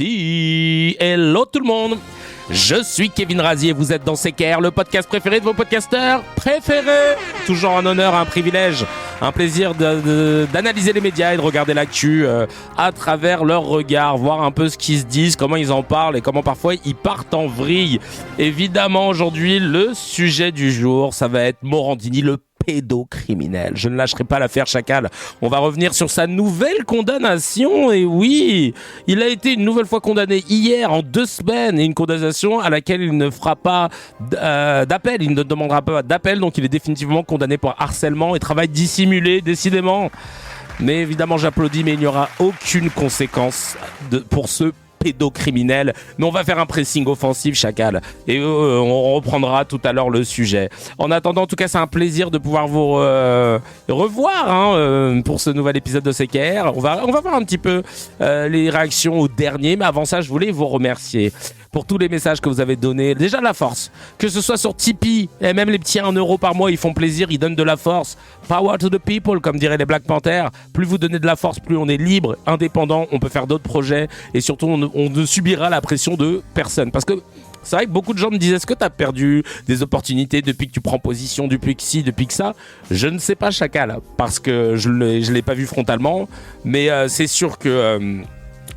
Hello tout le monde, je suis Kevin Razier, vous êtes dans CKR, le podcast préféré de vos podcasteurs préférés. Toujours un honneur, un privilège, un plaisir d'analyser les médias et de regarder l'actu à travers leur regard, voir un peu ce qu'ils se disent, comment ils en parlent et comment parfois ils partent en vrille. Évidemment aujourd'hui le sujet du jour, ça va être Morandini, le pédocriminel. Je ne lâcherai pas l'affaire Chacal. On va revenir sur sa nouvelle condamnation. Et oui, il a été une nouvelle fois condamné hier en 2 semaines et une condamnation à laquelle il ne fera pas d'appel. Il ne demandera pas d'appel. Donc il est définitivement condamné pour harcèlement et travail dissimulé, décidément. Mais évidemment, j'applaudis, mais il n'y aura aucune conséquence pour ce pédocriminel, mais on va faire un pressing offensif, Chacal, et on reprendra tout à l'heure le sujet. En attendant, en tout cas, c'est un plaisir de pouvoir vous revoir pour ce nouvel épisode de CKR. On va voir un petit peu les réactions au dernier, mais avant ça, je voulais vous remercier pour tous les messages que vous avez donnés. Déjà de la force, que ce soit sur Tipeee, et même les petits 1 euro par mois, ils font plaisir, ils donnent de la force. Power to the people, comme diraient les Black Panthers. Plus vous donnez de la force, plus on est libre, indépendant, on peut faire d'autres projets, et surtout on ne subira la pression de personne. Parce que c'est vrai que beaucoup de gens me disaient, est-ce que tu as perdu des opportunités depuis que tu prends position, depuis que ci, depuis que ça? Je ne sais pas, Chacal, parce que je ne l'ai pas vu frontalement, mais c'est sûr que...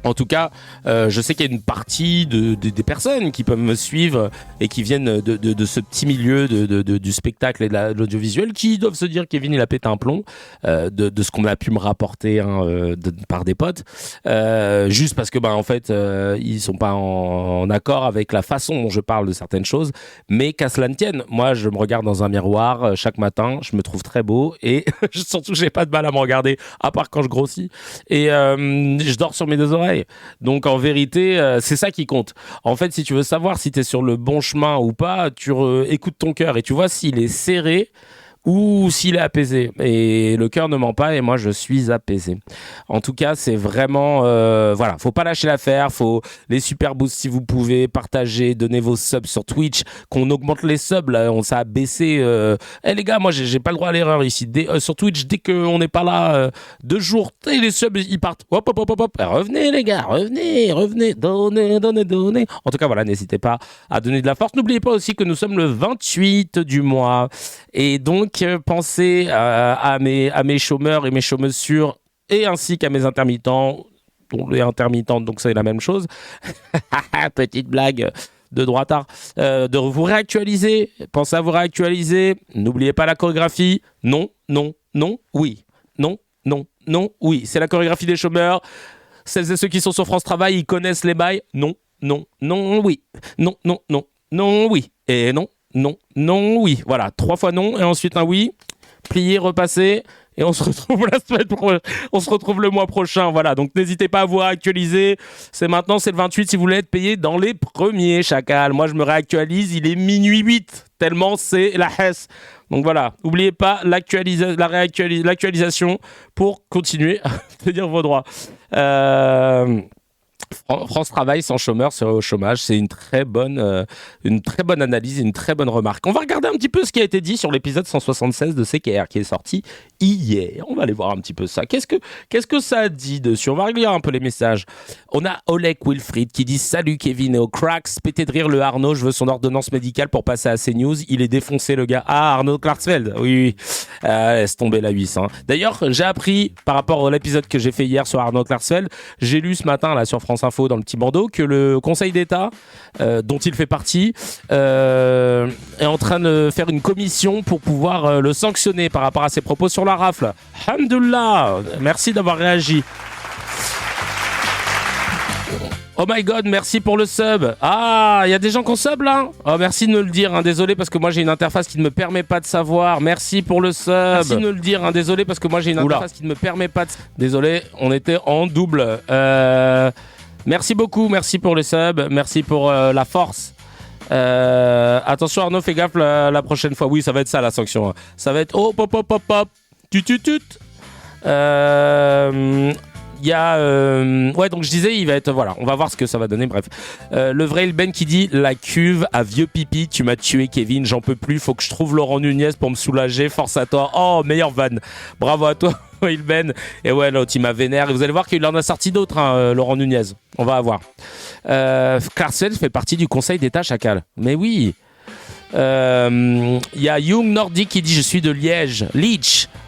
En tout cas, je sais qu'il y a une partie des personnes qui peuvent me suivre et qui viennent de ce petit milieu du spectacle et de l'audiovisuel qui doivent se dire Kevin il a pété un plomb de ce qu'on a pu me rapporter par des potes, juste parce que en fait ils sont pas en accord avec la façon dont je parle de certaines choses, mais qu'à cela ne tienne, moi je me regarde dans un miroir chaque matin, je me trouve très beau et surtout j'ai pas de mal à me regarder à part quand je grossis et je dors sur mes 2 oreilles. Donc en vérité, c'est ça qui compte. En fait, si tu veux savoir si tu es sur le bon chemin ou pas, tu écoutes ton cœur et tu vois s'il est serré ou s'il est apaisé. Et le cœur ne ment pas et moi je suis apaisé. En tout cas, c'est vraiment... voilà, faut pas lâcher l'affaire, faut les super boosts si vous pouvez, partager, donner vos subs sur Twitch, qu'on augmente les subs, là, ça a baissé. Les gars, moi j'ai pas le droit à l'erreur ici. Sur Twitch, dès qu'on n'est pas là 2 jours, les subs ils partent. Hop, hop, hop, hop, hop. Revenez les gars, revenez, donnez. En tout cas, voilà, n'hésitez pas à donner de la force. N'oubliez pas aussi que nous sommes le 28 du mois. Et donc, pensez à mes chômeurs et mes chômeuses sûres et ainsi qu'à mes intermittents, les intermittentes, donc c'est la même chose. Petite blague de droitard. De vous réactualiser. Pensez à vous réactualiser. N'oubliez pas la chorégraphie. Non, oui. Non, oui. C'est la chorégraphie des chômeurs. Celles et ceux qui sont sur France Travail, ils connaissent les bails. Non, oui. Non, oui. Et non, oui. Voilà, 3 fois non et ensuite un oui. Plier, repasser et on se retrouve on se retrouve le mois prochain. Voilà, donc n'hésitez pas à vous réactualiser. C'est maintenant, c'est le 28 si vous voulez être payé dans les premiers, Chacal. Moi, je me réactualise, il est minuit 8, tellement c'est la hesse. Donc voilà, n'oubliez pas l'actualisation pour continuer à tenir vos droits. France Travail sans chômeur serait au chômage. C'est une très bonne analyse, une très bonne remarque. On va regarder un petit peu ce qui a été dit sur l'épisode 176 de CKR qui est sorti hier. On va aller voir un petit peu ça. Qu'est-ce que ça a dit dessus? On va regarder un peu les messages. On a Oleg Wilfried qui dit « Salut Kevin et au cracks, pété de rire le Arnaud, je veux son ordonnance médicale pour passer à CNews. Il est défoncé le gars. » Ah, Arnaud Klarsfeld, oui. Laisse tomber la 800. D'ailleurs, j'ai appris par rapport à l'épisode que j'ai fait hier sur Arnaud Klarsfeld, j'ai lu ce matin là sur France Info dans le petit bandeau que le Conseil d'État dont il fait partie est en train de faire une commission pour pouvoir le sanctionner par rapport à ses propos sur la rafle. Alhamdoulilah, merci d'avoir réagi. Oh my god, merci pour le sub. Ah, il y a des gens qui ont sub là. Oh, merci de me le dire, désolé parce que moi j'ai une interface qui ne me permet pas de savoir. Merci pour le sub. Merci de me le dire, désolé parce que moi j'ai une interface qui ne me permet pas de... Désolé, on était en double. Merci beaucoup, merci pour le sub, merci pour la force. Attention Arnaud, fais gaffe la prochaine fois. Oui, ça va être ça la sanction. Ça va être oh pop pop pop pop. Tut. Il y a ouais, donc je disais il va être, voilà, on va voir ce que ça va donner. Bref, le vrai Ilben qui dit la cuve à vieux pipi, tu m'as tué Kevin, j'en peux plus, faut que je trouve Laurent Nunez pour me soulager, force à toi. Oh, meilleure vanne, bravo à toi Ilben. Et ouais, l'autre il m'a vénère et vous allez voir qu'il en a sorti d'autres, Laurent Nunez, on va voir. Clarksel fait partie du Conseil d'État, Chacal. Mais oui. Il y a Young Nordic qui dit je suis de Liège,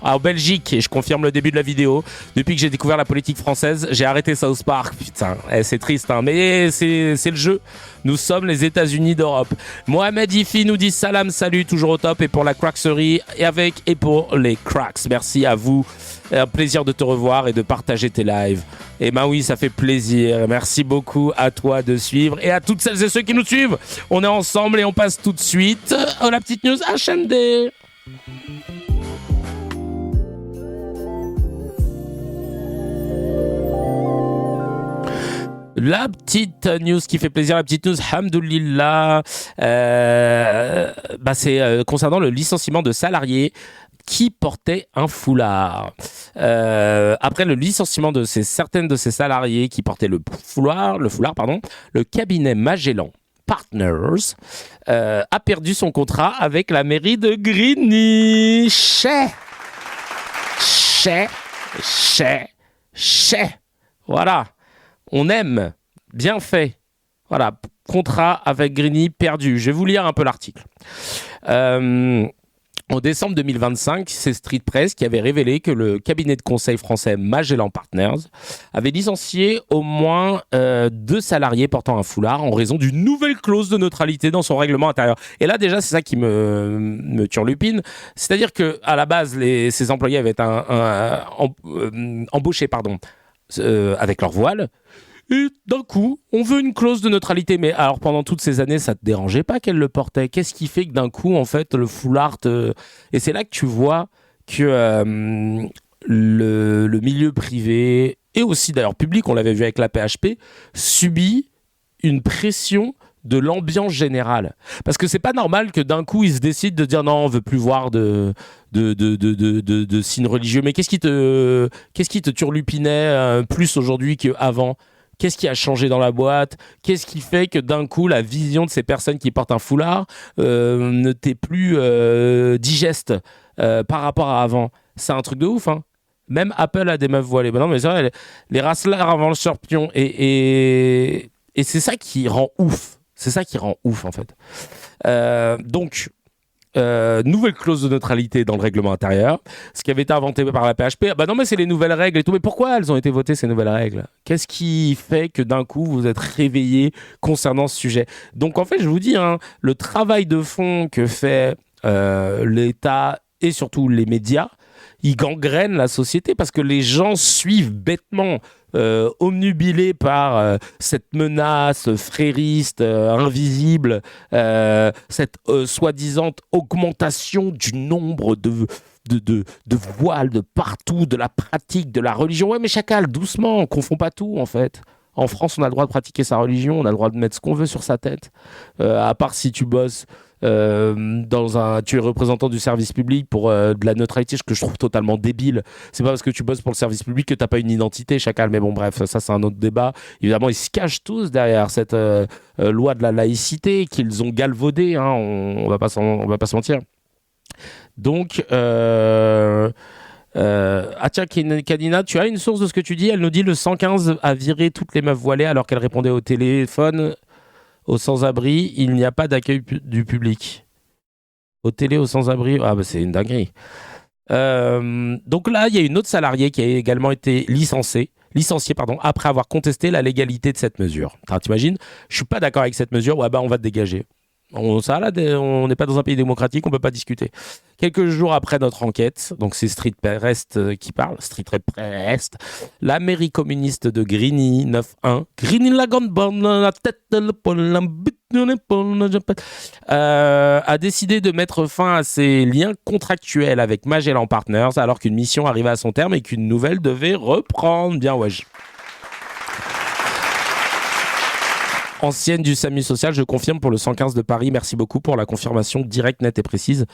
en Belgique, et je confirme le début de la vidéo. Depuis que j'ai découvert la politique française, j'ai arrêté South Park. Putain, c'est triste, hein, mais c'est le jeu. Nous sommes les États-Unis d'Europe. Mohamed Ifi nous dit salam, salut, toujours au top, et pour la crackserie et pour les cracks. Merci à vous. Un plaisir de te revoir et de partager tes lives. Et ben oui, ça fait plaisir. Merci beaucoup à toi de suivre et à toutes celles et ceux qui nous suivent. On est ensemble et on passe tout de suite à la petite news HMD. La petite news qui fait plaisir, la petite news, hamdoulillah, c'est concernant le licenciement de salariés qui portaient un foulard. Après le licenciement de certaines de ces salariés qui portaient le foulard, le cabinet Magellan Partners a perdu son contrat avec la mairie de Grigny. Voilà. On aime. Bien fait. Voilà. Contrat avec Grigny perdu. Je vais vous lire un peu l'article. En décembre 2025, c'est Street Press qui avait révélé que le cabinet de conseil français Magellan Partners avait licencié au moins 2 salariés portant un foulard en raison d'une nouvelle clause de neutralité dans son règlement intérieur. Et là, déjà, c'est ça qui me turlupine. C'est-à-dire qu'à la base, ces employés avaient été embauchés avec leur voile. Et d'un coup, on veut une clause de neutralité. Mais alors, pendant toutes ces années, ça te dérangeait pas qu'elle le portait? Qu'est-ce qui fait que d'un coup, en fait, le foulard Et c'est là que tu vois que le milieu privé, et aussi d'ailleurs public, on l'avait vu avec la PHP, subit une pression de l'ambiance générale. Parce que c'est pas normal que d'un coup, ils se décident de dire non, on veut plus voir de signes religieux. Mais qu'est-ce qui te turlupinait plus aujourd'hui qu'avant? Qu'est-ce qui a changé dans la boîte? Qu'est-ce qui fait que d'un coup, la vision de ces personnes qui portent un foulard ne t'est plus digeste par rapport à avant? C'est un truc de ouf, hein. Même Apple a des meufs voilées. Ben non, mais c'est vrai, les racelars avant le scorpion. Et c'est ça qui rend ouf. C'est ça qui rend ouf, en fait. Donc, nouvelle clause de neutralité dans le règlement intérieur, ce qui avait été inventé par la PHP. Bah non, mais c'est les nouvelles règles et tout. Mais pourquoi elles ont été votées, ces nouvelles règles? Qu'est-ce qui fait que d'un coup vous êtes réveillé concernant ce sujet? Donc en fait, je vous dis, hein, le travail de fond que fait l'État et surtout les médias, il gangrène la société parce que les gens suivent bêtement, omnubilés par cette menace frériste, invisible, cette soi-disant augmentation du nombre de voiles de partout, de la pratique, de la religion. Ouais, mais chacal, doucement, on confond pas tout en fait. En France, on a le droit de pratiquer sa religion, on a le droit de mettre ce qu'on veut sur sa tête, à part si tu bosses tu es représentant du service public pour de la neutralité, ce que je trouve totalement débile. C'est pas parce que tu bosses pour le service public que t'as pas une identité, chacal. Mais bon, bref, ça c'est un autre débat. Évidemment, ils se cachent tous derrière cette loi de la laïcité qu'ils ont galvaudée, hein, on va pas se mentir. Donc tiens, Kadina, tu as une source de ce que tu dis? Elle nous dit le 115 a viré toutes les meufs voilées alors qu'elles répondaient au téléphone aux sans-abri, il n'y a pas d'accueil du public. Au télé, aux sans-abri, c'est une dinguerie. Donc là, il y a une autre salariée qui a également été licenciée, après avoir contesté la légalité de cette mesure. T'imagines? Je suis pas d'accord avec cette mesure, on va te dégager. On n'est pas dans un pays démocratique, on peut pas discuter. Quelques jours après notre enquête, donc c'est Street Press qui parle, Street Press, la mairie communiste de Grigny 9-1, Grigny la grande bonne, la tête de a décidé de mettre fin à ses liens contractuels avec Magellan Partners alors qu'une mission arrivait à son terme et qu'une nouvelle devait reprendre. Bien ouais. Ancienne du SAMU social, je confirme pour le 115 de Paris. Merci beaucoup pour la confirmation directe, nette et précise.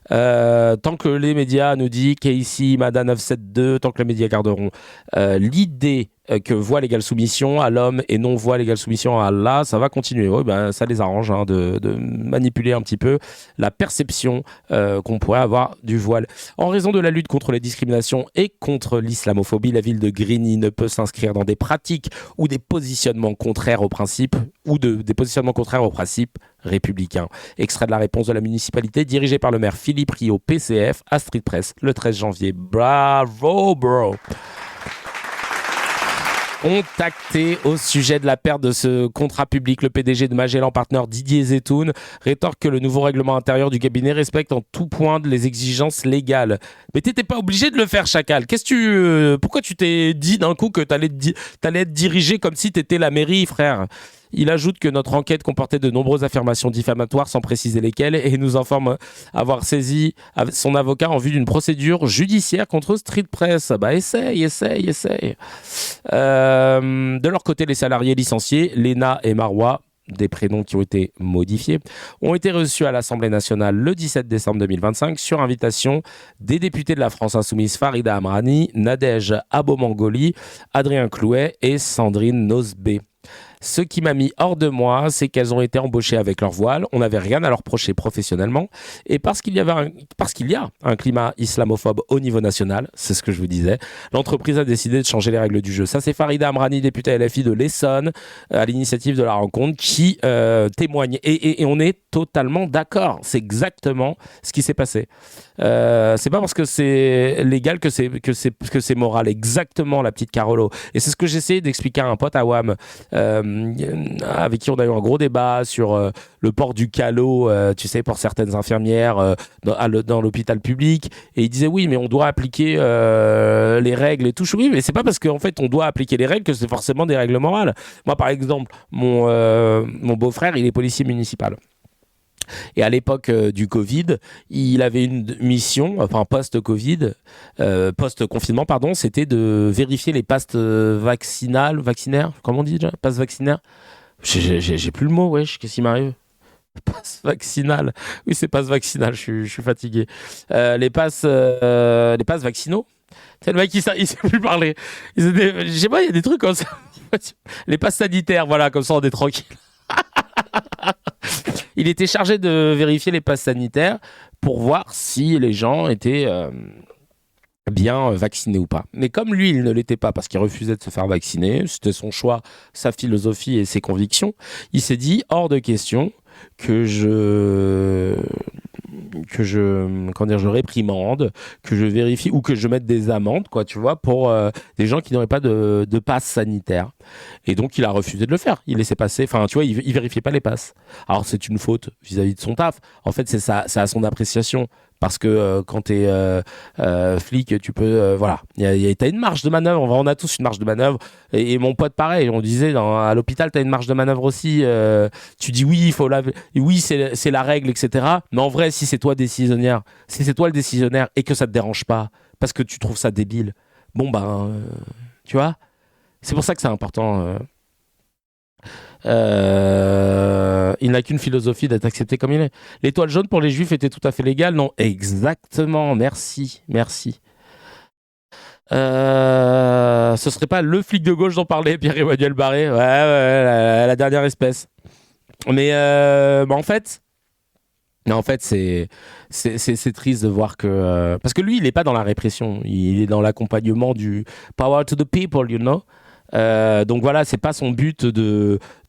Tant que les médias nous disent Casey, Mada 972, tant que les médias garderont l'idée que voix l'égale soumission à l'homme et non voix l'égale soumission à Allah, ça va continuer. Oui, ben, ça les arrange de manipuler un petit peu la perception qu'on pourrait avoir du voile. En raison de la lutte contre les discriminations et contre l'islamophobie, la ville de Grigny ne peut s'inscrire dans des pratiques ou des positionnements contraires aux principes des positionnements contraires aux principes républicains. Extrait de la réponse de la municipalité dirigée par le maire Philippe Rio, PCF, à Street Press le 13 janvier. Bravo, bro! Contacté au sujet de la perte de ce contrat public, le PDG de Magellan Partners, Didier Zetoun, rétorque que le nouveau règlement intérieur du cabinet respecte en tout point les exigences légales. Mais t'étais pas obligé de le faire, Chacal. Pourquoi tu t'es dit d'un coup que t'allais être dirigé comme si t'étais la mairie, frère? Il ajoute que notre enquête comportait de nombreuses affirmations diffamatoires sans préciser lesquelles et nous informe avoir saisi son avocat en vue d'une procédure judiciaire contre Street Press. Bah essaye. De leur côté, les salariés licenciés, Léna et Marois, des prénoms qui ont été modifiés, ont été reçus à l'Assemblée nationale le 17 décembre 2025 sur invitation des députés de la France Insoumise Farida Amrani, Nadège Abomangoli, Adrien Clouet et Sandrine Nosbé. Ce qui m'a mis hors de moi, c'est qu'elles ont été embauchées avec leur voile. On n'avait rien à leur reprocher professionnellement. Et parce qu'il y a un climat islamophobe au niveau national, c'est ce que je vous disais, l'entreprise a décidé de changer les règles du jeu. Ça, c'est Farida Amrani, députée LFI de l'Essonne, à l'initiative de la rencontre, qui témoigne. Et on est totalement d'accord. C'est exactement ce qui s'est passé. C'est pas parce que c'est légal que c'est moral. Exactement, la petite Carolo. Et c'est ce que j'essayais d'expliquer à un pote à WAM, avec qui on a eu un gros débat sur le port du calot, tu sais, pour certaines infirmières dans l'hôpital public. Et il disait oui, mais on doit appliquer les règles et tout. Oui, mais c'est pas parce qu'en fait on doit appliquer les règles que c'est forcément des règles morales. Moi, par exemple, mon beau-frère, il est policier municipal. Et à l'époque du Covid, il avait une mission, enfin post-Covid, post-confinement, pardon, c'était de vérifier les passes vaccinaires, comment on dit déjà, passes vaccinaires. J'ai plus le mot, wesh, qu'est-ce qui m'arrive? Passe vaccinal. Oui, c'est passe vaccinal, je suis fatigué. Les passes vaccinaux. C'est le mec il sait plus parler. Je sais pas, il y a des trucs comme ça. Les passes sanitaires, voilà, comme ça on est tranquille. Il était chargé de vérifier les passes sanitaires pour voir si les gens étaient bien vaccinés ou pas. Mais comme lui, il ne l'était pas parce qu'il refusait de se faire vacciner, c'était son choix, sa philosophie et ses convictions, il s'est dit hors de question que je réprimande, que je vérifie ou que je mette des amendes, quoi, tu vois, pour des gens qui n'auraient pas de passe sanitaire. Et donc, il a refusé de le faire. Il laissait passer, enfin, tu vois, il vérifiait pas les passes. Alors, c'est une faute vis-à-vis de son taf. En fait, c'est à son appréciation. Parce que quand t'es flic, tu peux... voilà, t'as une marge de manœuvre, on a tous une marge de manœuvre. Et mon pote, pareil, on disait, à l'hôpital, t'as une marge de manœuvre aussi. Tu dis oui, oui, c'est la règle, etc. Mais en vrai, si c'est toi décisionnaire, si c'est toi le décisionnaire et que ça te dérange pas, parce que tu trouves ça débile, bon ben, tu vois, c'est pour ça que c'est important... il n'a qu'une philosophie d'être accepté comme il est. L'étoile jaune pour les juifs était tout à fait légale, non? Exactement, merci. Ce serait pas le flic de gauche dont parlait Pierre-Emmanuel Barré? Ouais, la dernière espèce. Mais en fait, c'est triste de voir que... parce que lui, il n'est pas dans la répression, il est dans l'accompagnement du power to the people, you know. Donc voilà, c'est pas son but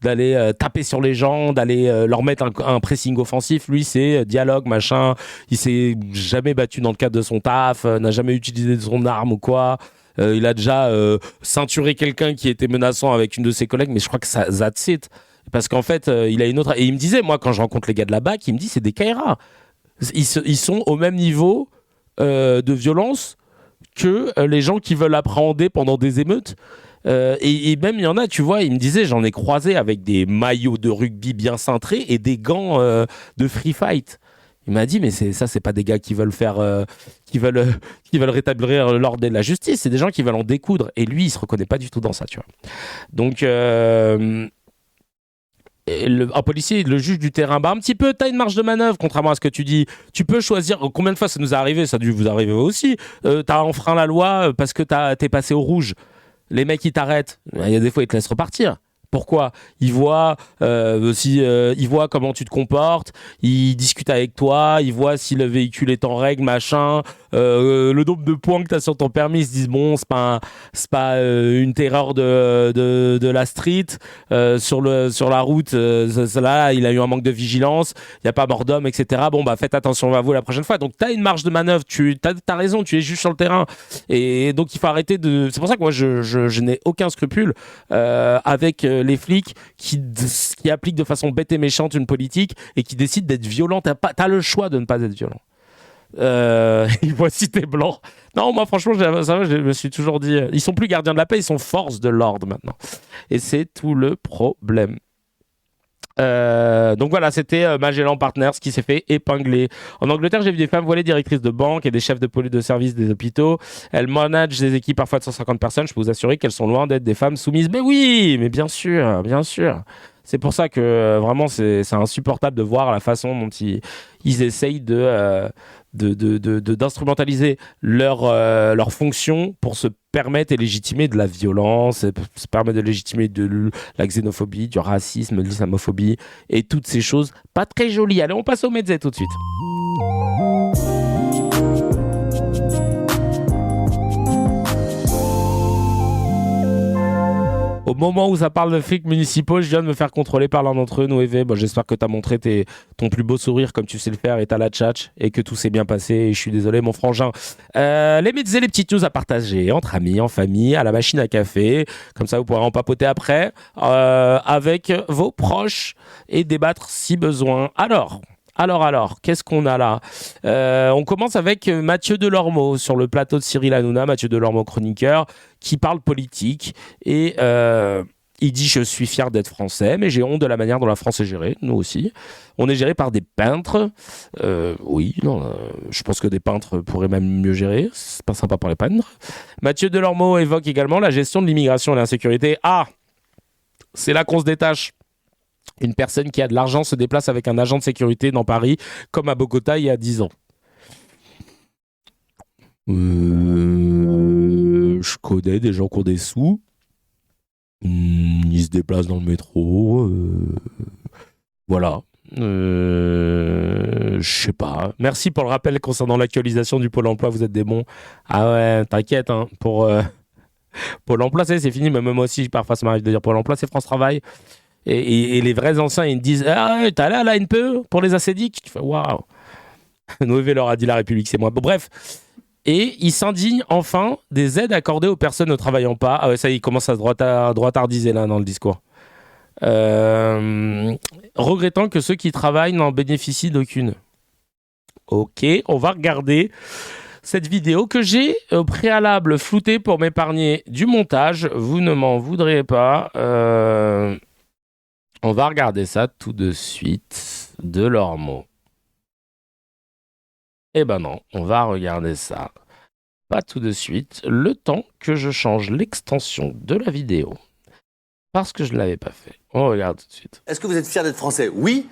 d'aller taper sur les gens, d'aller leur mettre un pressing offensif. Lui, c'est dialogue, machin. Il s'est jamais battu dans le cadre de son taf, n'a jamais utilisé son arme ou quoi. Il a déjà ceinturé quelqu'un qui était menaçant avec une de ses collègues, mais je crois que that's it. Parce qu'en fait, il a une autre... Et il me disait, moi, quand je rencontre les gars de la BAC, il me dit, c'est des KRA. Ils sont au même niveau de violence que les gens qui veulent appréhender pendant des émeutes. Et même il y en a, tu vois, il me disait, j'en ai croisé avec des maillots de rugby bien cintrés et des gants de free fight. Il m'a dit, mais c'est pas des gars qui veulent faire, qui veulent rétablir l'ordre et la justice, c'est des gens qui veulent en découdre. Et lui, il se reconnaît pas du tout dans ça, tu vois. Donc un policier, le juge du terrain, un petit peu, t'as une marge de manœuvre, contrairement à ce que tu dis. Tu peux choisir, combien de fois ça nous est arrivé, ça a dû vous arriver aussi, t'as enfreint la loi parce que t'es passé au rouge. Les mecs, ils t'arrêtent. Il y a des fois, ils te laissent repartir. Pourquoi ? Ils voient ils voient comment tu te comportes, ils discutent avec toi, ils voient si le véhicule est en règle, machin. Le nombre de points que tu as sur ton permis, ils se disent bon, c'est pas une terreur de la street. Sur la route, là, il a eu un manque de vigilance, il n'y a pas mort d'homme, etc. Bon, bah faites attention à vous la prochaine fois. Donc, tu as une marge de manœuvre, t'as raison, tu es juste sur le terrain. Et donc, il faut arrêter de. C'est pour ça que moi, je n'ai aucun scrupule avec les flics qui appliquent de façon bête et méchante une politique et qui décident d'être violents. T'as le choix de ne pas être violent. Voici tes blancs. Non, moi franchement, je me suis toujours dit, ils sont plus gardiens de la paix, ils sont force de l'ordre maintenant. Et c'est tout le problème. Donc voilà, c'était Magellan Partners qui s'est fait épingler. En Angleterre, j'ai vu des femmes voilées directrices de banque et des chefs de police de service des hôpitaux. Elles managent des équipes parfois de 150 personnes. Je peux vous assurer qu'elles sont loin d'être des femmes soumises. Mais oui, mais bien sûr, bien sûr. C'est pour ça que vraiment c'est insupportable de voir la façon dont ils essayent d'instrumentaliser leur fonction pour se permettre et légitimer de la violence, se permettre de légitimer de la xénophobie, du racisme, de l'islamophobie et toutes ces choses pas très jolies. Allez, on passe au Mezzé tout de suite. Au moment où ça parle de flics municipaux, je viens de me faire contrôler par l'un d'entre eux, Noévé. Bon, j'espère que tu as montré ton plus beau sourire comme tu sais le faire et t'as la tchatch et que tout s'est bien passé. Et je suis désolé, mon frangin. Les médias et les petites news à partager entre amis, en famille, à la machine à café. Comme ça, vous pourrez en papoter après avec vos proches et débattre si besoin. Alors, qu'est-ce qu'on a là ? On commence avec Mathieu Delormeau sur le plateau de Cyril Hanouna, Mathieu Delormeau chroniqueur, qui parle politique et il dit « Je suis fier d'être français, mais j'ai honte de la manière dont la France est gérée, nous aussi. On est géré par des peintres. Je pense que des peintres pourraient même mieux gérer. C'est pas sympa pour les peintres. » Mathieu Delormeau évoque également la gestion de l'immigration et de l'insécurité. Ah, c'est là qu'on se détache. Une personne qui a de l'argent se déplace avec un agent de sécurité dans Paris, comme à Bogota il y a 10 ans. Je connais des gens qui ont des sous. Ils se déplacent dans le métro. Voilà. Je sais pas. Merci pour le rappel concernant l'actualisation du Pôle emploi. Vous êtes des bons. Ah ouais, t'inquiète. Hein, pour Pôle emploi, c'est fini. Mais même moi aussi, parfois, ça m'arrive de dire Pôle emploi, c'est France Travail. Et les vrais anciens, ils me disent « Ah, t'as là, la NPE pour les assédiques ?» Tu fais « Waouh !» Noévé leur a dit « La République, c'est moi. » Bon, bref. Et il s'indigne enfin des aides accordées aux personnes ne travaillant pas. Ah ouais, ça, il commence à droitardiser là dans le discours. Regrettant que ceux qui travaillent n'en bénéficient d'aucune. Ok, on va regarder cette vidéo que j'ai au préalable floutée pour m'épargner du montage. Vous ne m'en voudrez pas. On va regarder ça tout de suite. Delormeau. Eh ben non, on va regarder ça. Pas tout de suite. Le temps que je change l'extension de la vidéo. Parce que je ne l'avais pas fait. On regarde tout de suite. Est-ce que vous êtes fier d'être français ? Oui,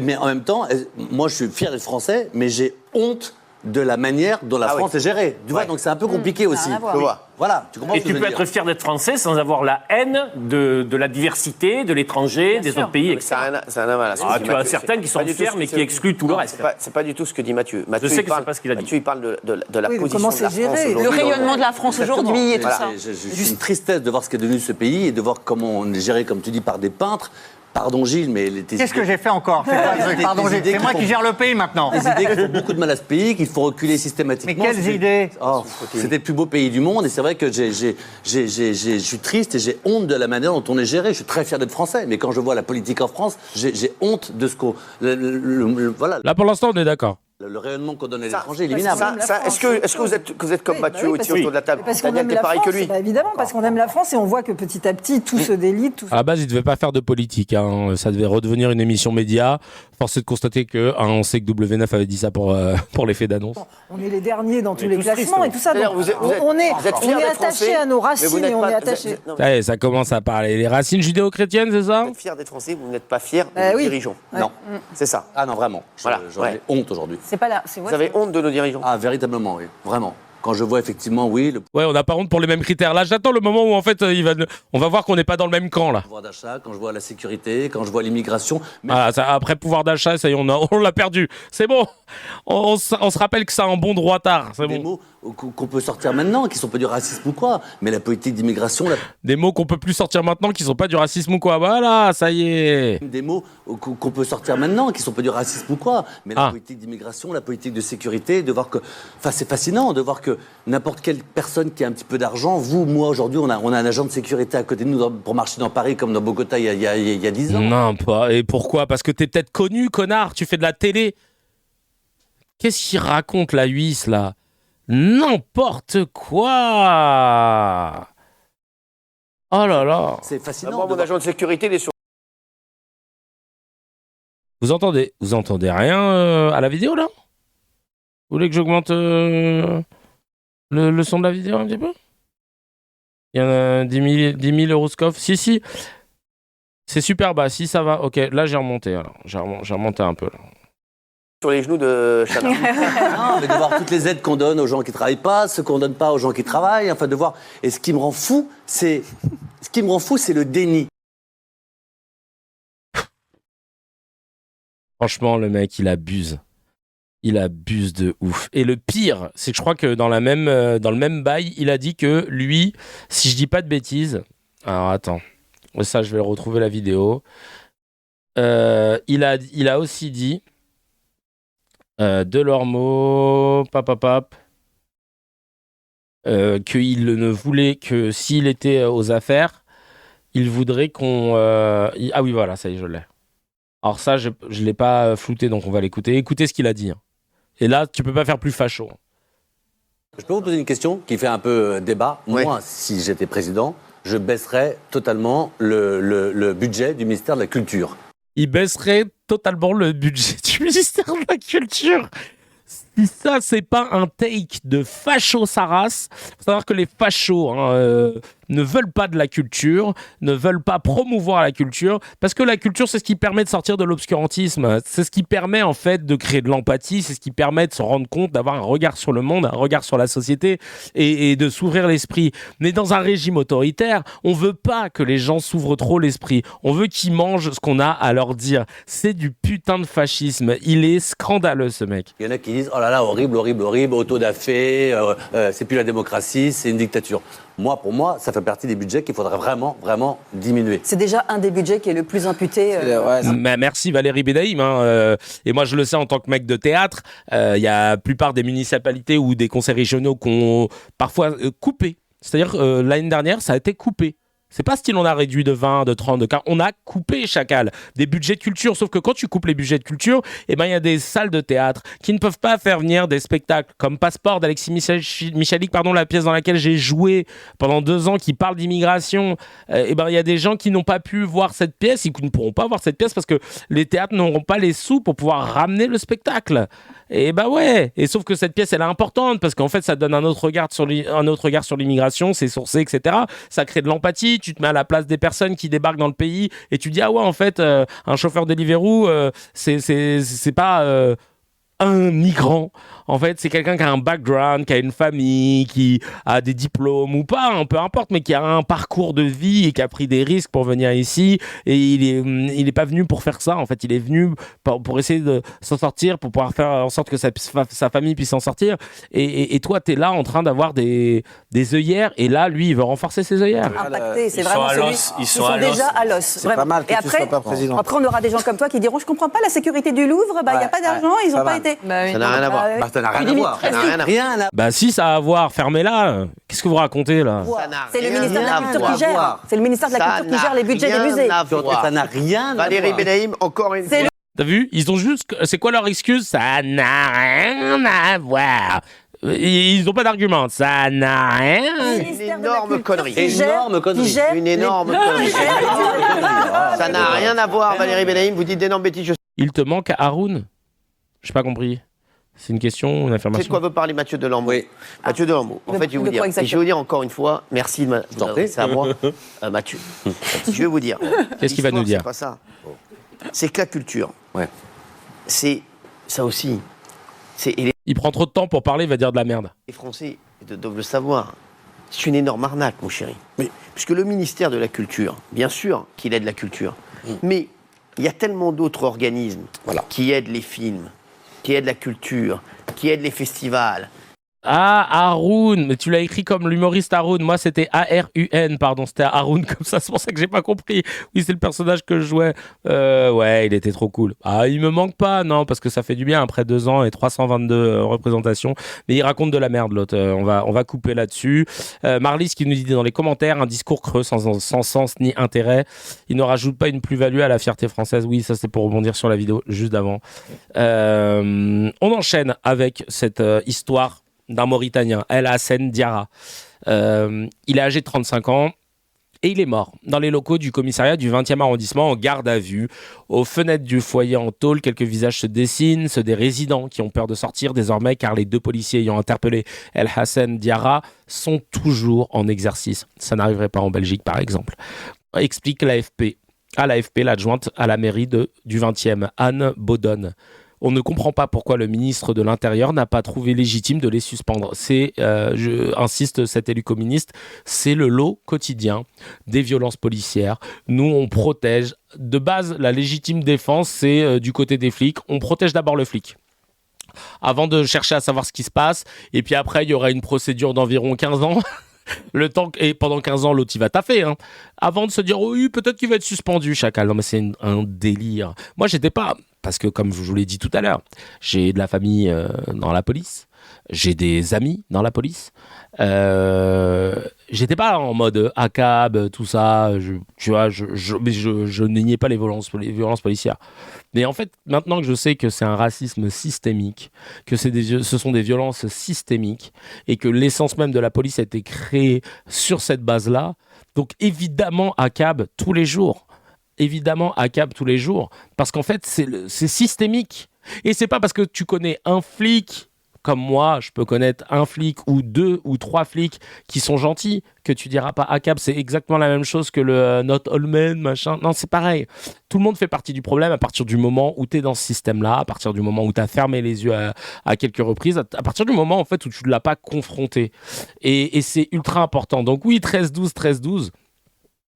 mais en même temps, moi je suis fier d'être français, mais j'ai honte de la manière dont la France est gérée. Tu vois, donc c'est un peu compliqué aussi. Tu vois. Voilà, tu comprends. Et tu peux être fier d'être français sans avoir la haine de la diversité, de l'étranger, des autres pays, etc. C'est un aval. Tu as certains qui sont fiers, mais qui excluent tout le reste. C'est pas du tout ce que dit Mathieu. Je sais que c'est pas ce qu'il a dit. Mathieu, il parle de la position comment de la c'est France géré, aujourd'hui. le rayonnement de la France aujourd'hui et tout ça. J'ai une tristesse de voir ce qu'est devenu ce pays et de voir comment on est géré, comme tu dis, par des peintres. Pardon Gilles, mais... Qu'est-ce que j'ai fait encore ? Pardon Gilles, c'est moi qui gère le pays maintenant. Des idées qui font beaucoup de mal à ce pays, qu'il faut reculer systématiquement. Mais quelles idées ? C'était le plus beau pays du monde et c'est vrai que je suis triste et j'ai honte de la manière dont on est géré. Je suis très fier d'être français, mais quand je vois la politique en France, j'ai honte de ce qu'on... Voilà. Là, pour l'instant, on est d'accord. Le rayonnement qu'on donne à l'étranger est minable. Est-ce que vous êtes comme Mathieu aussi autour de la table ? Parce qu'on aime la pareil France, que lui. évidemment, parce qu'on aime la France et on voit que petit à petit, tout se délite. À la base, il ne devait pas faire de politique. Hein. Ça devait redevenir une émission média. Force est de constater on sait que W9 avait dit ça pour l'effet d'annonce. On est les derniers dans tous les classements et tout ça. Donc, on est attachés à nos racines et on est attachés. Ça commence à parler. Les racines judéo-chrétiennes, c'est ça ? Vous êtes fier d'être français, vous n'êtes pas fier de nos dirigeants. Non. C'est ça. Ah non, vraiment. J'en ai honte aujourd'hui. Vous avez honte de nos dirigeants ? Ah, véritablement, oui. Vraiment. quand je vois effectivement, oui, le Ouais, on n'a pas honte pour les mêmes critères. Là, j'attends le moment où en fait, on va voir qu'on n'est pas dans le même camp là. pouvoir d'achat, quand je vois la sécurité, quand je vois l'immigration. Mais Ah, ça, après pouvoir d'achat, ça y est, on l'a perdu. C'est bon. On se rappelle que ça a un bon droit tard. C'est des bon. mots qu'on peut sortir maintenant, qui sont pas du racisme ou quoi, mais la politique d'immigration, Des mots qu'on peut plus sortir maintenant, qui sont pas du racisme ou quoi. Voilà, ça y est. des mots qu'on peut sortir maintenant, qui sont pas du racisme ou quoi, mais la Ah. politique d'immigration, la politique de sécurité, de voir que, enfin, c'est fascinant de voir que n'importe quelle personne qui a un petit peu d'argent, vous, moi, aujourd'hui, on a un agent de sécurité à côté de nous pour marcher dans Paris comme dans Bogota il y a 10 ans. Non, pas. Et pourquoi? Parce que t'es peut-être connu, connard. Tu fais de la télé. Qu'est-ce qu'il raconte, la huisse, là? N'importe quoi. Oh là là. C'est fascinant. Moi, de mon voir- agent de sécurité, il est sur. Vous entendez rien à la vidéo, là? Vous voulez que j'augmente le son de la vidéo un petit peu? Il y en a 10 000 Euroscope. Si. C'est super bas. Si, ça va. Ok, là, j'ai remonté. Alors. J'ai remonté un peu, là. Sur les genoux de Chana. Non, mais de voir toutes les aides qu'on donne aux gens qui travaillent pas, ce qu'on donne pas aux gens qui travaillent, enfin de voir. Et ce qui me rend fou, c'est le déni. Franchement, le mec, il abuse. Il abuse de ouf. Et le pire, c'est que je crois que dans le même bail, il a dit que lui, si je dis pas de bêtises, alors attends, ça je vais retrouver la vidéo. Il a aussi dit Delormeau, qu'il ne voulait que s'il était aux affaires, il voudrait qu'on. Ah oui, voilà, ça y est, je l'ai. Alors ça, je ne l'ai pas flouté, donc on va l'écouter. Écoutez ce qu'il a dit. Hein. Et là, tu peux pas faire plus facho. Je peux vous poser une question qui fait un peu débat. Ouais. Moi, si j'étais président, je baisserais totalement le budget du ministère de la Culture. Il baisserait totalement le budget du ministère de la Culture. Si ça, c'est pas un take de facho sa race, faut savoir que les fachos ne veulent pas de la culture, ne veulent pas promouvoir la culture, parce que la culture, c'est ce qui permet de sortir de l'obscurantisme. C'est ce qui permet, en fait, de créer de l'empathie, c'est ce qui permet de se rendre compte, d'avoir un regard sur le monde, un regard sur la société, et de s'ouvrir l'esprit. Mais dans un régime autoritaire, on veut pas que les gens s'ouvrent trop l'esprit. On veut qu'ils mangent ce qu'on a à leur dire. C'est du putain de fascisme. Il est scandaleux, ce mec. Il y en a qui disent, oh là là, horrible, autodafé, c'est plus la démocratie, c'est une dictature. Moi, pour moi, ça fait partie des budgets qu'il faudrait vraiment, vraiment diminuer. C'est déjà un des budgets qui est le plus imputé. Mais merci Valérie Benaïm. Et moi, je le sais en tant que mec de théâtre, il y a la plupart des municipalités ou des conseils régionaux qui ont parfois coupé. C'est-à-dire l'année dernière, ça a été coupé. C'est pas style on a réduit de 20, de 30, de 40. On a coupé, chacal, des budgets de culture. Sauf que quand tu coupes les budgets de culture, eh ben, il y a des salles de théâtre qui ne peuvent pas faire venir des spectacles comme Passeport d'Alexis Michalik, la pièce dans laquelle j'ai joué pendant 2 ans, qui parle d'immigration. Eh ben, il y a des gens qui n'ont pas pu voir cette pièce, ils ne pourront pas voir cette pièce parce que les théâtres n'auront pas les sous pour pouvoir ramener le spectacle. Et bah ouais, et sauf que cette pièce elle est importante parce qu'en fait ça donne un autre regard sur l'immigration, c'est sourcé, etc. Ça crée de l'empathie, tu te mets à la place des personnes qui débarquent dans le pays et tu dis ah ouais en fait un chauffeur Deliveroo c'est pas un migrant. En fait, c'est quelqu'un qui a un background, qui a une famille, qui a des diplômes ou pas, peu importe, mais qui a un parcours de vie et qui a pris des risques pour venir ici. Et il est pas venu pour faire ça. En fait, il est venu pour essayer de s'en sortir, pour pouvoir faire en sorte que sa famille puisse s'en sortir. Et toi, tu es là en train d'avoir des œillères. Et là, lui, il veut renforcer ses œillères. Impacté, c'est Ils vraiment sont à celui. l'os, Ils sont déjà à l'os. C'est pas mal que Et tu sois pas président. après, on aura des gens comme toi qui diront je comprends pas la sécurité du Louvre, il n'y a pas d'argent, ils n'ont pas été. Ça n'a rien à voir. Ça n'a rien à voir. Ça n'a rien à voir. Bah si, ça a à voir. Fermez-la. Qu'est-ce que vous racontez là? Ça n'a C'est le rien ministère de la à Culture qui voir. gère. C'est le ministère de la Ça Culture qui n'a gère les budgets des rien musées. à voir. Ça n'a rien à Valérie voir. Benaïm, encore une fois. C'est T'as vu? Ils ont juste... C'est quoi leur excuse? Ça n'a rien à voir. Ils n'ont pas d'argument. Ça n'a rien... Une énorme connerie. Énorme connerie. Une énorme connerie. Ça n'a rien à voir, Valérie Benaïm. Vous dites d'énormes bêtises. Il te manque à Haroun? J'ai pas compris. C'est une question, une C'est de affirmation? quoi veut parler Mathieu Delormeau? Oui. Mathieu Delormeau. En fait, je vais vous dire. Et je vais vous dire encore une fois, merci de t'en prie. c'est à moi, Mathieu. Je vais vous dire. Qu'est-ce qu'il va nous dire? C'est pas ça. C'est que la culture. Ouais. C'est ça aussi. Et Il prend trop de temps pour parler, il va dire de la merde. les Français, doivent le savoir. C'est une énorme arnaque, mon chéri. Oui. Puisque le ministère de la Culture, bien sûr qu'il aide la culture, mais il y a tellement d'autres organismes qui aident les films, qui aident la culture, qui aident les festivals. Ah, Haroun, mais tu l'as écrit comme l'humoriste Haroun. Moi, c'était A-R-U-N, pardon, c'était Haroun comme ça, c'est pour ça que j'ai pas compris. Oui, c'est le personnage que je jouais. Ouais, il était trop cool. Ah, il me manque pas, non, parce que ça fait du bien après 2 ans et 322 représentations. Mais il raconte de la merde, l'autre. On va couper là-dessus. Marlys qui nous dit dans les commentaires un discours creux sans sens ni intérêt. Il ne rajoute pas une plus-value à la fierté française. Oui, ça c'est pour rebondir sur la vidéo juste d'avant. On enchaîne avec cette histoire d'un Mauritanien, El Hassen Diarra. Il est âgé de 35 ans et il est mort dans les locaux du commissariat du 20e arrondissement en garde à vue. Aux fenêtres du foyer en tôle, quelques visages se dessinent, ceux des résidents qui ont peur de sortir désormais car les 2 policiers ayant interpellé El Hassen Diarra sont toujours en exercice. Ça n'arriverait pas en Belgique par exemple. Explique l'AFP. À l'AFP, l'adjointe à la mairie du 20e, Anne Baudonne. On ne comprend pas pourquoi le ministre de l'Intérieur n'a pas trouvé légitime de les suspendre. C'est, insiste cet élu communiste, c'est le lot quotidien des violences policières. Nous, on protège. De base, la légitime défense, c'est du côté des flics. On protège d'abord le flic, avant de chercher à savoir ce qui se passe. Et puis après, il y aura une procédure d'environ 15 ans. Le temps et pendant 15 ans, l'autre, il va taffer. Hein, avant de se dire, oui, peut-être qu'il va être suspendu, chacal. Non, mais c'est un délire. Moi, j'étais pas... Parce que, comme je vous l'ai dit tout à l'heure, j'ai de la famille dans la police. J'ai des amis dans la police. J'étais pas en mode ACAB, tout ça. Je ne niais pas les violences policières. Mais en fait, maintenant que je sais que c'est un racisme systémique, que ce sont des violences systémiques, et que l'essence même de la police a été créée sur cette base-là, donc évidemment ACAB tous les jours. Évidemment ACAB tous les jours, parce qu'en fait c'est systémique, et c'est pas parce que tu connais un flic comme moi, je peux connaître un flic ou 2 ou 3 flics qui sont gentils que tu diras pas ACAB. C'est exactement la même chose que le not all men machin. Non, c'est pareil, tout le monde fait partie du problème à partir du moment où tu es dans ce système là, à partir du moment où tu as fermé les yeux à quelques reprises, à partir du moment en fait où tu ne l'as pas confronté, et c'est ultra important. Donc oui, 13-12.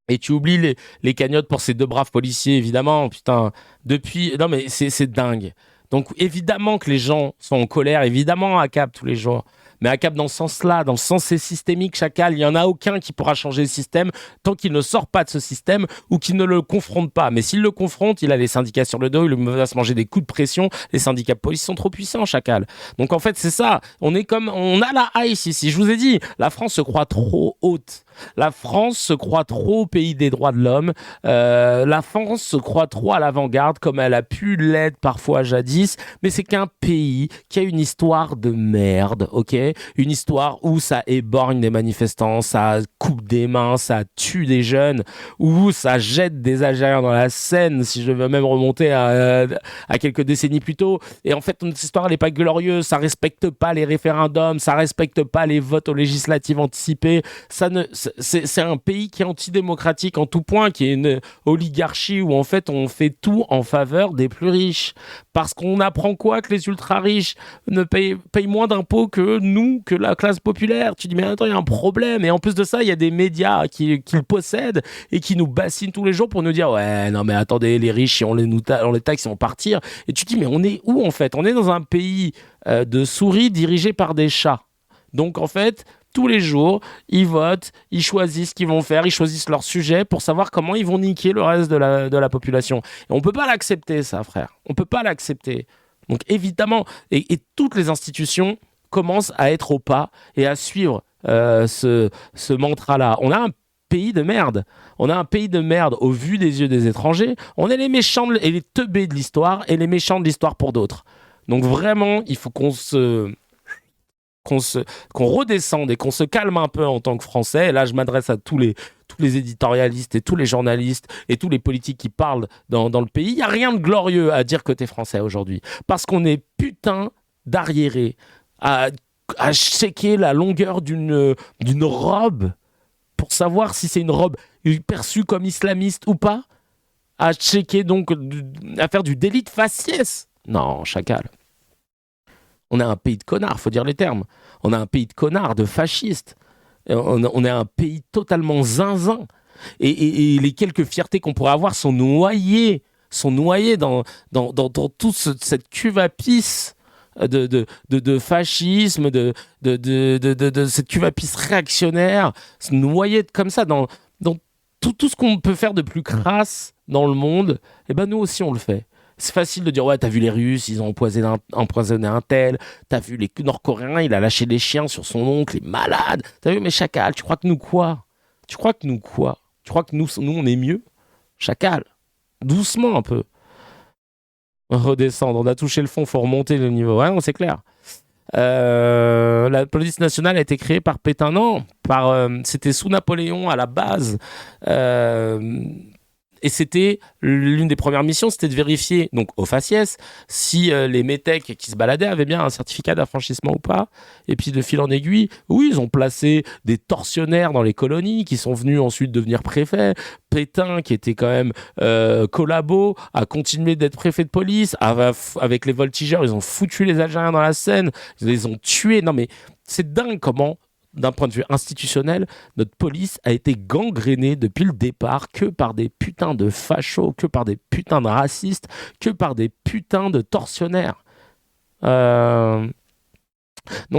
Et tu oublies les cagnottes pour ces 2 braves policiers, évidemment. Putain, non mais c'est dingue. Donc évidemment que les gens sont en colère, évidemment ACAB tous les jours. Mais ACAB dans ce sens-là, dans le sens c'est systémique, chacal, il n'y en a aucun qui pourra changer le système tant qu'il ne sort pas de ce système ou qu'il ne le confronte pas. Mais s'il le confronte, il a les syndicats sur le dos, il va se manger des coups de pression. Les syndicats de police sont trop puissants, chacal. Donc en fait c'est ça, on a la ice ici. Je vous ai dit, la France se croit trop haute. La France se croit trop au pays des droits de l'homme. La France se croit trop à l'avant-garde comme elle a pu l'être parfois jadis. Mais c'est qu'un pays qui a une histoire de merde, ok ? Une histoire où ça éborgne des manifestants, ça coupe des mains, ça tue des jeunes, où ça jette des Algériens dans la Seine, si je veux même remonter à quelques décennies plus tôt. Et en fait, notre histoire, elle n'est pas glorieuse. Ça respecte pas les référendums, ça respecte pas les votes aux législatives anticipées. C'est un pays qui est antidémocratique en tout point, qui est une oligarchie où en fait on fait tout en faveur des plus riches. Parce qu'on apprend quoi? Que les ultra riches ne payent moins d'impôts que nous, que la classe populaire. Tu dis mais attends, il y a un problème. Et en plus de ça, il y a des médias qui le possèdent et qui nous bassinent tous les jours pour nous dire ouais non mais attendez, les riches, si on les taxe, ils vont partir. Et tu dis mais on est où en fait? On est dans un pays de souris dirigé par des chats. Donc en fait, tous les jours, ils votent, ils choisissent ce qu'ils vont faire, ils choisissent leur sujet pour savoir comment ils vont niquer le reste de la population. Et on peut pas l'accepter, ça, frère. On peut pas l'accepter. Donc évidemment, et toutes les institutions commencent à être au pas et à suivre ce mantra-là. On a un pays de merde. On a un pays de merde au vu des yeux des étrangers. On est les méchants et les teubés de l'histoire et les méchants de l'histoire pour d'autres. Donc vraiment, il faut qu'on redescende et qu'on se calme un peu en tant que Français. Et là, je m'adresse à tous les éditorialistes et tous les journalistes et tous les politiques qui parlent dans le pays. Il n'y a rien de glorieux à dire côté français aujourd'hui. Parce qu'on est putain d'arriérés à checker la longueur d'une robe pour savoir si c'est une robe perçue comme islamiste ou pas. À checker donc, à faire du délit de faciès. Non, chacal. On est un pays de connards, faut dire les termes. On a un pays de connards, de fascistes. On est un pays totalement zinzin. Et les quelques fiertés qu'on pourrait avoir sont noyées dans toute cette cuve à pisse de fascisme, de cette cuve à pisse réactionnaire, noyée comme ça dans tout ce qu'on peut faire de plus crasse dans le monde. Et ben nous aussi on le fait. C'est facile de dire ouais, t'as vu les Russes, ils ont empoisonné un tel, t'as vu les Nord-Coréens, il a lâché les chiens sur son oncle, les malades, t'as vu, mais Chacal, tu crois que nous quoi? Tu crois que nous on est mieux? Chacal, doucement un peu. Redescendre, on a touché le fond, faut remonter le niveau. Ouais, non, c'est clair. La police nationale a été créée par Pétain, non, c'était sous Napoléon à la base. Et c'était l'une des premières missions, c'était de vérifier, donc au faciès, si les métèques qui se baladaient avaient bien un certificat d'affranchissement ou pas. Et puis de fil en aiguille, oui, ils ont placé des tortionnaires dans les colonies qui sont venus ensuite devenir préfets. Pétain, qui était quand même collabo, a continué d'être préfet de police. Avec les voltigeurs, ils ont foutu les Algériens dans la Seine, ils les ont tués. Non mais c'est dingue comment, d'un point de vue institutionnel, notre police a été gangrénée depuis le départ que par des putains de fachos, que par des putains de racistes, que par des putains de tortionnaires. Donc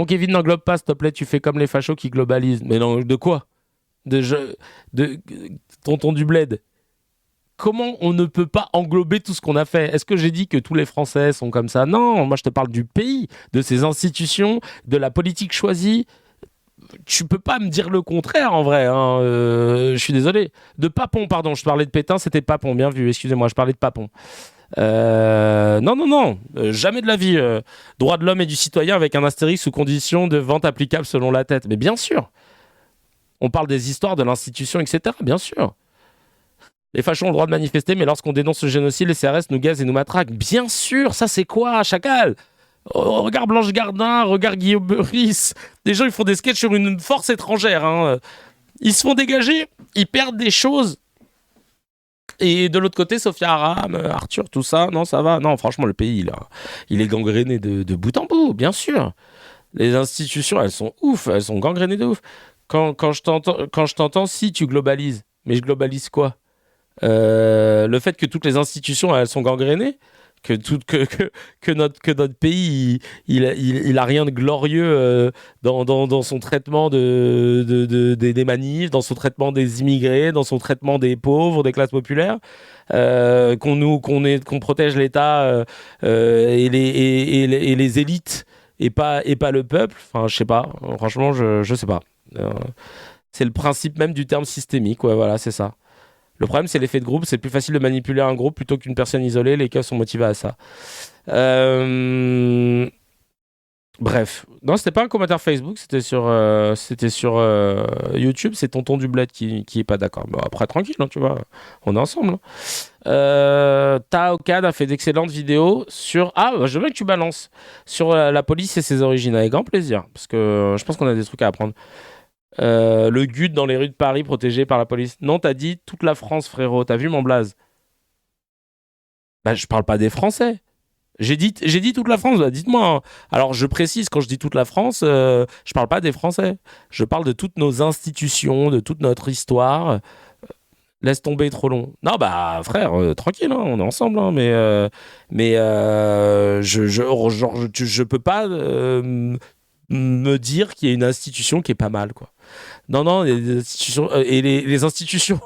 Kevin, n'englobe pas, s'il te plaît, tu fais comme les fachos qui globalisent. Mais non, de quoi? De tonton du bled. Comment on ne peut pas englober tout ce qu'on a fait? Est-ce que j'ai dit que tous les Français sont comme ça? Non, moi je te parle du pays, de ses institutions, de la politique choisie. Tu peux pas me dire le contraire en vrai, hein. Je suis désolé. De Papon, pardon, je parlais de Pétain, c'était Papon, bien vu, excusez-moi, je parlais de Papon. Non, jamais de la vie. Droit de l'homme et du citoyen avec un astérix sous condition de vente applicable selon la tête. Mais bien sûr, on parle des histoires de l'institution, etc. Bien sûr. Les fachos ont le droit de manifester, mais lorsqu'on dénonce le génocide, les CRS nous gazent et nous matraquent. Bien sûr, ça c'est quoi, Chacal? Oh, regarde Blanche Gardin, regarde Guillaume Meurice. Des gens, ils font des sketchs sur une force étrangère. Hein. Ils se font dégager, ils perdent des choses. Et de l'autre côté, Sophia Aram, Arthur, tout ça, non, ça va. Non, franchement, le pays, il est gangréné de bout en bout, bien sûr. Les institutions, elles sont ouf, elles sont gangrénées de ouf. Quand je t'entends, si tu globalises, mais je globalise quoi? Le fait que toutes les institutions, elles sont gangrénées, que notre pays il a rien de glorieux dans son traitement des manifs, dans son traitement des immigrés, dans son traitement des pauvres, des classes populaires, qu'on protège l'État et les élites et pas le peuple. Enfin, je sais pas, franchement je sais pas. C'est le principe même du terme systémique, ouais, voilà, c'est ça. Le problème, c'est l'effet de groupe. C'est plus facile de manipuler un groupe plutôt qu'une personne isolée. Les cas sont motivés à ça. Bref. Non, c'était pas un commentaire Facebook. C'était sur YouTube. C'est Tonton du Bled qui est pas d'accord. Bon, après, tranquille, hein, tu vois. On est ensemble. Hein. Taokan a fait d'excellentes vidéos sur... Ah, je veux que tu balances. Sur la police et ses origines. Avec grand plaisir. Parce que je pense qu'on a des trucs à apprendre. Le GUD dans les rues de Paris protégé par la police. Non, t'as dit toute la France, frérot. T'as vu mon blaze? Bah, je parle pas des Français. J'ai dit toute la France. Bah, dites-moi. Hein. Alors, je précise, quand je dis toute la France, je parle pas des Français. Je parle de toutes nos institutions, de toute notre histoire. Laisse tomber, trop long. Non, bah, frère, tranquille, hein, on est ensemble. Hein, mais je peux pas me dire qu'il y a une institution qui est pas mal, quoi. Non, les institutions et les institutions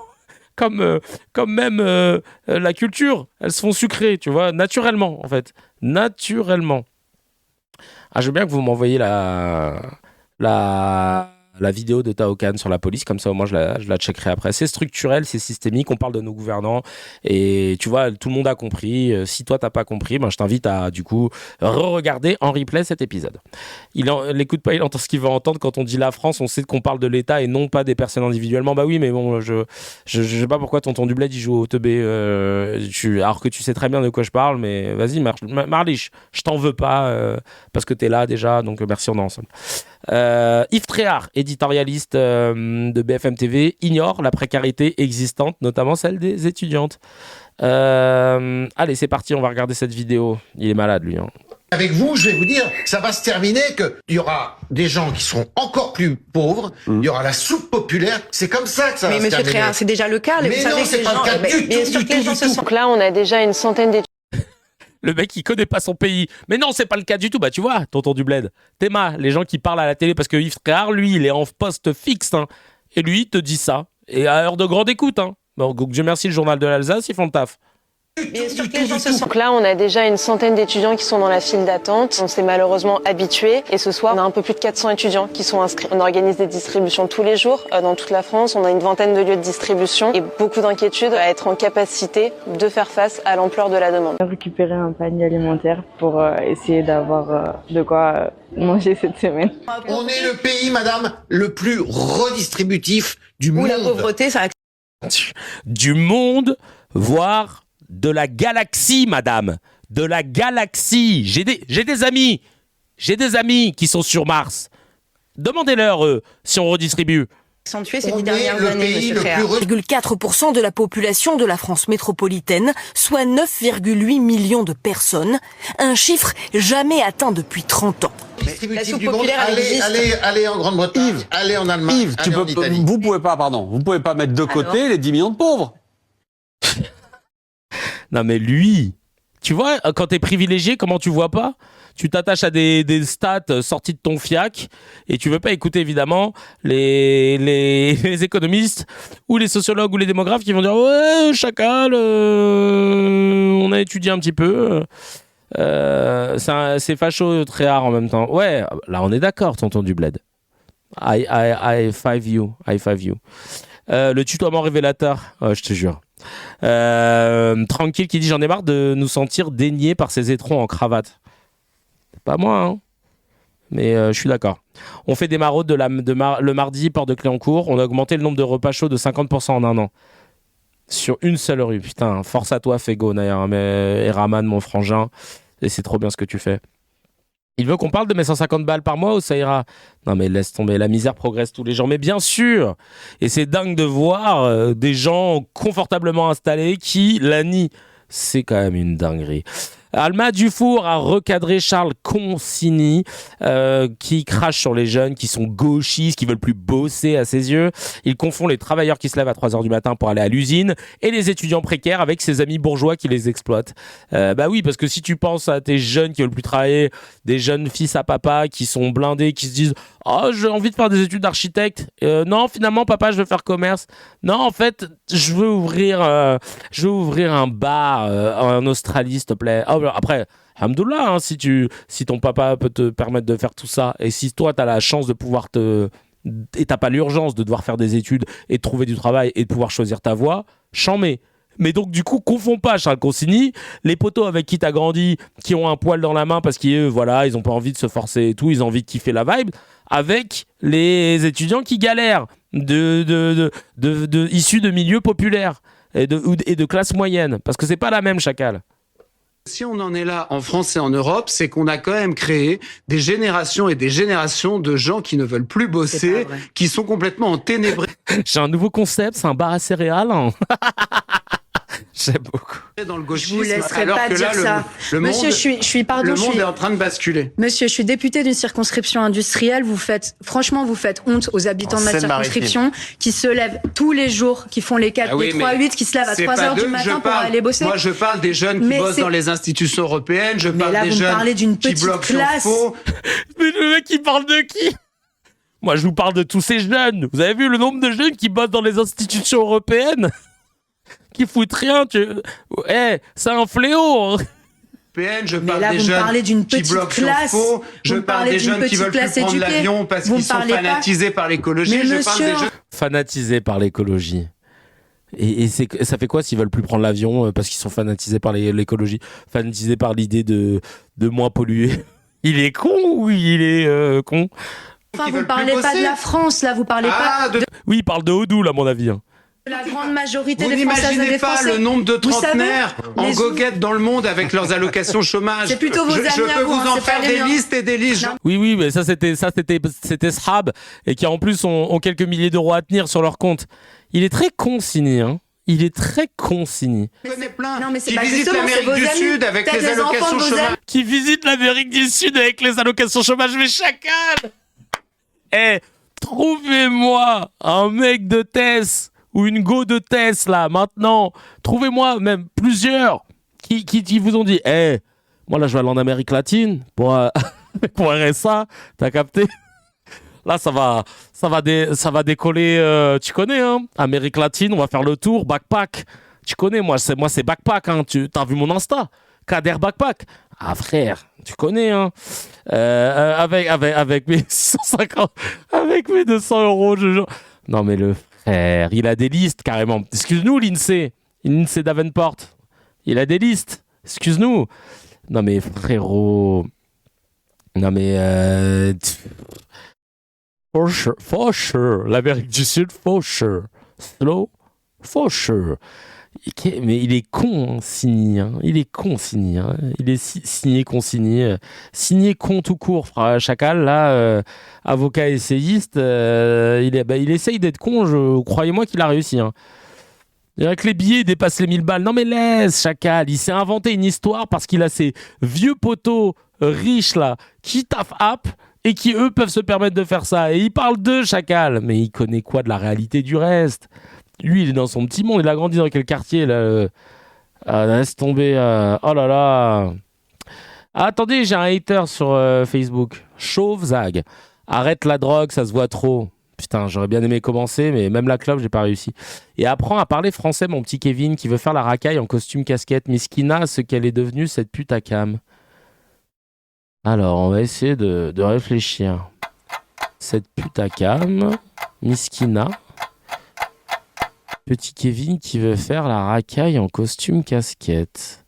comme même la culture, elles se font sucrer, tu vois, naturellement en fait, naturellement. Ah, je veux bien que vous m'envoyiez la vidéo de Taokan sur la police, comme ça au moins je la checkerai après. C'est structurel, c'est systémique, on parle de nos gouvernants et tu vois, tout le monde a compris. Si toi t'as pas compris, ben, je t'invite à du coup re-regarder en replay cet épisode. Il l'écoute pas, il entend ce qu'il veut entendre. Quand on dit la France, on sait qu'on parle de l'État et non pas des personnes individuellement. Bah oui, mais bon, je sais pas pourquoi Tonton du Bled il joue au teubé alors que tu sais très bien de quoi je parle, mais vas-y Marlich, je t'en veux pas parce que t'es là déjà, donc merci, on est ensemble. Yves Tréhard, éditorialiste de BFM TV, ignore la précarité existante, notamment celle des étudiantes. Allez, c'est parti, on va regarder cette vidéo. Il est malade, lui. Hein. Avec vous, je vais vous dire, ça va se terminer qu'il y aura des gens qui seront encore plus pauvres, il y aura la soupe populaire, c'est comme ça que ça va se terminer. Mais monsieur Tréhin, c'est déjà le cas. Mais non, c'est pas le cas du tout. Donc là, on a déjà une centaine d'études. Le mec, il connaît pas son pays. Mais non, c'est pas le cas du tout. Bah, tu vois, tonton du bled. Théma, les gens qui parlent à la télé, parce que Yves Tréhard, lui, il est en poste fixe. Hein, et lui, il te dit ça. Et à heure de grande écoute. Hein. Bon, Dieu merci, le journal de l'Alsace, ils font le taf. Bien sûr que les gens se sentent. Donc là, on a déjà une centaine d'étudiants qui sont dans la file d'attente. On s'est malheureusement habitués. Et ce soir, on a un peu plus de 400 étudiants qui sont inscrits. On organise des distributions tous les jours dans toute la France. On a une vingtaine de lieux de distribution et beaucoup d'inquiétudes à être en capacité de faire face à l'ampleur de la demande. Récupérer un panier alimentaire pour essayer d'avoir de quoi manger cette semaine. On est le pays, madame, le plus redistributif du monde. Où la pauvreté, ça du monde, voire de la galaxie, madame. De la galaxie. J'ai des amis. J'ai des amis qui sont sur Mars. Demandez-leur, si on redistribue. Accentué ces 10 dernières années, monsieur Tréhard. 4% de la population de la France métropolitaine, soit 9,8 millions de personnes. Un chiffre jamais atteint depuis 30 ans. La soupe populaire, allez en Grande-Bretagne, allez en Allemagne, Yves, vous pouvez pas mettre de côté les 10 millions de pauvres. Non mais lui, tu vois, quand t'es privilégié, comment tu vois pas ? Tu t'attaches à des stats sortis de ton fiac et tu veux pas écouter évidemment les économistes ou les sociologues ou les démographes qui vont dire ouais, chacal, on a étudié un petit peu. C'est facho très rare en même temps. Ouais, là on est d'accord, tonton du bled. I five you. Le tutoiement révélateur, je te jure. Tranquille qui dit j'en ai marre de nous sentir déniés par ces étrons en cravate. Pas moi, hein. Mais je suis d'accord. On fait des maraudes le mardi, porte de Cléancourt. On a augmenté le nombre de repas chauds de 50% en un an. Sur une seule rue. Putain, force à toi, Fego, d'ailleurs. Et Raman, mon frangin. Et c'est trop bien ce que tu fais. Il veut qu'on parle de mes 150 balles par mois ou ça ira ? Non mais laisse tomber, la misère progresse tous les jours. Mais bien sûr. Et c'est dingue de voir des gens confortablement installés qui la nient. C'est quand même une dinguerie. Alma Dufour a recadré Charles Consigny qui crache sur les jeunes qui sont gauchistes, qui veulent plus bosser à ses yeux. Il confond les travailleurs qui se lèvent à 3h du matin pour aller à l'usine et les étudiants précaires avec ses amis bourgeois qui les exploitent. Bah oui, parce que si tu penses à tes jeunes qui veulent plus travailler, des jeunes fils à papa qui sont blindés, qui se disent « Oh, j'ai envie de faire des études d'architecte. Non, finalement, papa, je veux faire commerce. Non, en fait, je veux ouvrir un bar en Australie, s'il te plaît. Oh, après, alhamdoulilah, hein, si ton papa peut te permettre de faire tout ça, et si toi, tu as la chance de pouvoir et t'as pas l'urgence de devoir faire des études et de trouver du travail et de pouvoir choisir ta voie, c'en mets. Mais donc, du coup, confonds pas Charles Consigny, les potos avec qui t'as grandi, qui ont un poil dans la main parce qu'ils, voilà, ils ont pas envie de se forcer et tout, ils ont envie de kiffer la vibe, avec les étudiants qui galèrent, issus de milieux populaires et de classe moyenne, parce que c'est pas la même, chacal. Si on en est là en France et en Europe, c'est qu'on a quand même créé des générations et des générations de gens qui ne veulent plus bosser, qui sont complètement enténébrés. J'ai un nouveau concept, c'est un bar à céréales. J'aime beaucoup. Dans le gauchisme, je vous laisserai alors pas que dire là, ça. Monsieur, le monde est en train de basculer. Monsieur, je suis député d'une circonscription industrielle. Franchement, vous faites honte aux habitants de ma circonscription qui se lèvent tous les jours, qui font les 4, les 3-8, qui se lèvent à 3h du matin pour aller bosser. Moi, je parle des jeunes qui bossent dans les institutions européennes. Je parle des jeunes qui bloquent Sciences Po. Mais le mec, il parle de qui ? Moi, je vous parle de tous ces jeunes. Vous avez vu le nombre de jeunes qui bossent dans les institutions européennes ? Qui foutent rien, c'est un fléau. Je parle des jeunes qui bloquent Sciences Po. Je parle des jeunes qui veulent plus prendre l'avion parce qu'ils sont fanatisés par l'écologie. Je parle des jeunes fanatisés par l'écologie. Et ça fait quoi s'ils veulent plus prendre l'avion parce qu'ils sont fanatisés par l'écologie, fanatisés par l'idée de moins polluer. Il est con ou il est con? Enfin, vous parlez pas de la France, là, vous parlez pas... Oui, il parle de Odoul, à mon avis. La grande majorité des Françaises et des Français. Vous n'imaginez pas le nombre de trentenaires en goguette dans le monde avec leurs allocations chômage. C'est plutôt vos amis je peux vous en faire des listes et des listes. Oui, mais ça c'était Shab et qui en plus ont quelques milliers d'euros à tenir sur leur compte. Il est très consigné, hein. Il est très consigné. Je connais plein qui visitent l'Amérique du Sud avec les allocations chômage. qui visite l'Amérique du Sud avec les allocations chômage. Mais chacal! Trouvez-moi un mec de Tess ou une go de Tess, là, maintenant. Trouvez-moi même plusieurs qui vous ont dit, moi, là, je vais aller en Amérique latine pour RSA. T'as capté? Là, ça va décoller, tu connais, hein? Amérique latine, on va faire le tour, backpack. Tu connais, moi, c'est backpack, hein. T'as vu mon Insta? Kader Backpack. Ah, frère, tu connais, hein. Avec mes 650, avec mes 200 euros, je jure. Non, mais le frère, il a des listes, carrément. Excuse-nous, l'INSEE Davenport. Il a des listes. Excuse-nous. Non, mais frérot. Non, mais for sure. L'Amérique du Sud, for sure. Slow, for sure. Mais il est con, hein, Signy. Hein. Il est con, Signy. Hein. Il est signé, consigné. Signé con tout court, frère Chacal. Là, avocat essayiste, il essaye d'être con. Croyez-moi qu'il a réussi. Hein. Il dirait que les billets dépassent les 1000 balles. Non, mais laisse, Chacal. Il s'est inventé une histoire parce qu'il a ces vieux poteaux riches, là, qui taffent app et qui, eux, peuvent se permettre de faire ça. Et il parle d'eux, Chacal. Mais il connaît quoi de la réalité du reste? Lui, il est dans son petit monde. Il a grandi dans quel quartier, là? Laisse tomber. Oh là là. Ah, attendez, j'ai un hater sur Facebook. Chauve Zag. Arrête la drogue, ça se voit trop. Putain, j'aurais bien aimé commencer, mais même la clope, j'ai pas réussi. Et apprends à parler français, mon petit Kevin, qui veut faire la racaille en costume casquette. Miskina, ce qu'elle est devenue, cette pute à cam. Alors, on va essayer de réfléchir. Cette pute à cam. Miskina. Petit Kevin qui veut faire la racaille en costume casquette.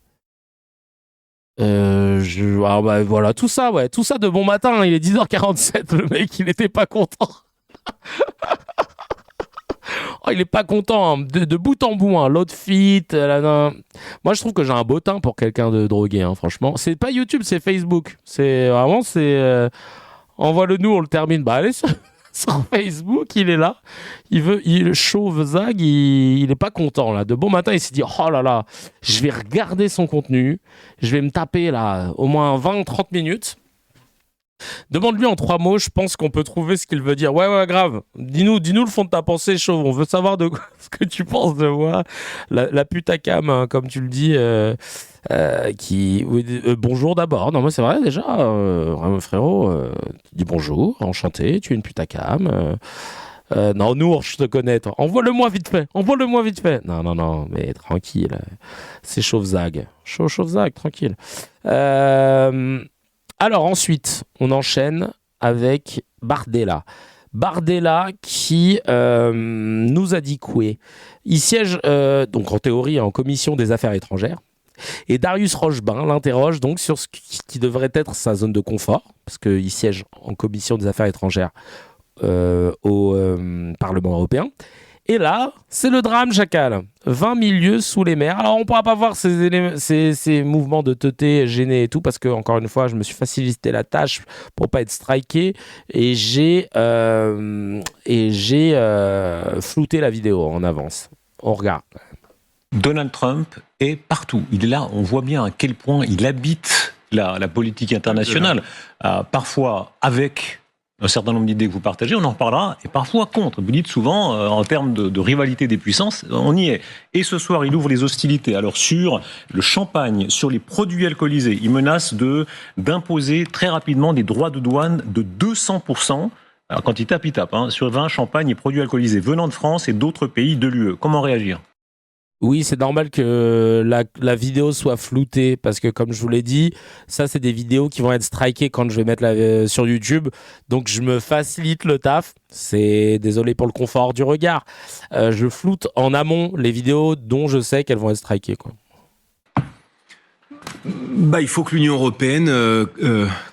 Ah bah voilà, tout ça de bon matin, il est 10h47, le mec, il était pas content. Oh, il est pas content, hein. De bout en bout, hein. L'outfit, moi je trouve que j'ai un beau teint pour quelqu'un de drogué, hein, franchement. C'est pas YouTube, c'est Facebook. C'est vraiment, envoie-le nous, on le termine. Bah allez, sur Facebook, il est là. Il chauve Zag, il est pas content là. De bon matin, il s'est dit oh là là, je vais regarder son contenu, je vais me taper là au moins 20-30 minutes. Demande-lui en 3 mots, je pense qu'on peut trouver ce qu'il veut dire. Ouais, grave. Dis-nous le fond de ta pensée, chauve. On veut savoir de quoi, ce que tu penses de moi. La pute à cam, hein, comme tu le dis, bonjour d'abord. Non, moi c'est vrai déjà, frérot, tu dis bonjour, enchanté, tu es une pute à cam. Non, Nour, je te connais, toi. Envoie-le-moi vite fait. Non, mais tranquille. C'est Chauve Zag. Chauve Zag, tranquille. Alors ensuite, on enchaîne avec Bardella. Bardella qui nous a dit quoi? Il siège donc en théorie en commission des affaires étrangères. Et Darius Rochebin l'interroge donc sur ce qui devrait être sa zone de confort, parce qu'il siège en commission des affaires étrangères au Parlement européen. Et là, c'est le drame, Chacal. 20 000 lieues sous les mers. Alors, on ne pourra pas voir ces mouvements de teuté gênés et tout, parce que, encore une fois, je me suis facilité la tâche pour pas être striké. Et j'ai flouté la vidéo en avance. On regarde. Donald Trump est partout. Il est là. On voit bien à quel point il habite la politique internationale. Parfois avec un certain nombre d'idées que vous partagez, on en reparlera, et parfois contre. Vous dites souvent, en termes de rivalité des puissances, on y est. Et ce soir, il ouvre les hostilités. Alors sur le champagne, sur les produits alcoolisés, il menace d'imposer très rapidement des droits de douane de 200%, alors quand il tape, sur vin, champagne et produits alcoolisés venant de France et d'autres pays de l'UE. Comment réagir ? Oui, c'est normal que la vidéo soit floutée parce que, comme je vous l'ai dit, ça, c'est des vidéos qui vont être strikées quand je vais mettre sur YouTube. Donc, je me facilite le taf. Désolé pour le confort du regard. Je floute en amont les vidéos dont je sais qu'elles vont être strikées, quoi. Il faut que l'Union européenne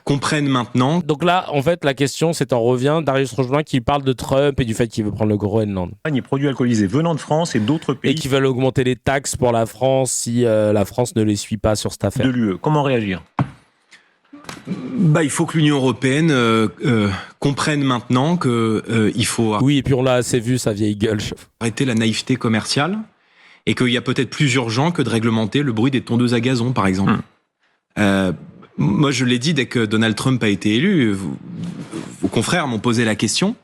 comprenne maintenant. Donc là, en fait, la question, c'est on revient, Darius Rochebin qui parle de Trump et du fait qu'il veut prendre le Groenland. Les produits alcoolisés venant de France et d'autres pays. Et qui veulent augmenter les taxes pour la France si la France ne les suit pas sur cette affaire. De l'UE. Comment réagir ? Il faut que l'Union européenne comprenne maintenant qu'il faut... Oui, et puis on l'a assez vu, sa vieille gueule. Arrêter la naïveté commerciale. Et qu'il y a peut-être plus urgent que de réglementer le bruit des tondeuses à gazon, par exemple. Moi, je l'ai dit dès que Donald Trump a été élu. Vos confrères m'ont posé la question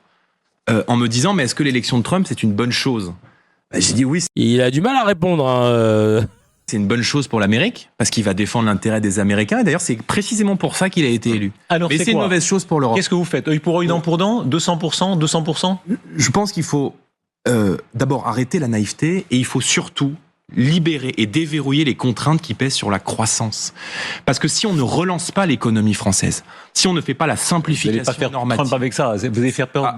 en me disant, mais est-ce que l'élection de Trump, c'est une bonne chose ? J'ai dit oui. Il a du mal à répondre. Hein. C'est une bonne chose pour l'Amérique, parce qu'il va défendre l'intérêt des Américains. Et d'ailleurs, c'est précisément pour ça qu'il a été élu. Alors, mais c'est une mauvaise chose pour l'Europe. Qu'est-ce que vous faites ? Œil pour œil, dent pour dent ? 200% ? 200% ? Je pense qu'il faut d'abord arrêter la naïveté, et il faut surtout libérer et déverrouiller les contraintes qui pèsent sur la croissance. Parce que si on ne relance pas l'économie française, si on ne fait pas la simplification normative... Vous n'allez pas faire Trump avec ça. Vous allez faire peur,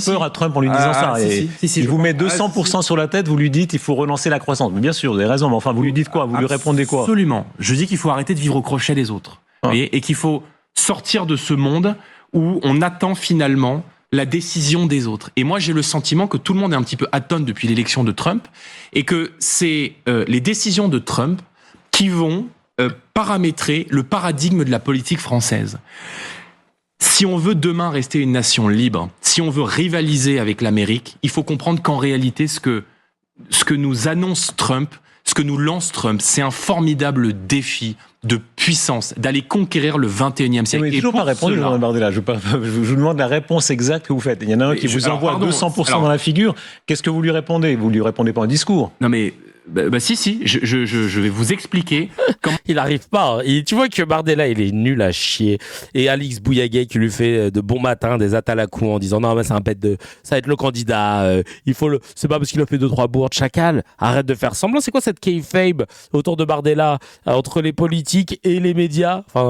peur à Trump en lui disant ça. Il vous met 200% sur la tête, vous lui dites il faut relancer la croissance. Mais bien sûr, vous avez raison, mais enfin, vous lui dites quoi ? Vous lui répondez quoi ? Absolument. Je dis qu'il faut arrêter de vivre au crochet des autres. Et qu'il faut sortir de ce monde où on attend finalement la décision des autres. Et moi, j'ai le sentiment que tout le monde est un petit peu atone depuis l'élection de Trump et que c'est les décisions de Trump qui vont paramétrer le paradigme de la politique française. Si on veut demain rester une nation libre, si on veut rivaliser avec l'Amérique, il faut comprendre qu'en réalité, ce que nous annonce Trump, ce que nous lance Trump, c'est un formidable défi de puissance, d'aller conquérir le 21e siècle. Mais toujours pas répondu, Jean Bardella. Je vous demande la réponse exacte que vous faites. Il y en a un qui vous envoie 200% dans la figure. Qu'est-ce que vous lui répondez ? Vous lui répondez pas un discours. Non mais... si, je vais vous expliquer. Il arrive pas. Tu vois que Bardella, il est nul à chier. Et Alix Bouillaguet qui lui fait de bon matin des attales à coups en disant non, mais c'est un pète de, ça va être le candidat. C'est pas parce qu'il a fait 2-3 bourdes. Chacal, arrête de faire semblant. C'est quoi cette kayfabe autour de Bardella, entre les politiques et les médias, enfin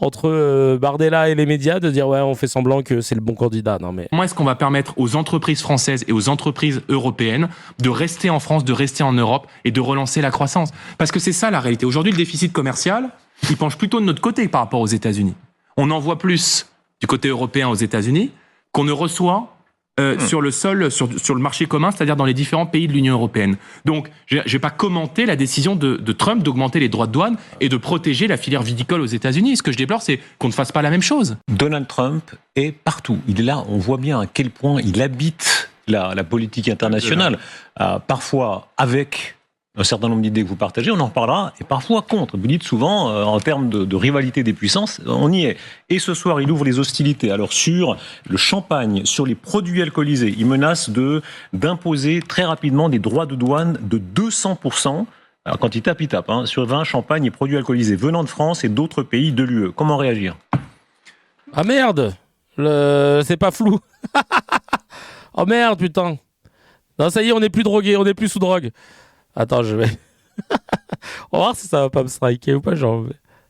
entre Bardella et les médias, de dire ouais, on fait semblant que c'est le bon candidat. Non mais. Comment est-ce qu'on va permettre aux entreprises françaises et aux entreprises européennes de rester en France, de rester en Europe et de relancer la croissance? Parce que c'est ça la réalité. Aujourd'hui, le déficit commercial, il penche plutôt de notre côté par rapport aux États-Unis. On envoie plus du côté européen aux États-Unis qu'on ne reçoit sur le marché commun, c'est-à-dire dans les différents pays de l'Union européenne. Donc, je ne vais pas commenter la décision de Trump d'augmenter les droits de douane et de protéger la filière viticole aux États-Unis. Ce que je déplore, c'est qu'on ne fasse pas la même chose. Donald Trump est partout. Il est là, on voit bien à quel point il habite la politique internationale, parfois avec un certain nombre d'idées que vous partagez, on en reparlera, et parfois contre. Vous dites souvent, en termes de rivalité des puissances, on y est. Et ce soir, il ouvre les hostilités. Alors sur le champagne, sur les produits alcoolisés, il menace d'imposer très rapidement des droits de douane de 200%, alors quand il tape, sur vin, champagne et produits alcoolisés venant de France et d'autres pays de l'UE. Comment réagir ? Ah merde, c'est pas flou. Oh merde, putain. Non, ça y est, on n'est plus drogué, on n'est plus sous drogue. Attends, je vais... On va voir si ça va pas me striker ou pas, genre...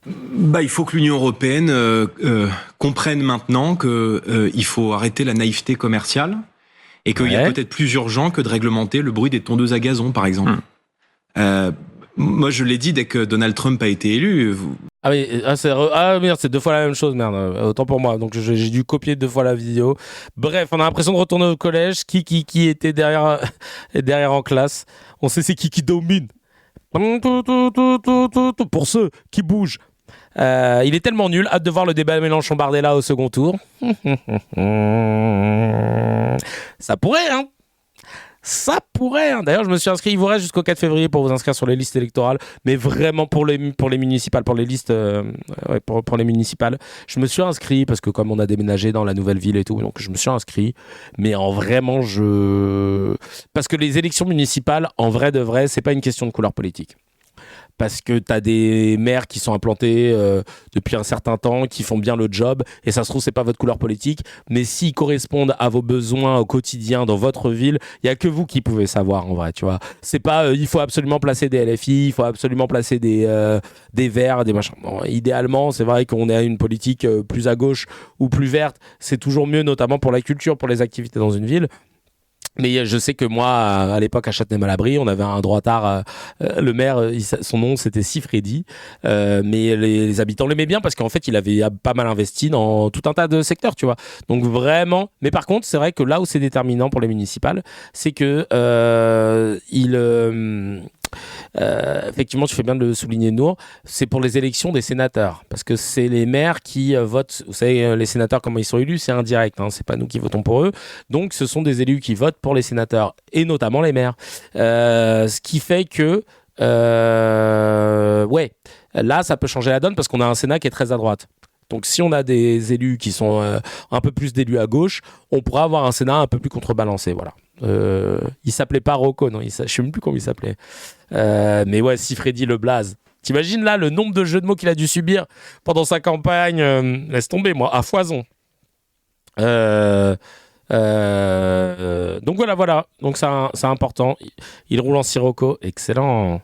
Il faut que l'Union européenne comprenne maintenant qu'il faut arrêter la naïveté commerciale et qu'il y a peut-être plus urgent que de réglementer le bruit des tondeuses à gazon, par exemple. Moi, je l'ai dit dès que Donald Trump a été élu. Merde, c'est 2 fois la même chose, merde. Autant pour moi. Donc j'ai dû copier 2 fois la vidéo. Bref, on a l'impression de retourner au collège. Qui était derrière en classe. On sait c'est qui domine. Pour ceux qui bougent. Il est tellement nul. Hâte de voir le débat Mélenchon-Bardella au second tour. Ça pourrait, hein. Ça pourrait, hein. D'ailleurs je me suis inscrit, il vous reste jusqu'au 4 février pour vous inscrire sur les listes électorales, mais vraiment pour les municipales, pour les listes pour les municipales, je me suis inscrit parce que comme on a déménagé dans la nouvelle ville et tout, donc je me suis inscrit, mais en vraiment parce que les élections municipales, en vrai de vrai, c'est pas une question de couleur politique. Parce que t'as des maires qui sont implantés depuis un certain temps, qui font bien le job, et ça se trouve c'est pas votre couleur politique, mais s'ils correspondent à vos besoins au quotidien dans votre ville, il y a que vous qui pouvez savoir en vrai, tu vois. C'est pas il faut absolument placer des LFI, il faut absolument placer des Verts, des machins. Bon, idéalement, c'est vrai qu'on a une politique plus à gauche ou plus verte, c'est toujours mieux, notamment pour la culture, pour les activités dans une ville. Mais je sais que moi, à l'époque, à Châtenay-Malabry, on avait un droitard, le maire, son nom c'était Sifredi, mais les habitants l'aimaient bien parce qu'en fait, il avait pas mal investi dans tout un tas de secteurs, tu vois. Donc vraiment, mais par contre, c'est vrai que là où c'est déterminant pour les municipales, c'est que effectivement, tu fais bien de le souligner, Nour, c'est pour les élections des sénateurs, parce que c'est les maires qui votent. Vous savez, les sénateurs, comment ils sont élus, c'est indirect, hein, c'est pas nous qui votons pour eux, donc ce sont des élus qui votent pour les sénateurs, et notamment les maires. Ce qui fait que Là, ça peut changer la donne parce qu'on a un Sénat qui est très à droite. Donc si on a des élus qui sont un peu plus d'élus à gauche, on pourra avoir un Sénat un peu plus contrebalancé. Voilà. Il s'appelait pas Rocco, non, je sais même plus comment il s'appelait. Mais ouais, Sifredi Le Blaz. T'imagines là le nombre de jeux de mots qu'il a dû subir pendant sa campagne, laisse tomber, moi, à foison. Donc voilà. Donc c'est important. Il roule en Sirocco, excellent.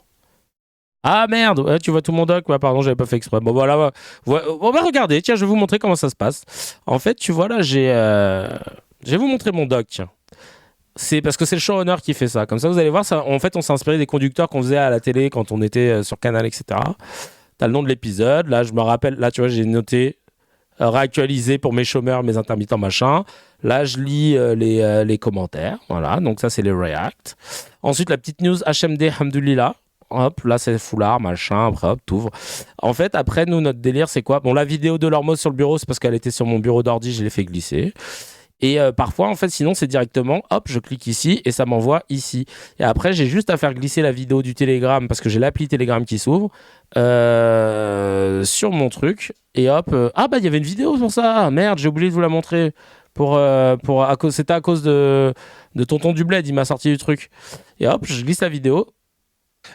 Ah merde, ouais, tu vois tout mon doc. Ouais, pardon, j'avais pas fait exprès. Bon voilà, on va regarder. Tiens, je vais vous montrer comment ça se passe. En fait, tu vois là, je vais vous montrer mon doc. Tiens. C'est parce que c'est le showrunner qui fait ça. Comme ça, vous allez voir, ça, en fait, on s'est inspiré des conducteurs qu'on faisait à la télé quand on était sur Canal, etc. T'as le nom de l'épisode. Là, je me rappelle. Là, tu vois, j'ai noté réactualisé pour mes chômeurs, mes intermittents, machin. Là, je lis les commentaires. Voilà, donc ça, c'est les reacts. Ensuite, la petite news HMD, Hamdoulillah. Hop, là, c'est foulard, machin. Après, hop, t'ouvres. En fait, après, nous, notre délire, c'est quoi? Bon, la vidéo de Lormos sur le bureau, c'est parce qu'elle était sur mon bureau d'ordi, je l'ai fait glisser. Et parfois, en fait, sinon, c'est directement, hop, je clique ici et ça m'envoie ici. Et après, j'ai juste à faire glisser la vidéo du Telegram parce que j'ai l'appli Telegram qui s'ouvre sur mon truc. Et hop, il y avait une vidéo sur ça. Merde, j'ai oublié de vous la montrer. C'était à cause de Tonton du Bled, il m'a sorti du truc. Et hop, je glisse la vidéo.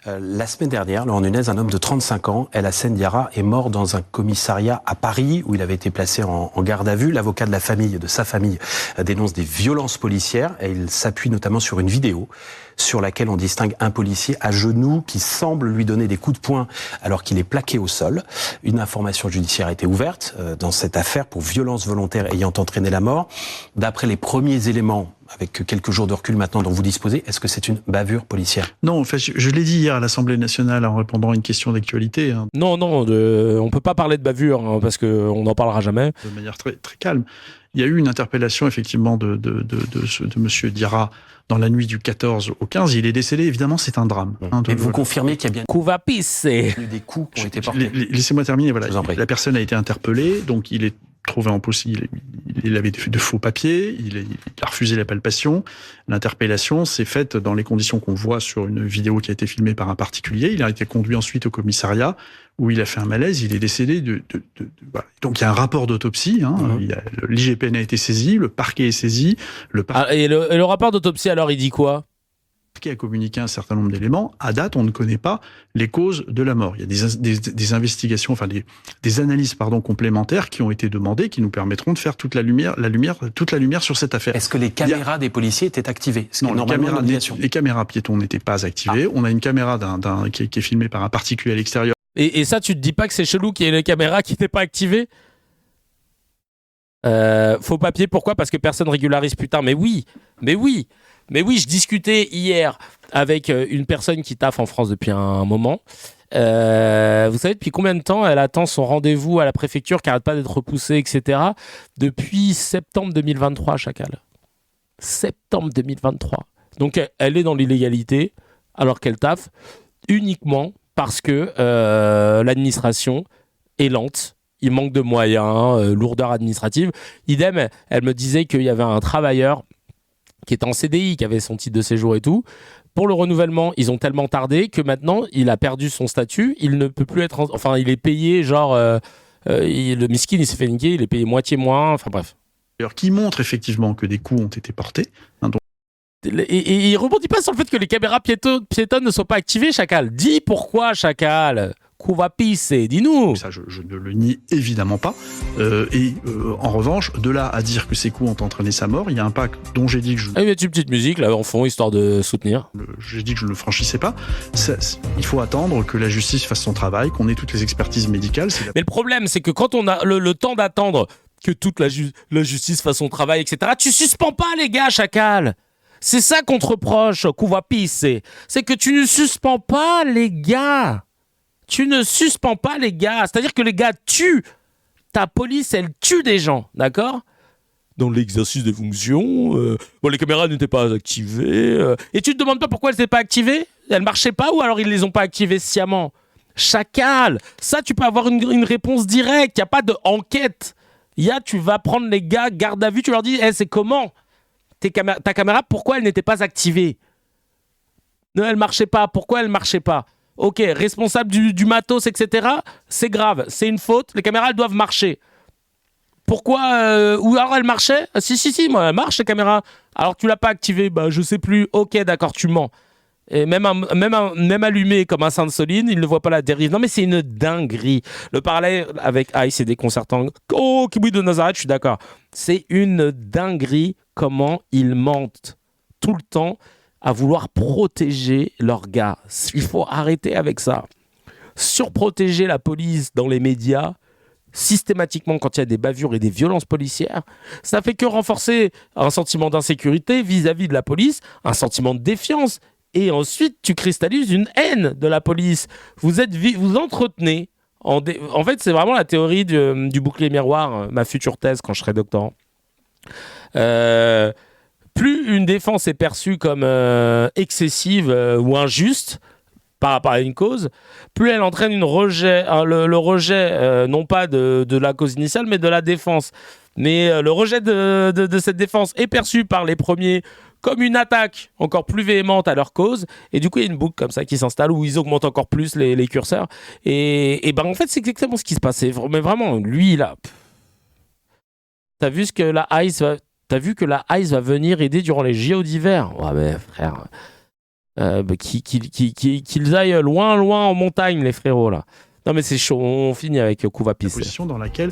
La semaine dernière, Laurent Nunez, un homme de 35 ans, El Hassen Diarra, est mort dans un commissariat à Paris où il avait été placé en garde à vue. L'avocat de sa famille, dénonce des violences policières et il s'appuie notamment sur une vidéo sur laquelle on distingue un policier à genoux qui semble lui donner des coups de poing alors qu'il est plaqué au sol. Une information judiciaire a été ouverte dans cette affaire pour violence volontaire ayant entraîné la mort. D'après les premiers éléments, avec quelques jours de recul maintenant dont vous disposez, est-ce que c'est une bavure policière? Non, en fait, je l'ai dit hier à l'Assemblée nationale en répondant à une question d'actualité. Hein. Non, on peut pas parler de bavure hein, parce qu'on n'en parlera jamais. De manière très, très calme. Il y a eu une interpellation effectivement de monsieur Diarra dans la nuit du 14 au 15. Il est décédé, évidemment, c'est un drame. Et vous confirmez qu'il y a bien des coups qui ont été portés. Laissez-moi terminer. Voilà. La personne a été interpellée, donc il est trouvé en possible. Il avait de faux papiers, il a refusé la palpation. L'interpellation s'est faite dans les conditions qu'on voit sur une vidéo qui a été filmée par un particulier. Il a été conduit ensuite au commissariat où il a fait un malaise, il est décédé voilà. Donc il y a un rapport d'autopsie, hein. L'IGPN a été saisi, le parquet est saisi. Et le rapport d'autopsie, alors, il dit quoi? Le parquet a communiqué un certain nombre d'éléments. À date, on ne connaît pas les causes de la mort. Il y a des investigations, enfin des analyses complémentaires qui ont été demandées, qui nous permettront de faire toute la lumière sur cette affaire. Est-ce que les caméras des policiers étaient activées? Non, les caméras piétons n'étaient pas activées. On a une caméra qui est filmée par un particulier à l'extérieur. Et ça, tu te dis pas que c'est chelou qu'il y ait les caméras qui n'étaient pas activées? Faux papier, pourquoi? Parce que personne régularise, putain. Mais oui, je discutais hier avec une personne qui taffe en France depuis un moment. Vous savez depuis combien de temps elle attend son rendez-vous à la préfecture qui n'arrête pas d'être repoussé, etc. Depuis septembre 2023, Chacal. Septembre 2023. Donc elle est dans l'illégalité alors qu'elle taffe uniquement parce que l'administration est lente. Il manque de moyens, lourdeur administrative. Idem, elle me disait qu'il y avait un travailleur qui était en CDI, qui avait son titre de séjour et tout. Pour le renouvellement, ils ont tellement tardé que maintenant, il a perdu son statut. Il ne peut plus être... Enfin, il est payé, genre... le miskin, il s'est fait niquer, il est payé moitié moins. Enfin, bref. Alors, qui montre effectivement que des coups ont été portés. Hein, donc... Et il rebondit pas sur le fait que les caméras piétonnes ne sont pas activées, Chacal. Dis pourquoi, Chacal. Dis-nous. Ça, je ne le nie évidemment pas. En revanche, de là à dire que ces coups ont entraîné sa mort, il y a un pacte dont j'ai dit que il y a une petite musique là en fond, histoire de soutenir. J'ai dit que je ne le franchissais pas. Il faut attendre que la justice fasse son travail, qu'on ait toutes les expertises médicales. Mais le problème, c'est que quand on a le temps d'attendre que toute la justice fasse son travail, etc., tu suspends pas les gars, Chacal. C'est ça qu'on te reproche, c'est que tu ne suspends pas les gars. Tu ne suspends pas les gars. C'est-à-dire que les gars tuent. Ta police, elle tue des gens, d'accord? Dans l'exercice des fonctions, les caméras n'étaient pas activées. Et tu te demandes pas pourquoi elles n'étaient pas activées? Elles marchaient pas ou alors ils les ont pas activées sciemment? Chacal. Ça, tu peux avoir une réponse directe. Il n'y a pas d'enquête. Tu vas prendre les gars, garde à vue, tu leur dis, c'est comment? Ta caméra, pourquoi elle n'était pas activée? Non, elle marchait pas. Pourquoi elle marchait pas? Ok, responsable du matos, etc. C'est grave, c'est une faute. Les caméras, elles doivent marcher. Pourquoi ou alors elles marchaient? Si, moi, elles marchent, les caméras. Alors tu l'as pas activé? Bah, je sais plus. Ok, d'accord, tu mens. Et même allumé comme un Sainte-Soline, il ne voit pas la dérive. Non, mais c'est une dinguerie. Le parallèle avec Ice est déconcertant. Oh, Kiboui de Nazareth, je suis d'accord. C'est une dinguerie comment ils mentent tout le temps à vouloir protéger leurs gars. Il faut arrêter avec ça. Surprotéger la police dans les médias, systématiquement quand il y a des bavures et des violences policières, ça fait que renforcer un sentiment d'insécurité vis-à-vis de la police, un sentiment de défiance. Et ensuite, tu cristallises une haine de la police. Vous entretenez. En fait, c'est vraiment la théorie du bouclier miroir, ma future thèse quand je serai doctorant. Plus une défense est perçue comme excessive ou injuste par rapport à une cause, plus elle entraîne le rejet, non pas de la cause initiale, mais de la défense. Mais le rejet de cette défense est perçu par les premiers comme une attaque encore plus véhémente à leur cause, et du coup il y a une boucle comme ça qui s'installe où ils augmentent encore plus les curseurs, et ben en fait c'est exactement ce qui se passait. Mais vraiment, lui là, t'as vu que la ICE va venir aider durant les JO d'hiver? Ouais mais frère, qu'ils aillent loin en montagne les frérots là. Non mais c'est chaud, on finit avec Kouvapis. La position dans laquelle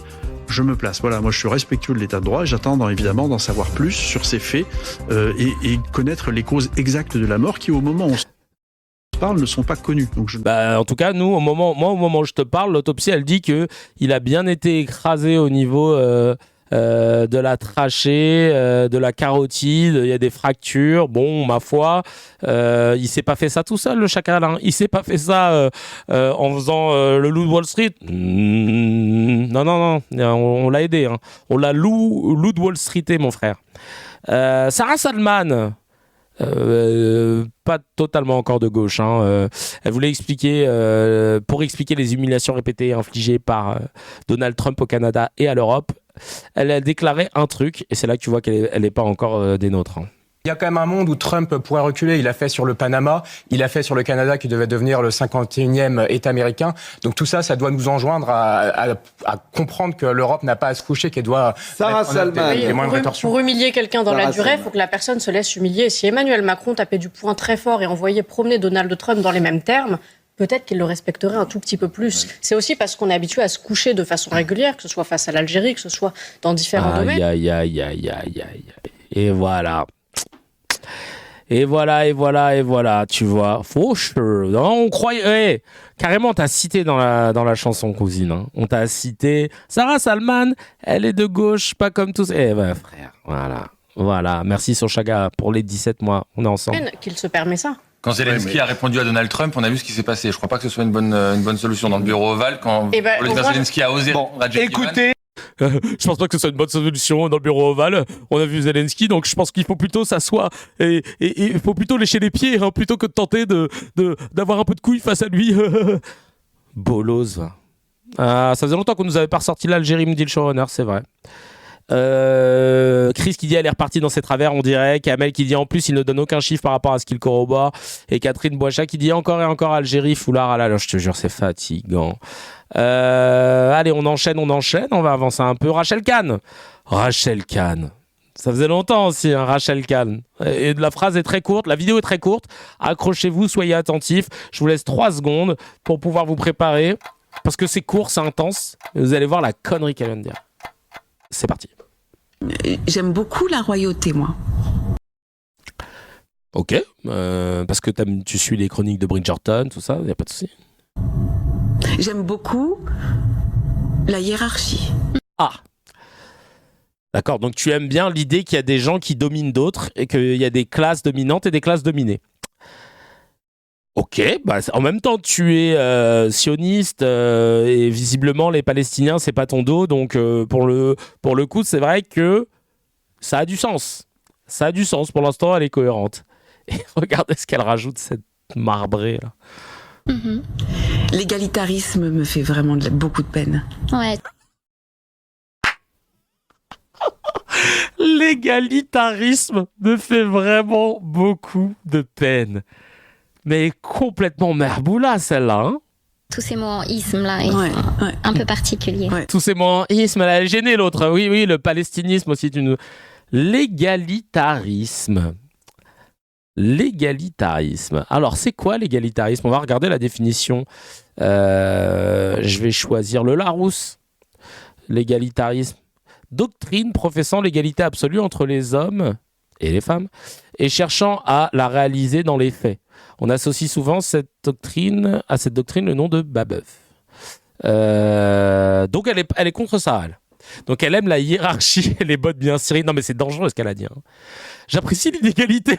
je me place. Voilà, moi je suis respectueux de l'état de droit, j'attends évidemment d'en savoir plus sur ces faits et connaître les causes exactes de la mort qui au moment où on se parle ne sont pas connues. Donc en tout cas, au moment où je te parle, l'autopsie elle dit qu'il a bien été écrasé au niveau de la trachée, de la carotide, il y a des fractures. Bon, ma foi, il s'est pas fait ça tout seul, le chacal. Hein. Il s'est pas fait ça en faisant le loup de Wall Street. Non, on l'a aidé. Hein. On l'a loup de Wall Streeté, mon frère. Sarah Salman. Pas totalement encore de gauche. Hein. Elle voulait expliquer, pour expliquer les humiliations répétées infligées par Donald Trump au Canada et à l'Europe, elle a déclaré un truc, et c'est là que tu vois qu'elle n'est pas encore des nôtres. Hein. Il y a quand même un monde où Trump pourrait reculer. Il a fait sur le Panama, il a fait sur le Canada qui devait devenir le 51e État américain. Donc tout ça, ça doit nous enjoindre à comprendre que l'Europe n'a pas à se coucher, qu'elle doit... Sarah Salman. Pour humilier quelqu'un dans la durée, il faut que la personne se laisse humilier. Si Emmanuel Macron tapait du poing très fort et envoyait promener Donald Trump dans les mêmes termes, peut-être qu'il le respecterait un tout petit peu plus. Ouais. C'est aussi parce qu'on est habitué à se coucher de façon régulière, que ce soit face à l'Algérie, que ce soit dans différents domaines. Et voilà, tu vois. On croyait... carrément, t'as cité dans la chanson, cousine. Hein. On t'a cité... Sarah Salman, elle est de gauche, pas comme tous... frère, voilà. Merci Sochaga pour les 17 mois. On est ensemble. Qu'il se permet ça. Quand Zelensky a répondu à Donald Trump, on a vu ce qui s'est passé. Je crois pas que ce soit une bonne solution dans le bureau ovale quand Zelensky a osé répondre à Jake écoutez, je pense pas que ce soit une bonne solution dans le bureau ovale. On a vu Zelensky, donc je pense qu'il faut plutôt s'asseoir et il faut plutôt lécher les pieds plutôt que de tenter d'avoir un peu de couilles face à lui. Bolos. Ça faisait longtemps qu'on nous avait pas ressorti l'Algérie, me dit le showrunner, c'est vrai. Chris qui dit elle est repartie dans ses travers, on dirait. Kamel qui dit en plus il ne donne aucun chiffre par rapport à ce qu'il corrobore. Et Catherine Boichat qui dit encore et encore Algérie, foulard. Alors je te jure, c'est fatigant. Allez, on enchaîne. On va avancer un peu. Rachel Kahn. Ça faisait longtemps aussi, hein, Rachel Kahn. Et la phrase est très courte, la vidéo est très courte. Accrochez-vous, soyez attentifs. Je vous laisse 3 secondes pour pouvoir vous préparer. Parce que c'est court, c'est intense. Vous allez voir la connerie qu'elle vient de dire. C'est parti. J'aime beaucoup la royauté, moi. Ok, parce que tu suis les chroniques de Bridgerton, tout ça, il n'y a pas de souci. J'aime beaucoup la hiérarchie. Ah, d'accord, donc tu aimes bien l'idée qu'il y a des gens qui dominent d'autres et qu'il y a des classes dominantes et des classes dominées. Ok, en même temps tu es sioniste et visiblement les Palestiniens c'est pas ton dos, donc pour le coup c'est vrai que ça a du sens. Ça a du sens, pour l'instant elle est cohérente. Et regardez ce qu'elle rajoute, cette marbrée là. Mm-hmm. L'égalitarisme me fait vraiment beaucoup de peine. Ouais. L'égalitarisme me fait vraiment beaucoup de peine. Mais complètement merboula, celle-là. Hein. Tous ces mots en isme là, un peu particuliers. Tous ces mots en isme, elle a gêné l'autre. Oui, le palestinisme aussi. L'égalitarisme. L'égalitarisme. Alors, c'est quoi l'égalitarisme? On va regarder la définition. Je vais choisir le Larousse. L'égalitarisme. Doctrine professant l'égalité absolue entre les hommes et les femmes et cherchant à la réaliser dans les faits. On associe souvent à cette doctrine le nom de Babeuf. Donc elle est contre ça, elle. Donc elle aime la hiérarchie et les bottes bien serrées. Non mais c'est dangereux ce qu'elle a dit. Hein. J'apprécie l'inégalité.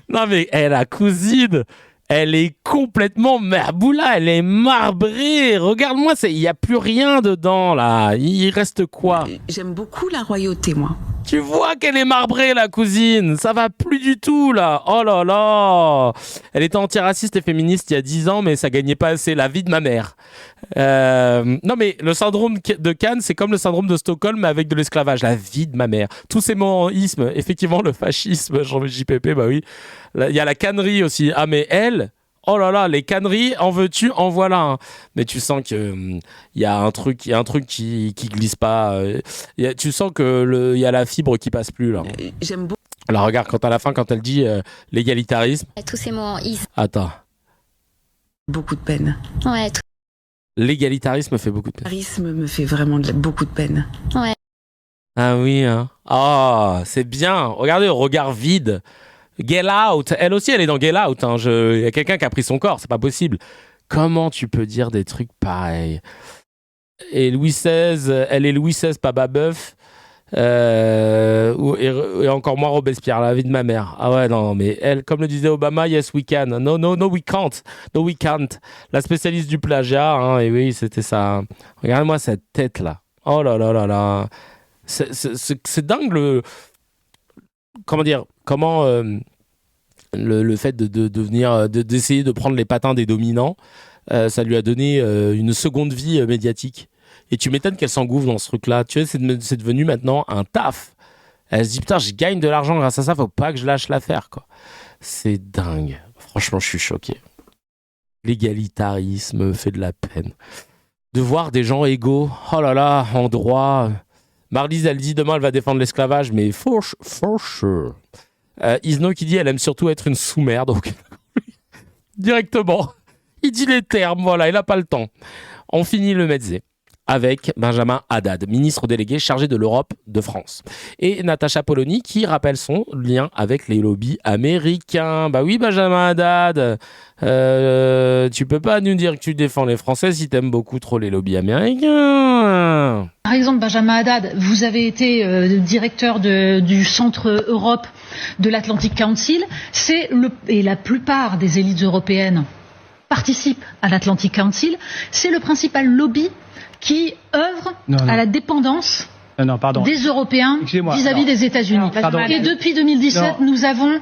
Non mais la cousine, elle est complètement merboula, elle est marbrée. Regarde-moi, il n'y a plus rien dedans là. Il reste quoi? J'aime beaucoup la royauté, moi. Tu vois qu'elle est marbrée, la cousine. Ça va plus du tout, là. Oh là là. Elle était antiraciste et féministe il y a 10 ans, mais ça gagnait pas assez. La vie de ma mère. Non, mais le syndrome de Cannes, c'est comme le syndrome de Stockholm, mais avec de l'esclavage. La vie de ma mère. Tous ces mots en isme. Effectivement, le fascisme, JPP, bah oui. Il y a la cannerie aussi. Ah, mais elle... Oh là là, les canneries, en veux-tu, en voilà. Hein. Mais tu sens que y a un truc qui glisse pas. Tu sens que il y a la fibre qui passe plus là. J'aime beaucoup. Alors regarde, à la fin, quand elle dit l'égalitarisme. Tous ces mots en isme. Attends. Beaucoup de peine. Ouais. L'égalitarisme me fait beaucoup de peine. L'égalitarisme me fait vraiment beaucoup de peine. Ouais. Ah oui, hein. Ah, c'est bien. Regardez le regard vide. Get Out, elle aussi elle est dans Get Out, hein. Il y a quelqu'un qui a pris son corps, c'est pas possible. Comment tu peux dire des trucs pareils? Et Louis XVI, elle est Louis XVI, pas Babeuf, et encore moins Robespierre, la vie de ma mère. Ah ouais, non, mais elle, comme le disait Obama, yes we can, no we can't, la spécialiste du plagiat, hein, et oui, c'était ça. Regarde-moi cette tête là, oh là là là là, c'est dingue comment le fait de venir d'essayer de prendre les patins des dominants, ça lui a donné une seconde vie médiatique. Et tu m'étonnes qu'elle s'engouffre dans ce truc-là. Tu sais, c'est devenu maintenant un taf. Elle se dit putain, je gagne de l'argent grâce à ça, faut pas que je lâche l'affaire, quoi. C'est dingue. Franchement, je suis choqué. L'égalitarisme fait de la peine. De voir des gens égaux, oh là là, en droit. Marlise, elle dit demain elle va défendre l'esclavage, mais for sure. Isno qui dit elle aime surtout être une sous-mère, donc directement, il dit les termes, voilà, il n'a pas le temps. On finit le mezzé avec Benjamin Haddad, ministre délégué chargé de l'Europe de France. Et Natacha Polony qui rappelle son lien avec les lobbies américains. Bah oui, Benjamin Haddad, tu peux pas nous dire que tu défends les Français si t'aimes beaucoup trop les lobbies américains. Par exemple, Benjamin Haddad, vous avez été directeur du Centre Europe de l'Atlantic Council. Et la plupart des élites européennes participent à l'Atlantic Council. C'est le principal lobby qui œuvre à la dépendance des Européens vis-à-vis des États-Unis. Et depuis 2017, nous avons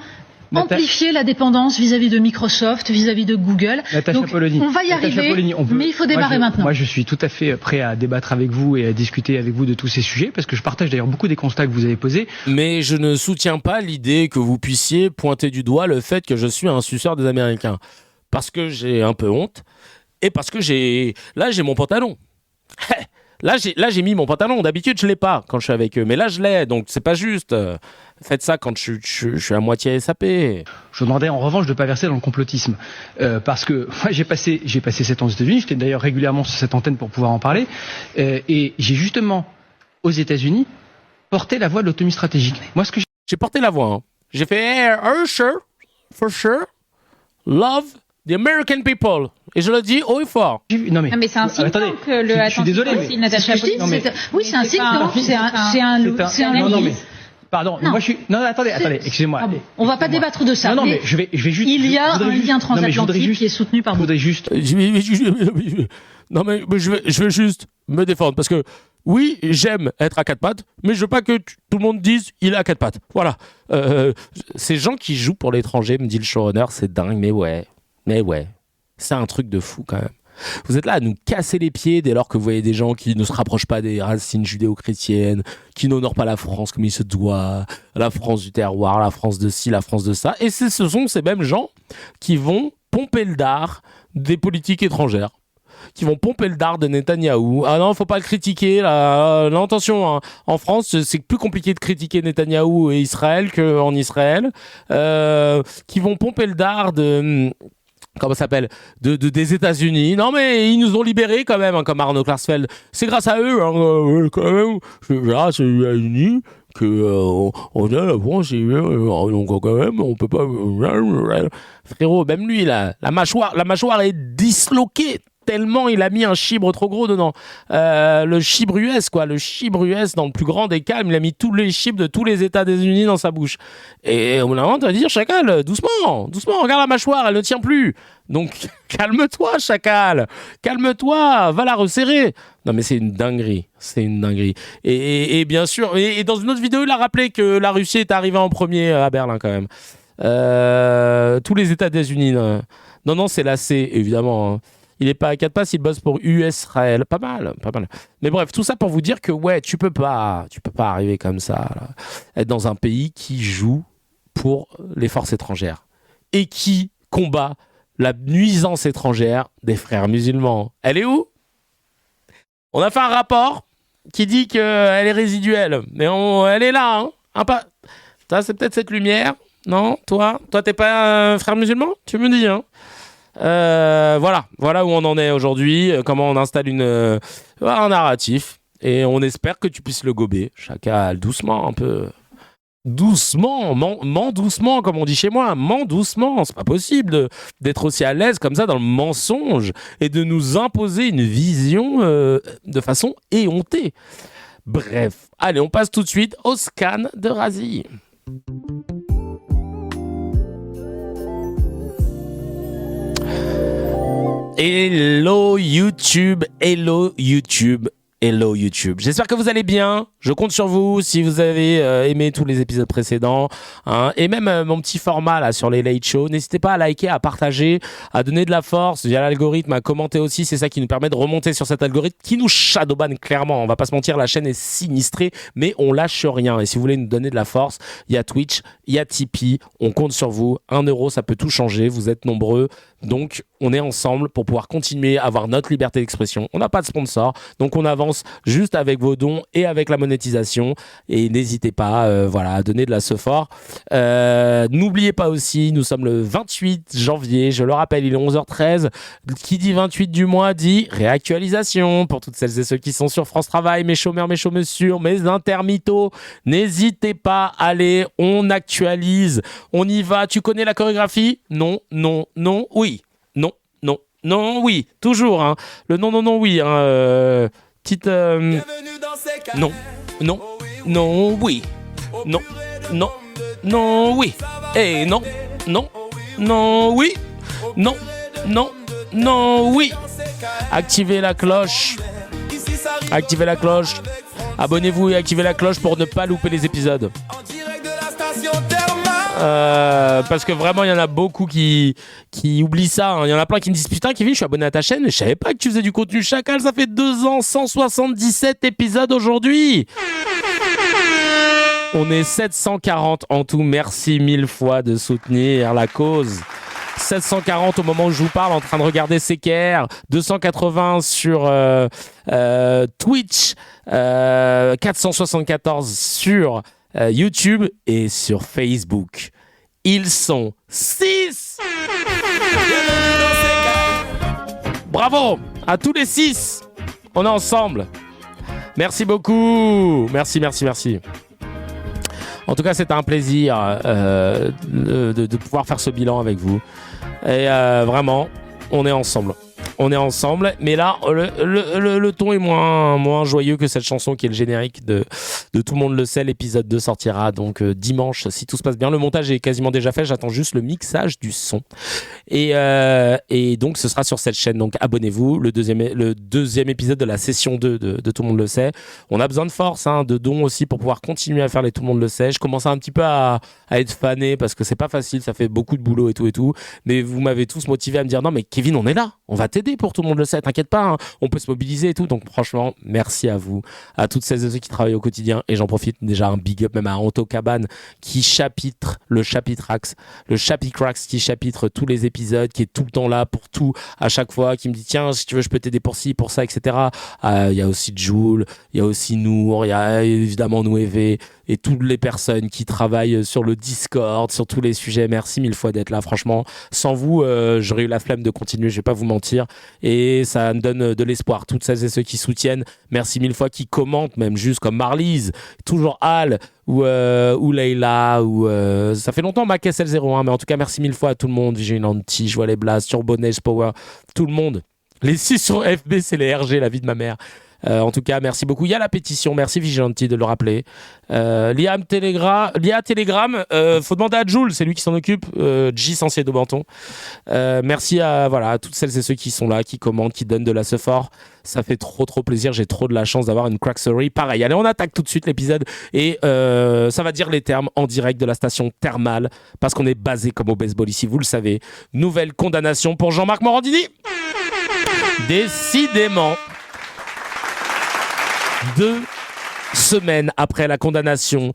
amplifié la dépendance vis-à-vis de Microsoft, vis-à-vis de Google. Donc, on va y arriver, mais il faut démarrer maintenant. Moi, je suis tout à fait prêt à débattre avec vous et à discuter avec vous de tous ces sujets, parce que je partage d'ailleurs beaucoup des constats que vous avez posés. Mais je ne soutiens pas l'idée que vous puissiez pointer du doigt le fait que je suis un suceur des Américains. Parce que j'ai un peu honte, et parce que j'ai mon pantalon. Là, j'ai mis mon pantalon. D'habitude, je l'ai pas quand je suis avec eux. Mais là, je l'ai. Donc, c'est pas juste. Faites ça quand je suis à moitié SAP. Je vous demandais en revanche de ne pas verser dans le complotisme. Parce que moi, j'ai passé 7 ans aux États-Unis. J'étais d'ailleurs régulièrement sur cette antenne pour pouvoir en parler. Et j'ai justement, aux États-Unis, porté la voix de l'autonomie stratégique. Moi, j'ai porté la voix. Hein. J'ai fait hey, for sure, love the American people. Et je le dis haut et fort. Non mais c'est un signe que le je suis désolé, mais Natacha Polony. Oui, c'est un signe. C'est un. Non, mais pardon. Non. Moi, je suis. Non, attendez, excusez-moi. Ah bon. On va pas débattre de ça. Non, mais je vais juste. Il y a un lien transatlantique qui est soutenu par. Je voudrais juste. Non, mais je vais juste me défendre parce que. Oui, j'aime être à quatre pattes, mais je veux pas que tout le monde dise il est à quatre pattes. Voilà. Ces gens qui jouent pour l'étranger, me dit le showrunner, c'est dingue, mais ouais. C'est un truc de fou quand même. Vous êtes là à nous casser les pieds dès lors que vous voyez des gens qui ne se rapprochent pas des racines judéo-chrétiennes, qui n'honorent pas la France comme il se doit, la France du terroir, la France de ci, la France de ça. Et ce sont ces mêmes gens qui vont pomper le dard des politiques étrangères, qui vont pomper le dard de Netanyahou. Ah non, faut pas le critiquer. Là, attention, hein. En France, c'est plus compliqué de critiquer Netanyahou et Israël qu'en Israël. Qui vont pomper le dard de... Comment ça s'appelle, des États-Unis. Non, mais ils nous ont libérés quand même, hein, comme Arnaud Klarsfeld. C'est grâce à eux, hein, quand même. C'est grâce aux États-Unis que on a la France. Donc quand même, on peut pas. Frérot, même lui, là, la mâchoire est disloquée. Tellement il a mis un chibre trop gros dedans. Le chibre US, quoi. Le chibre US, dans le plus grand des calmes, il a mis tous les chibres de tous les États-Unis dans sa bouche. Et au bout d'un moment, tu vas dire, Chacal, doucement, regarde la mâchoire, elle ne tient plus. Donc, calme-toi, Chacal. Calme-toi, va la resserrer. Non, mais c'est une dinguerie. Et bien sûr, et dans une autre vidéo, il a rappelé que la Russie est arrivée en premier à Berlin, quand même. Tous les États-Unis. Non, c'est la C, évidemment, hein. Il est pas à 4 passes, il bosse pour Israël. Pas mal. Mais bref, tout ça pour vous dire que ouais, tu peux pas arriver comme ça, là, être dans un pays qui joue pour les forces étrangères et qui combat la nuisance étrangère des frères musulmans. Elle est où? On a fait un rapport qui dit qu'elle est résiduelle, mais elle est là. Hein. Ça, c'est peut-être cette lumière. Non, toi t'es pas un frère musulman? Tu me dis, hein. Voilà où on en est aujourd'hui, comment on installe un narratif, et on espère que tu puisses le gober, Chacal, doucement un peu. Doucement, mens doucement, comme on dit chez moi, mens doucement, c'est pas possible d'être aussi à l'aise comme ça dans le mensonge et de nous imposer une vision de façon éhontée. Bref, allez, on passe tout de suite au scan de Razi. Hello YouTube. J'espère que vous allez bien. Je compte sur vous si vous avez aimé tous les épisodes précédents, hein, et même mon petit format là sur les late shows. N'hésitez pas à liker, à partager, à donner de la force via l'algorithme, à commenter aussi. C'est ça qui nous permet de remonter sur cet algorithme qui nous shadowban clairement. On va pas se mentir, la chaîne est sinistrée, mais on lâche rien. Et si vous voulez nous donner de la force, il y a Twitch, il y a Tipeee. On compte sur vous. 1 €, ça peut tout changer. Vous êtes nombreux. Donc, on est ensemble pour pouvoir continuer à avoir notre liberté d'expression. On n'a pas de sponsor, donc on avance juste avec vos dons et avec la monétisation. Et n'hésitez pas à donner de la sephore. N'oubliez pas aussi, nous sommes le 28 janvier. Je le rappelle, il est 11h13. Qui dit 28 du mois dit réactualisation. Pour toutes celles et ceux qui sont sur France Travail, mes chômeurs, mes chômessures, mes intermittaux, n'hésitez pas, allez, on actualise. On y va. Tu connais la chorégraphie? Non, oui. Non, oui. Toujours, hein. Le non, oui. Hein. Petite... Non, oui. Non, oui. Et non, oui. Non, oui. Activez la cloche. Abonnez-vous et activez la cloche pour ne pas louper les épisodes. Parce que vraiment il y en a beaucoup qui oublient ça, hein. Il y en a plein qui me disent putain Kevin, je suis abonné à ta chaîne mais je savais pas que tu faisais du contenu Chacal, ça fait 2 ans, 177 épisodes aujourd'hui. On est 740 en tout, merci 1000 fois de soutenir la cause. 740 au moment où je vous parle, en train de regarder CKR, 280 sur Twitch, 474 sur YouTube et sur Facebook. Ils sont 6. Bravo à tous les 6. On est ensemble. Merci beaucoup. Merci. En tout cas, c'était un plaisir de pouvoir faire ce bilan avec vous. Et vraiment, on est ensemble. Mais là, le ton est moins joyeux que cette chanson qui est le générique de Tout le monde le sait. L'épisode 2 sortira donc dimanche, si tout se passe bien. Le montage est quasiment déjà fait, j'attends juste le mixage du son. Et donc, ce sera sur cette chaîne. Donc, abonnez-vous. Le deuxième épisode de la session 2 de Tout le monde le sait. On a besoin de force, hein, de dons aussi pour pouvoir continuer à faire les Tout le monde le sait. Je commence un petit peu à être fané parce que c'est pas facile, ça fait beaucoup de boulot et tout. Mais vous m'avez tous motivé à me dire non, mais Kevin, on est là, on va t'aider. aider pour tout le monde le sait, t'inquiète pas, hein, on peut se mobiliser et tout. Donc franchement, merci à vous, à toutes celles et ceux qui travaillent au quotidien. Et j'en profite déjà un big up même à Anto Cabane qui chapitre le Chapitrax qui chapitre tous les épisodes, qui est tout le temps là pour tout à chaque fois, qui me dit tiens si tu veux je peux t'aider pour ci, pour ça, etc. Il y a aussi Jules, il y a aussi Nour, il y a évidemment Nouévé et toutes les personnes qui travaillent sur le Discord, sur tous les sujets. Merci mille fois d'être là. Franchement, sans vous, j'aurais eu la flemme de continuer, je vais pas vous mentir. Et ça me donne de l'espoir. Toutes celles et ceux qui soutiennent, merci mille fois, qui commentent, même juste comme Marlise, toujours Al, ou Leïla, ou ça fait longtemps Mac SL01, mais en tout cas, merci mille fois à tout le monde. Vigilanti, je vois les Blasts, Turbo Neige Power, tout le monde. Les 6 sur FB, c'est les RG, la vie de ma mère. En tout cas, merci beaucoup. Il y a la pétition, merci Vigilanti de le rappeler. L'IA Telegram, faut demander à Jules, c'est lui qui s'en occupe. J Sancier de Banton. Merci à toutes celles et ceux qui sont là, qui commentent, qui donnent de la sephore. Ça fait trop plaisir. J'ai trop de la chance d'avoir une Crackstory. Pareil, allez, on attaque tout de suite l'épisode et ça va dire les termes en direct de la station thermale parce qu'on est basé comme au baseball ici, vous le savez. Nouvelle condamnation pour Jean-Marc Morandini. Décidément. 2 semaines après la condamnation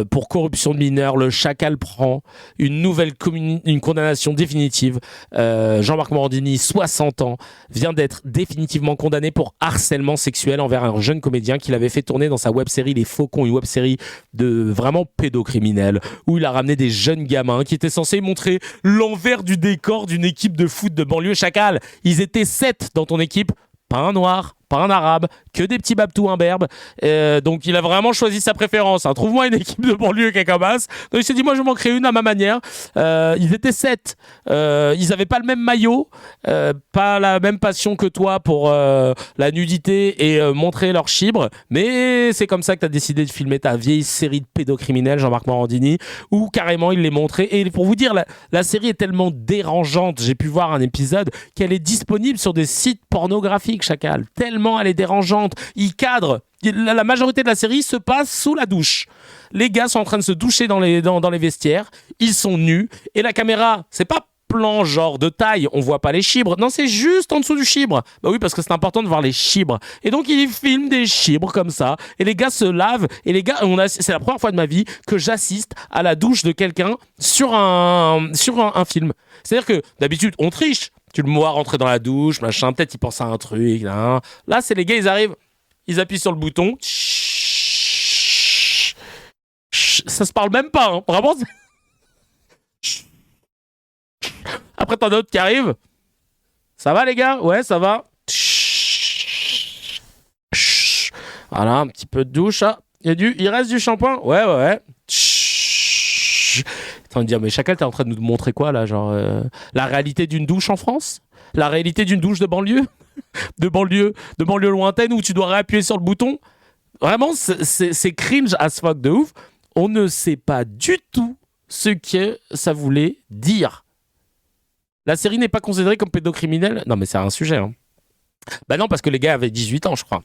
pour corruption de mineurs, le Chacal prend une condamnation définitive. Jean-Marc Morandini, 60 ans, vient d'être définitivement condamné pour harcèlement sexuel envers un jeune comédien qu'il avait fait tourner dans sa web-série Les Faucons, une web-série de vraiment pédocriminels, où il a ramené des jeunes gamins qui étaient censés montrer l'envers du décor d'une équipe de foot de banlieue. Chacal, ils étaient 7 dans ton équipe, pas un noir, pas un arabe, que des petits babtous imberbes. Donc il a vraiment choisi sa préférence. Hein. Trouve-moi une équipe de banlieue Cacabas. Donc il s'est dit, moi je m'en crée une à ma manière. Ils étaient 7. Ils n'avaient pas le même maillot, pas la même passion que toi pour la nudité et montrer leur chibre. Mais c'est comme ça que tu as décidé de filmer ta vieille série de pédocriminels, Jean-Marc Morandini, où carrément il les montrait. Et pour vous dire, la série est tellement dérangeante, j'ai pu voir un épisode, qu'elle est disponible sur des sites pornographiques, Chacal. Tellement elle est dérangeante. Il cadre. La majorité de la série se passe sous la douche. Les gars sont en train de se doucher dans les vestiaires. Ils sont nus. Et la caméra, c'est pas plan genre de taille. On voit pas les chibres. Non, c'est juste en dessous du chibre. Bah oui, parce que c'est important de voir les chibres. Et donc, ils filment des chibres comme ça. Et les gars se lavent. Et les gars, c'est la première fois de ma vie que j'assiste à la douche de quelqu'un sur un film. C'est-à-dire que d'habitude, on triche. Tu le vois rentrer dans la douche, machin, peut-être il pense à un truc. Là, c'est les gars, ils arrivent, ils appuient sur le bouton. Ça se parle même pas, hein. Vraiment. Après, t'en as d'autres qui arrivent. Ça va, les gars? Ouais, ça va. Voilà, un petit peu de douche. Ah. Il reste du shampoing? Ouais. En train de dire, mais Chacal, t'es en train de nous montrer quoi là, genre la réalité d'une douche en France, la réalité d'une douche de banlieue, de banlieue lointaine où tu dois réappuyer sur le bouton. Vraiment, c'est cringe as fuck de ouf. On ne sait pas du tout ce que ça voulait dire. La série n'est pas considérée comme pédocriminelle. Non, mais c'est un sujet. Hein. Bah non, parce que les gars avaient 18 ans, je crois.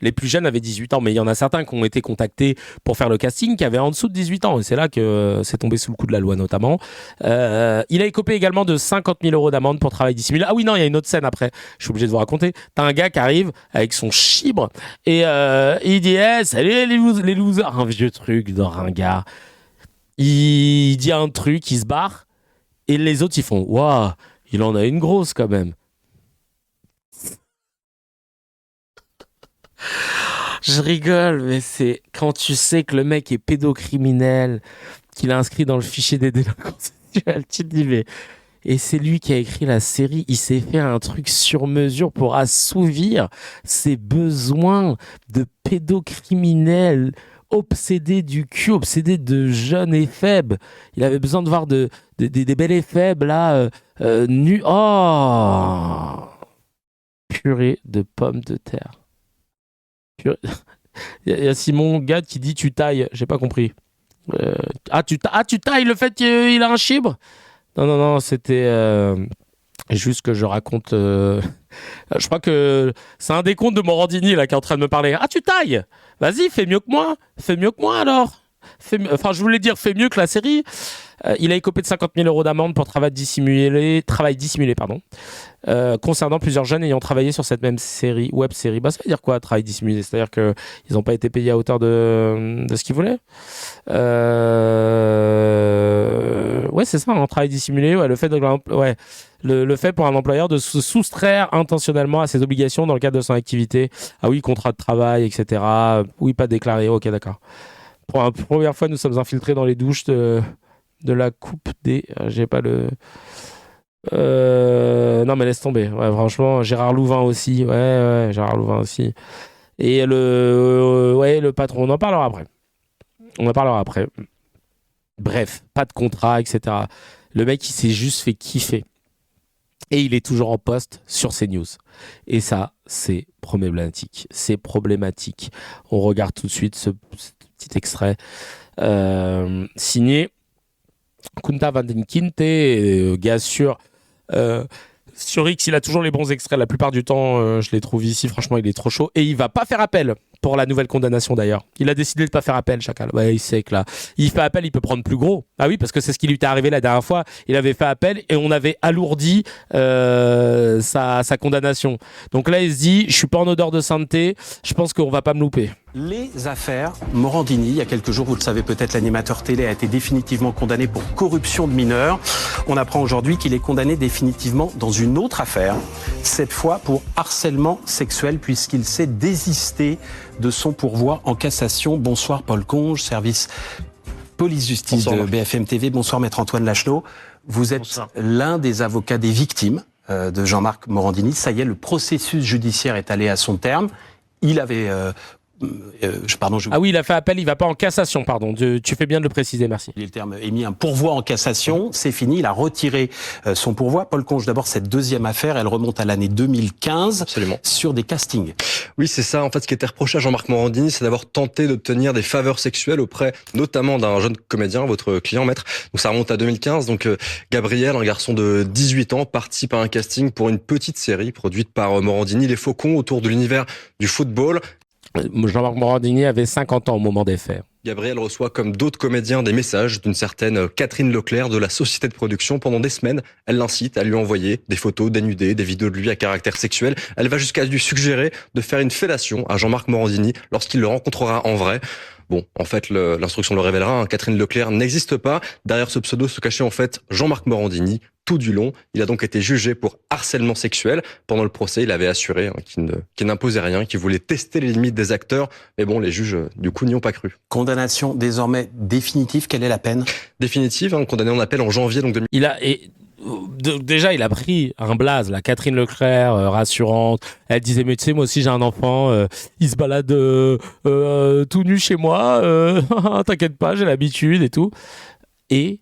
Les plus jeunes avaient 18 ans, mais il y en a certains qui ont été contactés pour faire le casting qui avaient en dessous de 18 ans. Et c'est là que c'est tombé sous le coup de la loi, notamment. Il a écopé également de 50 000 € d'amende pour travail dissimulé. Ah oui, non, il y a une autre scène après. Je suis obligé de vous raconter. T'as un gars qui arrive avec son chibre et il dit hey, salut les losers. Un vieux truc de ringard. Il dit un truc, il se barre. Et les autres, ils font waouh, il en a une grosse quand même. Je rigole, mais c'est quand tu sais que le mec est pédocriminel, qu'il a inscrit dans le fichier des délinquants sexuels, tu te dis mais... Et c'est lui qui a écrit la série, il s'est fait un truc sur mesure pour assouvir ses besoins de pédocriminel, obsédé du cul, obsédé de jeunes et faibles. Il avait besoin de voir des belles et faibles là, nus. Oh, purée de pommes de terre. Il y a Simon Gad qui dit tu tailles, j'ai pas compris. Tu tailles le fait qu'il a un chibre? Non, c'était juste que je raconte. Je crois que c'est un des comptes de Morandini là qui est en train de me parler. Ah, tu tailles? Vas-y, fais mieux que moi alors. je voulais dire fait mieux que la série. Il a écopé de 50 000 € d'amende pour travail dissimulé, concernant plusieurs jeunes ayant travaillé sur cette même web série. Ça veut dire quoi, travail dissimulé? C'est-à-dire qu'ils n'ont pas été payés à hauteur de ce qu'ils voulaient. Ouais, c'est ça, un travail dissimulé. Ouais, le fait pour un employeur de se soustraire intentionnellement à ses obligations dans le cadre de son activité. Ah oui, contrat de travail, etc. Oui, pas déclaré. Ok, d'accord. Pour la première fois, nous sommes infiltrés dans les douches de la coupe des... J'ai pas le... Non, mais laisse tomber. Ouais, franchement, Gérard Louvain aussi. Ouais, Gérard Louvain aussi. Et le patron, on en parlera après. Bref, pas de contrat, etc. Le mec, il s'est juste fait kiffer. Et il est toujours en poste sur CNews. Et ça, c'est problématique. On regarde tout de suite ce petit extrait signé Kunta Van Den Kinte, gars sur X, il a toujours les bons extraits. La plupart du temps, je les trouve ici. Franchement, il est trop chaud. Et il va pas faire appel pour la nouvelle condamnation d'ailleurs. Il a décidé de pas faire appel, Chacal. Ouais, il sait que là, il fait appel, il peut prendre plus gros. Ah oui, parce que c'est ce qui lui est arrivé la dernière fois. Il avait fait appel et on avait alourdi sa condamnation. Donc là, il se dit, je suis pas en odeur de sainteté. Je pense qu'on va pas me louper. Les affaires Morandini, il y a quelques jours, vous le savez peut-être, l'animateur télé a été définitivement condamné pour corruption de mineurs. On apprend aujourd'hui qu'il est condamné définitivement dans une autre affaire, cette fois pour harcèlement sexuel, puisqu'il s'est désisté de son pourvoi en cassation. Bonsoir Paul Conge, service police-justice de BFM TV. Bonsoir Maître Antoine Lachenot. Vous êtes l'un des avocats des victimes de Jean-Marc Morandini. Ça y est, le processus judiciaire est allé à son terme. Il avait... Ah oui, il a fait appel, il va pas en cassation, pardon. Tu fais bien de le préciser, merci. Le terme émis un pourvoi en cassation, c'est fini, il a retiré son pourvoi. Paul Conge, d'abord, cette deuxième affaire, elle remonte à l'année 2015. Absolument. Sur des castings. Oui, c'est ça. En fait, ce qui était reproché à Jean-Marc Morandini, c'est d'avoir tenté d'obtenir des faveurs sexuelles auprès, notamment d'un jeune comédien, votre client, maître. Donc ça remonte à 2015. Donc Gabriel, un garçon de 18 ans, participe à un casting pour une petite série produite par Morandini, Les Faucons, autour de l'univers du football. Jean-Marc Morandini avait 50 ans au moment des faits. Gabriel reçoit, comme d'autres comédiens, des messages d'une certaine Catherine Leclerc de la société de production. Pendant des semaines, elle l'incite à lui envoyer des photos dénudées, des vidéos de lui à caractère sexuel. Elle va jusqu'à lui suggérer de faire une fellation à Jean-Marc Morandini lorsqu'il le rencontrera en vrai. Bon, en fait, l'instruction le révélera, Catherine Leclerc n'existe pas. Derrière ce pseudo se cachait en fait Jean-Marc Morandini. Tout du long, il a donc été jugé pour harcèlement sexuel. Pendant le procès, il avait assuré qu'il n'imposait rien, qu'il voulait tester les limites des acteurs. Mais bon, les juges, du coup, n'y ont pas cru. Condamnation désormais définitive. Quelle est la peine? Définitive, condamné en appel en janvier. Donc Déjà, il a pris un blaze, la Catherine Leclerc, rassurante. Elle disait, mais tu sais, moi aussi j'ai un enfant, il se balade tout nu chez moi, t'inquiète pas, j'ai l'habitude et tout. Et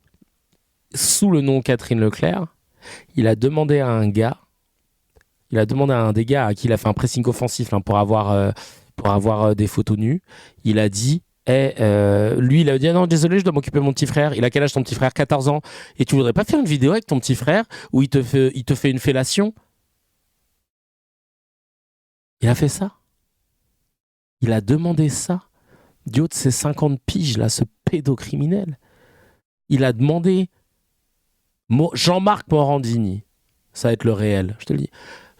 sous le nom Catherine Leclerc, il a demandé à un des gars à qui il a fait un pressing offensif pour avoir des photos nues, il a dit, lui il a dit, non désolé, je dois m'occuper de mon petit frère. Il a quel âge ton petit frère? 14 ans. Et tu voudrais pas faire une vidéo avec ton petit frère où il te fait une fellation? Il a fait ça. Il a demandé ça du haut de ses 50 piges là, ce pédocriminel. Il a demandé Jean-Marc Morandini, ça va être le réel, je te le dis.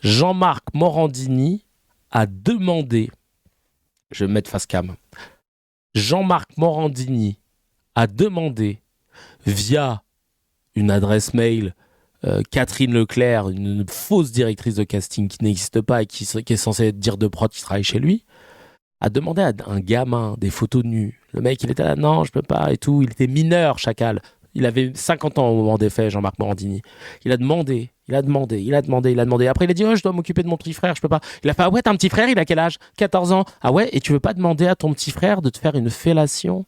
Jean-Marc Morandini a demandé, je vais me mettre face cam. Jean-Marc Morandini a demandé via une adresse mail Catherine Leclerc, une fausse directrice de casting qui n'existe pas et qui est censée être dire de prod qui travaille chez lui, a demandé à un gamin des photos nues. Le mec, il était là, non, je peux pas et tout. Il était mineur, Chacal. Il avait 50 ans au moment des faits, Jean-Marc Morandini. Il a demandé. Après, il a dit, oh, je dois m'occuper de mon petit frère, je peux pas. Il a fait, ah ouais, t'as un petit frère, il a quel âge? 14 ans. Ah ouais, et tu veux pas demander à ton petit frère de te faire une fellation?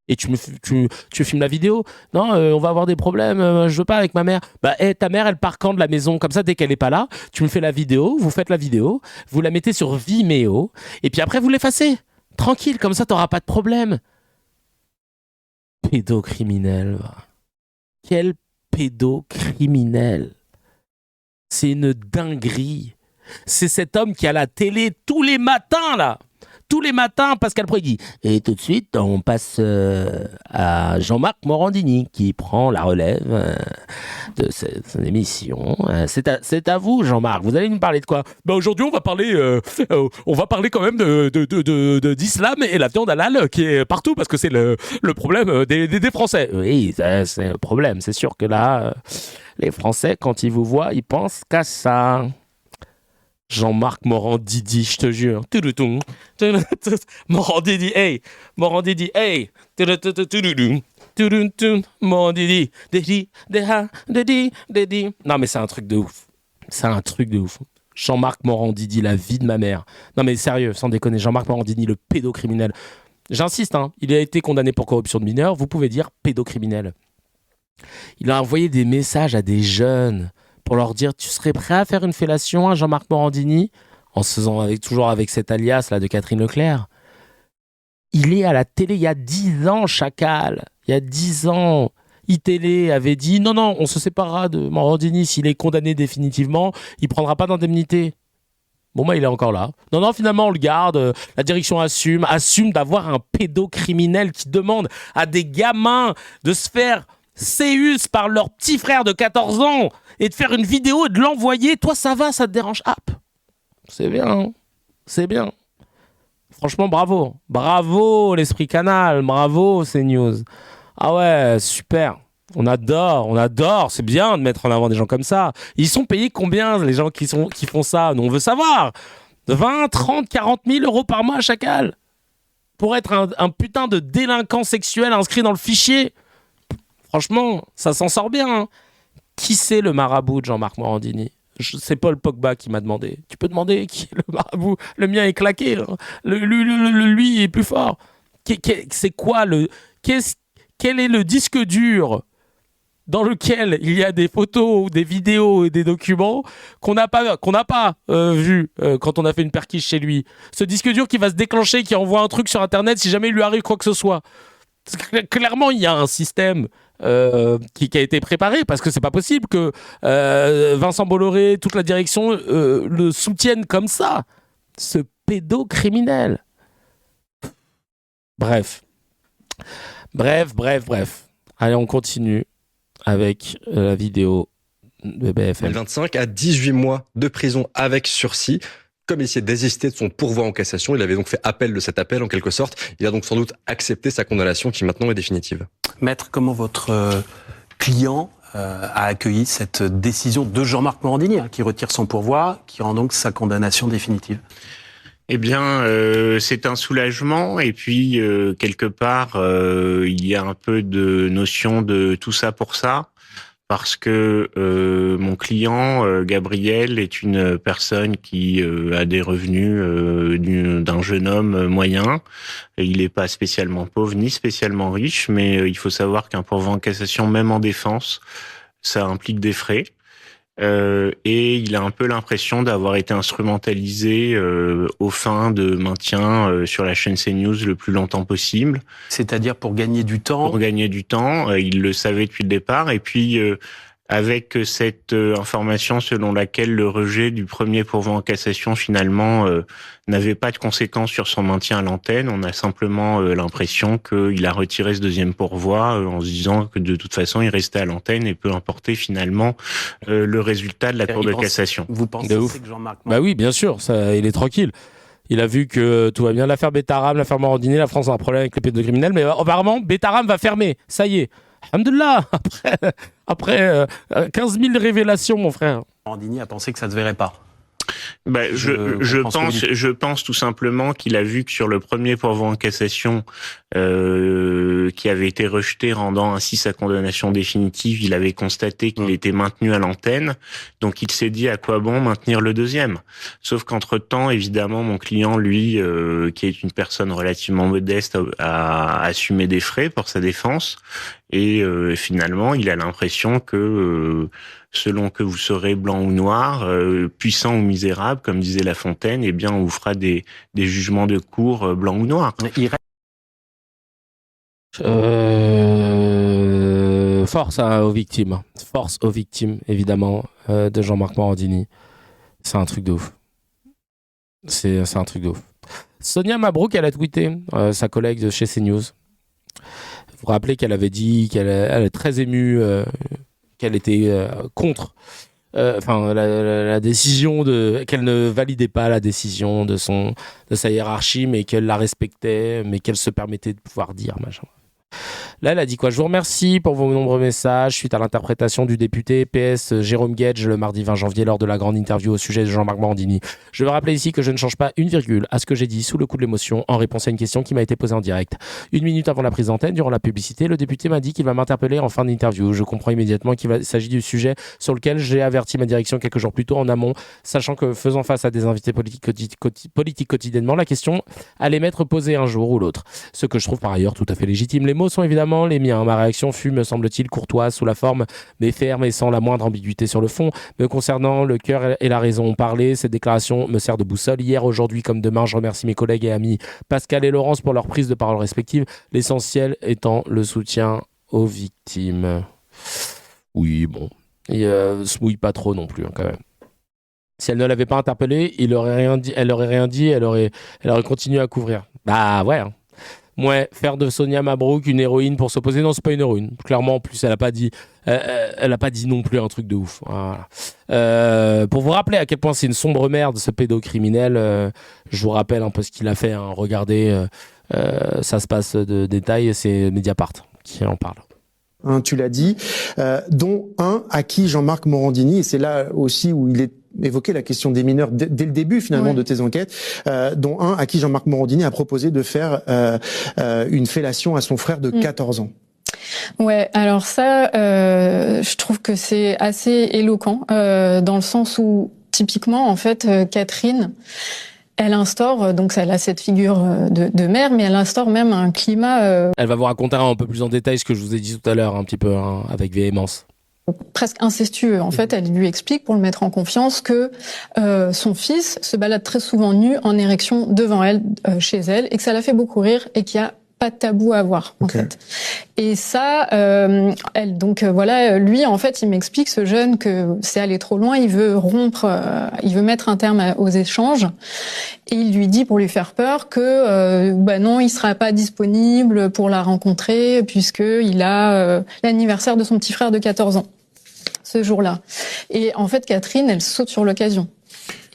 Et tu filmes la vidéo? Non, on va avoir des problèmes, je veux pas avec ma mère. Bah, ta mère, elle part quand de la maison? Comme ça, dès qu'elle est pas là, tu me fais la vidéo, vous faites la vidéo, vous la mettez sur Vimeo, et puis après, vous l'effacez. Tranquille, comme ça, t'auras pas de problème. Pédocriminel. Quel pédocriminel. C'est une dinguerie. C'est cet homme qui a la télé tous les matins, là. tous les matins, Pascal Pro dit. Et tout de suite, on passe à Jean-Marc Morandini qui prend la relève de cette émission. C'est à vous, Jean-Marc. Vous allez nous parler de quoi? Aujourd'hui, on va parler quand même d'islam et la viande halal qui est partout parce que c'est le problème des Français. Oui, c'est le problème. C'est sûr que là, les Français, quand ils vous voient, ils pensent qu'à ça. Jean-Marc Morandini, je te jure. Morandini, hey. Morandini, hey. Morandini, non, mais c'est un truc de ouf. C'est un truc de ouf. Jean-Marc Morandini, la vie de ma mère. Non, mais sérieux, sans déconner. Jean-Marc Morandini, le pédocriminel. J'insiste, hein, il a été condamné pour corruption de mineurs. Vous pouvez dire pédocriminel. Il a envoyé des messages à des jeunes pour leur dire, tu serais prêt à faire une fellation à Jean-Marc Morandini, en se faisant toujours avec cet alias là de Catherine Leclerc. Il est à la télé il y a 10 ans, Chacal. Il y a 10 ans. iTélé avait dit, non, on se séparera de Morandini. S'il est condamné définitivement, il ne prendra pas d'indemnité. Bon, il est encore là. Non, finalement, on le garde. La direction assume d'avoir un pédocriminel qui demande à des gamins de se faire séus par leur petit frère de 14 ans et de faire une vidéo et de l'envoyer. Toi, ça va, ça te dérange? C'est bien, hein. C'est bien. Franchement, bravo. Bravo, l'Esprit Canal. Bravo, CNews. Ah ouais, super. On adore. C'est bien de mettre en avant des gens comme ça. Ils sont payés combien, les gens qui font ça? Nous, on veut savoir. 20, 30, 40 000 euros par mois, Chacal. Pour être un putain de délinquant sexuel inscrit dans le fichier. Franchement, ça s'en sort bien. Hein. Qui c'est le marabout de Jean-Marc Morandini? C'est Paul Pogba qui m'a demandé. Tu peux demander qui est le marabout? Le mien est claqué. Hein. Lui est plus fort. C'est quoi quel est le disque dur dans lequel il y a des photos, des vidéos et des documents qu'on n'a pas vu quand on a fait une perquiche chez lui? Ce disque dur qui va se déclencher, qui envoie un truc sur Internet si jamais il lui arrive quoi que ce soit. Clairement, il y a un système qui a été préparé parce que c'est pas possible que Vincent Bolloré, toute la direction le soutiennent comme ça. Ce pédocriminel. Bref. Allez, on continue avec la vidéo de BFM. 25 à 18 mois de prison avec sursis. Comme il s'est désisté de son pourvoi en cassation, il avait donc fait appel de cet appel en quelque sorte. Il a donc sans doute accepté sa condamnation qui maintenant est définitive. Maître, comment votre client a accueilli cette décision de Jean-Marc Morandini, qui retire son pourvoi, qui rend donc sa condamnation définitive? Eh bien, c'est un soulagement et puis quelque part, il y a un peu de notion de tout ça pour ça. Parce que mon client, Gabriel, est une personne qui a des revenus d'un jeune homme moyen. Et il n'est pas spécialement pauvre ni spécialement riche, mais il faut savoir qu'un pourvoi en cassation, même en défense, ça implique des frais. Et il a un peu l'impression d'avoir été instrumentalisé aux fins de maintien sur la chaîne CNews le plus longtemps possible. C'est-à-dire pour gagner du temps? Pour gagner du temps, il le savait depuis le départ. Et puis, avec cette information selon laquelle le rejet du premier pourvoi en cassation, finalement, n'avait pas de conséquences sur son maintien à l'antenne, on a simplement l'impression qu'il a retiré ce deuxième pourvoi en se disant que de toute façon, il restait à l'antenne et peu importait finalement le résultat de la Cour de cassation. Vous pensez que Jean-Marc... Bah oui, bien sûr, ça, il est tranquille. Il a vu que tout va bien. L'affaire Betaram, l'affaire Morandini, la France a un problème avec les pédocriminels, mais apparemment, Betaram va fermer. Ça y est. Alhamdoulilah, après 15 000 révélations, mon frère. Morandini a pensé que ça ne se verrait pas. Je pense tout simplement qu'il a vu que sur le premier pourvoi en cassation qui avait été rejeté, rendant ainsi sa condamnation définitive, il avait constaté qu'il était maintenu à l'antenne. Donc il s'est dit à quoi bon maintenir le deuxième. Sauf qu'entre-temps, évidemment, mon client, lui, qui est une personne relativement modeste, a assumé des frais pour sa défense. Et finalement, il a l'impression que... selon que vous serez blanc ou noir, puissant ou misérable, comme disait La Fontaine, eh bien, on vous fera des jugements de cour blanc ou noir. Force aux victimes. Force aux victimes, évidemment, de Jean-Marc Morandini. C'est un truc de ouf. C'est un truc de ouf. Sonia Mabrouk, elle a tweeté, sa collègue de chez CNews. Vous vous rappelez qu'elle avait dit qu'elle est très émue, qu'elle était contre la décision qu'elle ne validait pas la décision de sa hiérarchie, mais qu'elle la respectait, mais qu'elle se permettait de pouvoir dire machin. Là, elle a dit quoi ? Je vous remercie pour vos nombreux messages suite à l'interprétation du député PS Jérôme Guedj le mardi 20 janvier lors de la grande interview au sujet de Jean-Marc Morandini. Je veux rappeler ici que je ne change pas une virgule à ce que j'ai dit sous le coup de l'émotion en réponse à une question qui m'a été posée en direct. 1 minute avant la prise d'antenne, durant la publicité, le député m'a dit qu'il va m'interpeller en fin d'interview. Je comprends immédiatement qu'il s'agit du sujet sur lequel j'ai averti ma direction quelques jours plus tôt en amont, sachant que faisant face à des invités politiques quotidiennement, la question allait m'être posée un jour ou l'autre. Ce que je trouve par ailleurs tout à fait légitime. Les mots sont évidemment les miens. Ma réaction fut, me semble-t-il, courtoise sous la forme, mais ferme et sans la moindre ambiguïté sur le fond. Me concernant, le cœur et la raison ont parlé. Cette déclaration me sert de boussole. Hier, aujourd'hui, comme demain, je remercie mes collègues et amis Pascal et Laurence pour leur prise de parole respective. L'essentiel étant le soutien aux victimes. Oui, bon. Il se mouille pas trop non plus, quand même. Si elle ne l'avait pas interpellé, elle aurait rien dit, elle aurait continué à couvrir. Bah ouais. Ouais, faire de Sonia Mabrouk une héroïne pour s'opposer, non, c'est pas une héroïne. Clairement, en plus, elle a pas dit non plus un truc de ouf. Voilà. Pour vous rappeler à quel point c'est une sombre merde, ce pédocriminel, je vous rappelle un peu ce qu'il a fait. Hein. Regardez, ça se passe de détails, c'est Mediapart qui en parle. Tu l'as dit, dont un à qui Jean-Marc Morandini, et c'est là aussi où il est évoqué la question des mineurs dès le début finalement de tes enquêtes, dont un à qui Jean-Marc Morandini a proposé de faire une fellation à son frère de 14 ans. Ouais, alors ça, je trouve que c'est assez éloquent, dans le sens où, typiquement, en fait, Catherine, elle instaure, donc elle a cette figure de mère, mais elle instaure même un climat... Elle va vous raconter un peu plus en détail ce que je vous ai dit tout à l'heure, un petit peu, avec véhémence. Presque incestueux. En fait, elle lui explique, pour le mettre en confiance, que son fils se balade très souvent nu, en érection, devant elle, chez elle, et que ça la fait beaucoup rire, et qu'il y a pas de tabou à avoir, en fait. Et ça, elle, donc voilà, lui, en fait, il m'explique, ce jeune, que c'est aller trop loin, il veut rompre, il veut mettre un terme aux échanges, et il lui dit, pour lui faire peur, que non, il sera pas disponible pour la rencontrer, puisque il a l'anniversaire de son petit frère de 14 ans, ce jour-là. Et en fait, Catherine, elle saute sur l'occasion.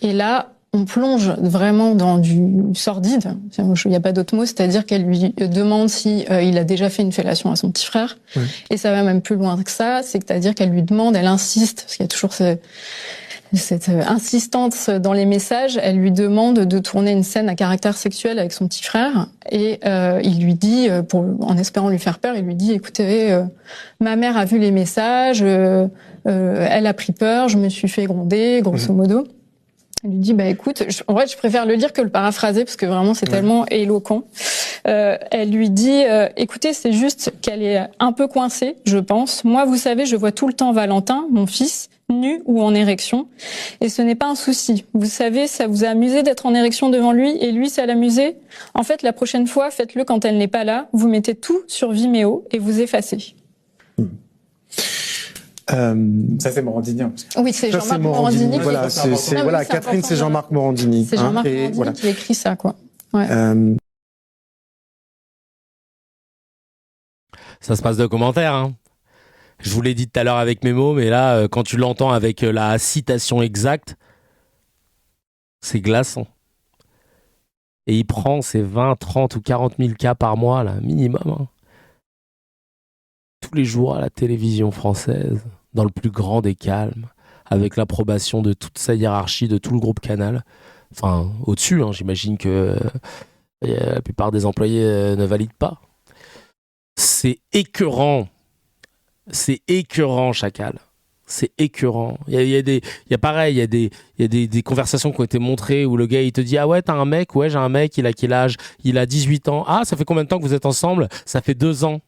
Et là, on plonge vraiment dans du sordide, il n'y a pas d'autre mot, c'est-à-dire qu'elle lui demande si il a déjà fait une fellation à son petit frère. Oui. Et ça va même plus loin que ça, c'est-à-dire qu'elle lui demande, elle insiste, parce qu'il y a toujours cette insistance dans les messages, elle lui demande de tourner une scène à caractère sexuel avec son petit frère, et il lui dit, en espérant lui faire peur, il lui dit, écoutez, ma mère a vu les messages, elle a pris peur, je me suis fait gronder, grosso modo. Elle lui dit, écoute, en vrai, je préfère le lire que le paraphraser, parce que vraiment, c'est tellement éloquent. Elle lui dit, écoutez, c'est juste qu'elle est un peu coincée, je pense. Moi, vous savez, je vois tout le temps Valentin, mon fils, nu ou en érection. Et ce n'est pas un souci. Vous savez, ça vous a amusé d'être en érection devant lui, et lui, ça l'amusait. En fait, la prochaine fois, faites-le quand elle n'est pas là. Vous mettez tout sur Vimeo et vous effacez. Ça c'est Morandini. Oui, c'est Jean-Marc Morandini. Voilà, voilà, Catherine, c'est Jean-Marc Morandini. C'est Jean-Marc Morandini qui écrit ça, quoi. Ouais. Ça se passe de commentaires. Hein. Je vous l'ai dit tout à l'heure avec mes mots, mais là, quand tu l'entends avec la citation exacte, c'est glaçant. Et il prend ses 20, 30 ou 40 000 cas par mois, là, minimum. Hein. Tous les jours à la télévision française, dans le plus grand des calmes, avec l'approbation de toute sa hiérarchie, de tout le groupe Canal. Enfin, au-dessus, hein, j'imagine que la plupart des employés ne valident pas. C'est écœurant. C'est écœurant, Chacal. C'est écœurant. Il y a des conversations qui ont été montrées où le gars, il te dit « Ah ouais, t'as un mec ? Ouais, j'ai un mec, il a quel âge ? Il a 18 ans. Ah, ça fait combien de temps que vous êtes ensemble ? Ça fait 2 ans. »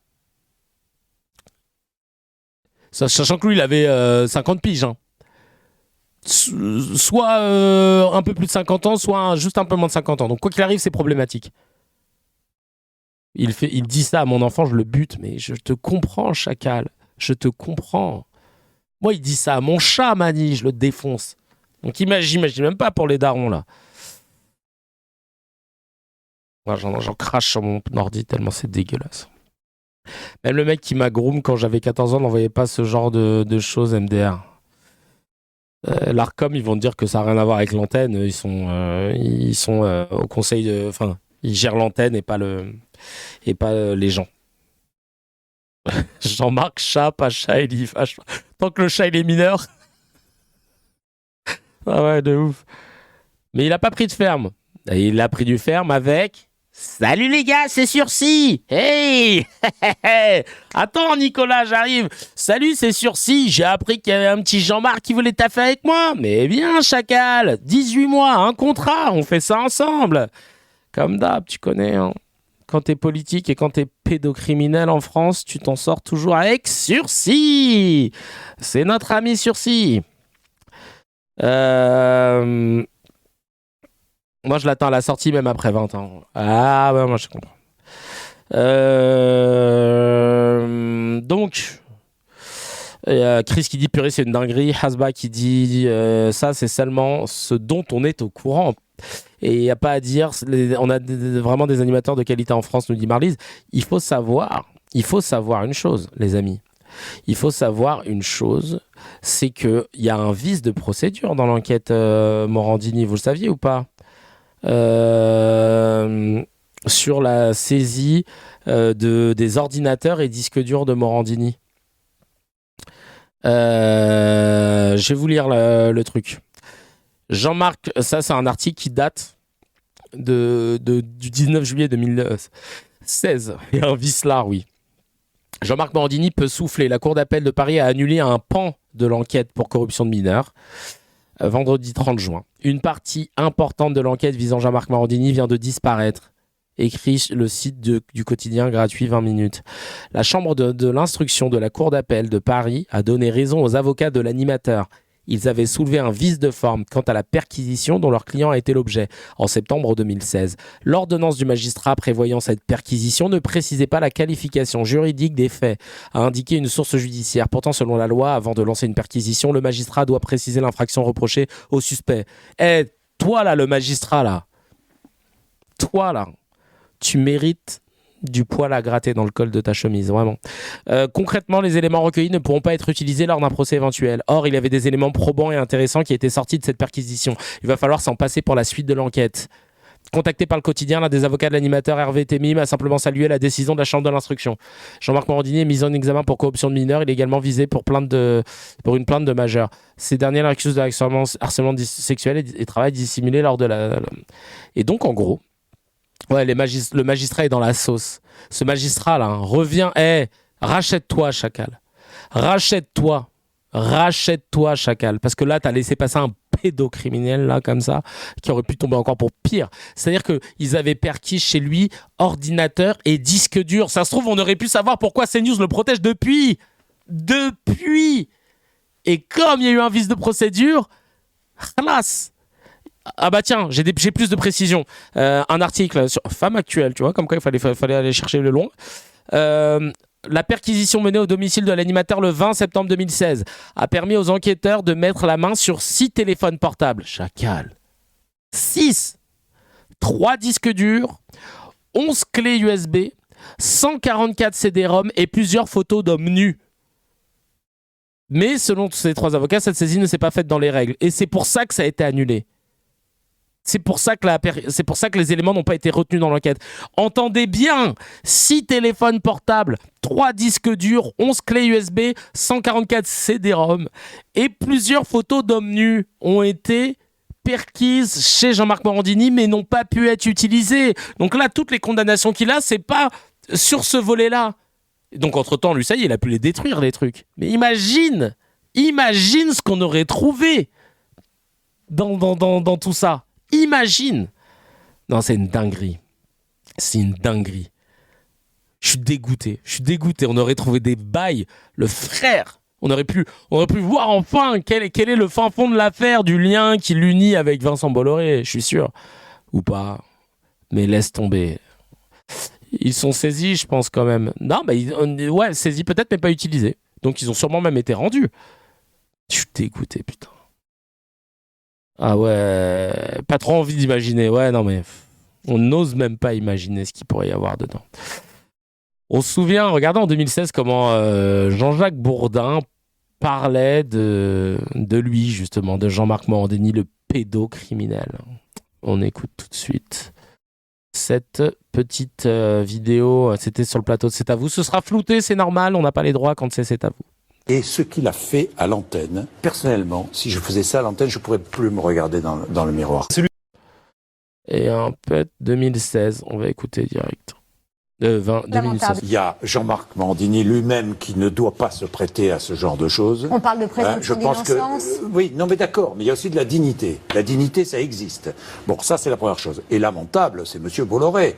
Sachant que lui, il avait 50 piges. Hein. Soit un peu plus de 50 ans, soit juste un peu moins de 50 ans. Donc, quoi qu'il arrive, c'est problématique. Il dit ça à mon enfant, je le bute, mais je te comprends, Chacal. Je te comprends. Moi, il dit ça à mon chat, Mani, je le défonce. Donc, j'imagine même pas pour les darons, là. Moi, j'en crache sur mon ordi tellement c'est dégueulasse. Même le mec qui m'a groom quand j'avais 14 ans n'envoyait pas ce genre de choses MDR. L'Arcom, ils vont te dire que ça n'a rien à voir avec l'antenne. Ils sont au conseil de... Enfin, ils gèrent l'antenne et pas les gens. Jean-Marc, chat, pas chat, il y va. Tant que le chat, il est mineur. Ah ouais, de ouf. Mais il a pas pris de ferme. Et il a pris du ferme avec... Salut les gars, c'est Sursis. Hey. Attends Nicolas, j'arrive. Salut, c'est Sursis. J'ai appris qu'il y avait un petit Jean-Marc qui voulait taffer avec moi. Mais viens, chacal. 18 mois, un contrat. On fait ça ensemble. Comme d'hab, tu connais. Hein. Quand t'es politique et quand t'es pédocriminel en France, tu t'en sors toujours avec Sursis. C'est notre ami Sursis. Moi, je l'attends à la sortie, même après 20 ans. Ah, ouais, moi, je comprends. Donc, Chris qui dit purée, c'est une dinguerie. Hasba qui dit ça, c'est seulement ce dont on est au courant. Et il n'y a pas à dire. On a vraiment des animateurs de qualité en France, nous dit Marlise. Il faut savoir une chose, les amis. Il faut savoir une chose, c'est qu'il y a un vice de procédure dans l'enquête Morandini. Vous le saviez ou pas? Sur la saisie des ordinateurs et disques durs de Morandini. Je vais vous lire le truc. Jean-Marc, ça c'est un article qui date du 19 juillet 2016. Il y a un vice là, oui. Jean-Marc Morandini peut souffler. La Cour d'appel de Paris a annulé un pan de l'enquête pour corruption de mineurs. Vendredi 30 juin. Une partie importante de l'enquête visant Jean-Marc Morandini vient de disparaître, écrit le site du quotidien gratuit 20 minutes. La chambre de l'instruction de la Cour d'appel de Paris a donné raison aux avocats de l'animateur. Ils avaient soulevé un vice de forme quant à la perquisition dont leur client a été l'objet en septembre 2016. L'ordonnance du magistrat prévoyant cette perquisition ne précisait pas la qualification juridique des faits, a indiqué une source judiciaire. Pourtant, selon la loi, avant de lancer une perquisition, le magistrat doit préciser l'infraction reprochée au suspect. Toi là, le magistrat là, tu mérites du poil à gratter dans le col de ta chemise, vraiment. Concrètement, les éléments recueillis ne pourront pas être utilisés lors d'un procès éventuel. Or, il y avait des éléments probants et intéressants qui étaient sortis de cette perquisition. Il va falloir s'en passer pour la suite de l'enquête. Contacté par le quotidien, l'un des avocats de l'animateur Hervé Temim a simplement salué la décision de la chambre de l'instruction. Jean-Marc Morandini est mis en examen pour corruption de mineurs. Il est également visé pour une plainte de majeur. Ces derniers l'accusent de harcèlement sexuel et travail dissimulé lors de la... Et donc, en gros, ouais, le magistrat est dans la sauce. Ce magistrat-là, revient. Rachète-toi, chacal. Rachète-toi, chacal. Parce que là, t'as laissé passer un pédocriminel, là, comme ça, qui aurait pu tomber encore pour pire. C'est-à-dire qu'ils avaient perquis chez lui ordinateur et disque dur. Ça se trouve, on aurait pu savoir pourquoi CNews le protège depuis. Et comme il y a eu un vice de procédure, khalas. Ah bah tiens, j'ai plus de précision. Un article sur Femme Actuelle, tu vois, comme quoi il fallait aller chercher le long. La perquisition menée au domicile de l'animateur le 20 septembre 2016 a permis aux enquêteurs de mettre la main sur 6 téléphones portables. Chacal. 6. 3 disques durs, 11 clés USB, 144 CD-ROM et plusieurs photos d'hommes nus. Mais selon ces 3 avocats, cette saisie ne s'est pas faite dans les règles. Et c'est pour ça que ça a été annulé. C'est pour ça que les éléments n'ont pas été retenus dans l'enquête. Entendez bien, 6 téléphones portables, 3 disques durs, 11 clés USB, 144 CD-ROM et plusieurs photos d'hommes nus ont été perquises chez Jean-Marc Morandini mais n'ont pas pu être utilisées. Donc là, toutes les condamnations qu'il a, c'est pas sur ce volet-là. Donc entre-temps, lui, ça y est, il a pu les détruire, les trucs. Mais imagine ce qu'on aurait trouvé dans tout ça. Imagine. Non, c'est une dinguerie. Je suis dégoûté. On aurait trouvé des bails. Le frère. On aurait pu voir enfin quel est le fin fond de l'affaire, du lien qui l'unit avec Vincent Bolloré. Je suis sûr. Ou pas. Mais laisse tomber. Ils sont saisis, je pense, quand même. Non, ouais, saisis peut-être, mais pas utilisés. Donc, ils ont sûrement même été rendus. Je suis dégoûté, putain. Ah ouais, pas trop envie d'imaginer. Ouais, non mais On n'ose même pas imaginer ce qu'il pourrait y avoir dedans. On se souvient, regardez en 2016 comment Jean-Jacques Bourdin parlait de lui, justement, de Jean-Marc Morandini, le pédocriminel. On écoute tout de suite cette petite vidéo. C'était sur le plateau de C'est à vous. Ce sera flouté, c'est normal, on n'a pas les droits quand c'est à vous. Et ce qu'il a fait à l'antenne, personnellement, si je faisais ça à l'antenne, je ne pourrais plus me regarder dans le miroir. Et un peu 2016, on va écouter direct. 2016. Il y a Jean-Marc Morandini lui-même qui ne doit pas se prêter à ce genre de choses. On parle de présomption d'innocence. Oui, non mais d'accord, mais il y a aussi de la dignité. La dignité, ça existe. Bon, ça c'est la première chose. Et lamentable, c'est Monsieur Bolloré.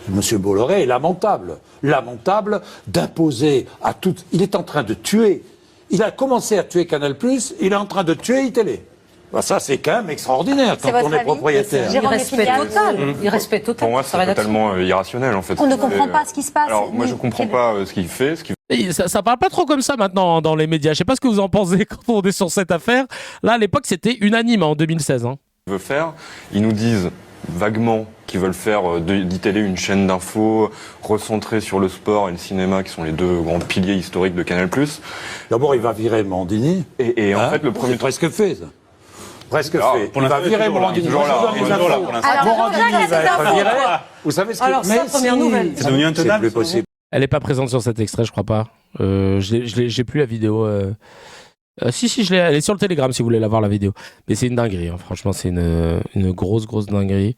Monsieur Bolloré est lamentable. Lamentable d'imposer à tout... Il est en train de tuer. Il a commencé à tuer Canal+, il est en train de tuer iTélé. Bah ça, c'est quand même extraordinaire quand on est propriétaire. Il respect total. Il respect total. Pour moi, c'est totalement irrationnel, en fait. On ne comprend pas ce qui se passe. Alors, moi, je ne comprends pas ce qu'il fait. Et ça parle pas trop comme ça maintenant dans les médias. Je sais pas ce que vous en pensez quand on est sur cette affaire. Là, à l'époque, c'était unanime en 2016. Ils veulent faire, ils nous disent vaguement qu'ils veulent faire d'ITélé une chaîne d'infos recentrée sur le sport et le cinéma, qui sont les deux grands piliers historiques de Canal+. D'abord, il va virer Morandini. Et en fait, le premier... C'est presque fait, ça. Presque alors, fait. Il va virer Morandini. Morandini va être viré. Vous savez ce que... Alors, ça, première nouvelle. C'est devenu intenable. Elle est pas présente sur cet extrait, je crois pas. J'ai plus la vidéo. Si, elle est sur le Telegram si vous voulez la voir, la vidéo. Mais c'est une dinguerie, hein. Franchement, c'est une grosse dinguerie.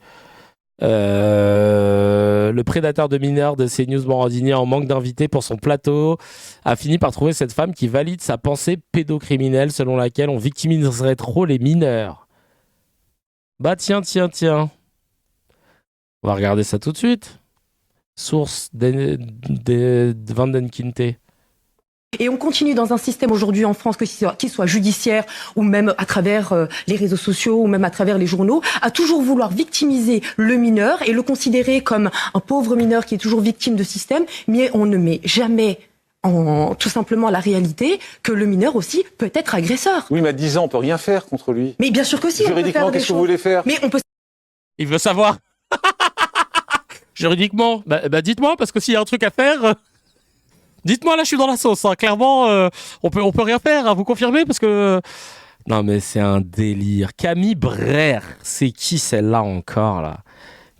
Le prédateur de mineurs de CNews, Morandini, en manque d'invités pour son plateau, a fini par trouver cette femme qui valide sa pensée pédocriminelle selon laquelle on victimiserait trop les mineurs. Bah tiens. On va regarder ça tout de suite. Source de Van den Kinte. Et on continue dans un système aujourd'hui en France, qu'il soit judiciaire ou même à travers les réseaux sociaux ou même à travers les journaux, à toujours vouloir victimiser le mineur et le considérer comme un pauvre mineur qui est toujours victime de système, mais on ne met jamais tout simplement la réalité que le mineur aussi peut être agresseur. Oui, mais à 10 ans, on peut rien faire contre lui. Mais bien sûr que si. Juridiquement, qu'est-ce que vous voulez faire? Mais on peut... Il veut savoir. Juridiquement, bah dites-moi, parce que s'il y a un truc à faire... Dites-moi, là, je suis dans la sauce. Hein. Clairement, on peut rien faire. Hein. Vous confirmez? Parce que... Non, mais c'est un délire. Camille Brère. C'est qui celle-là encore, là?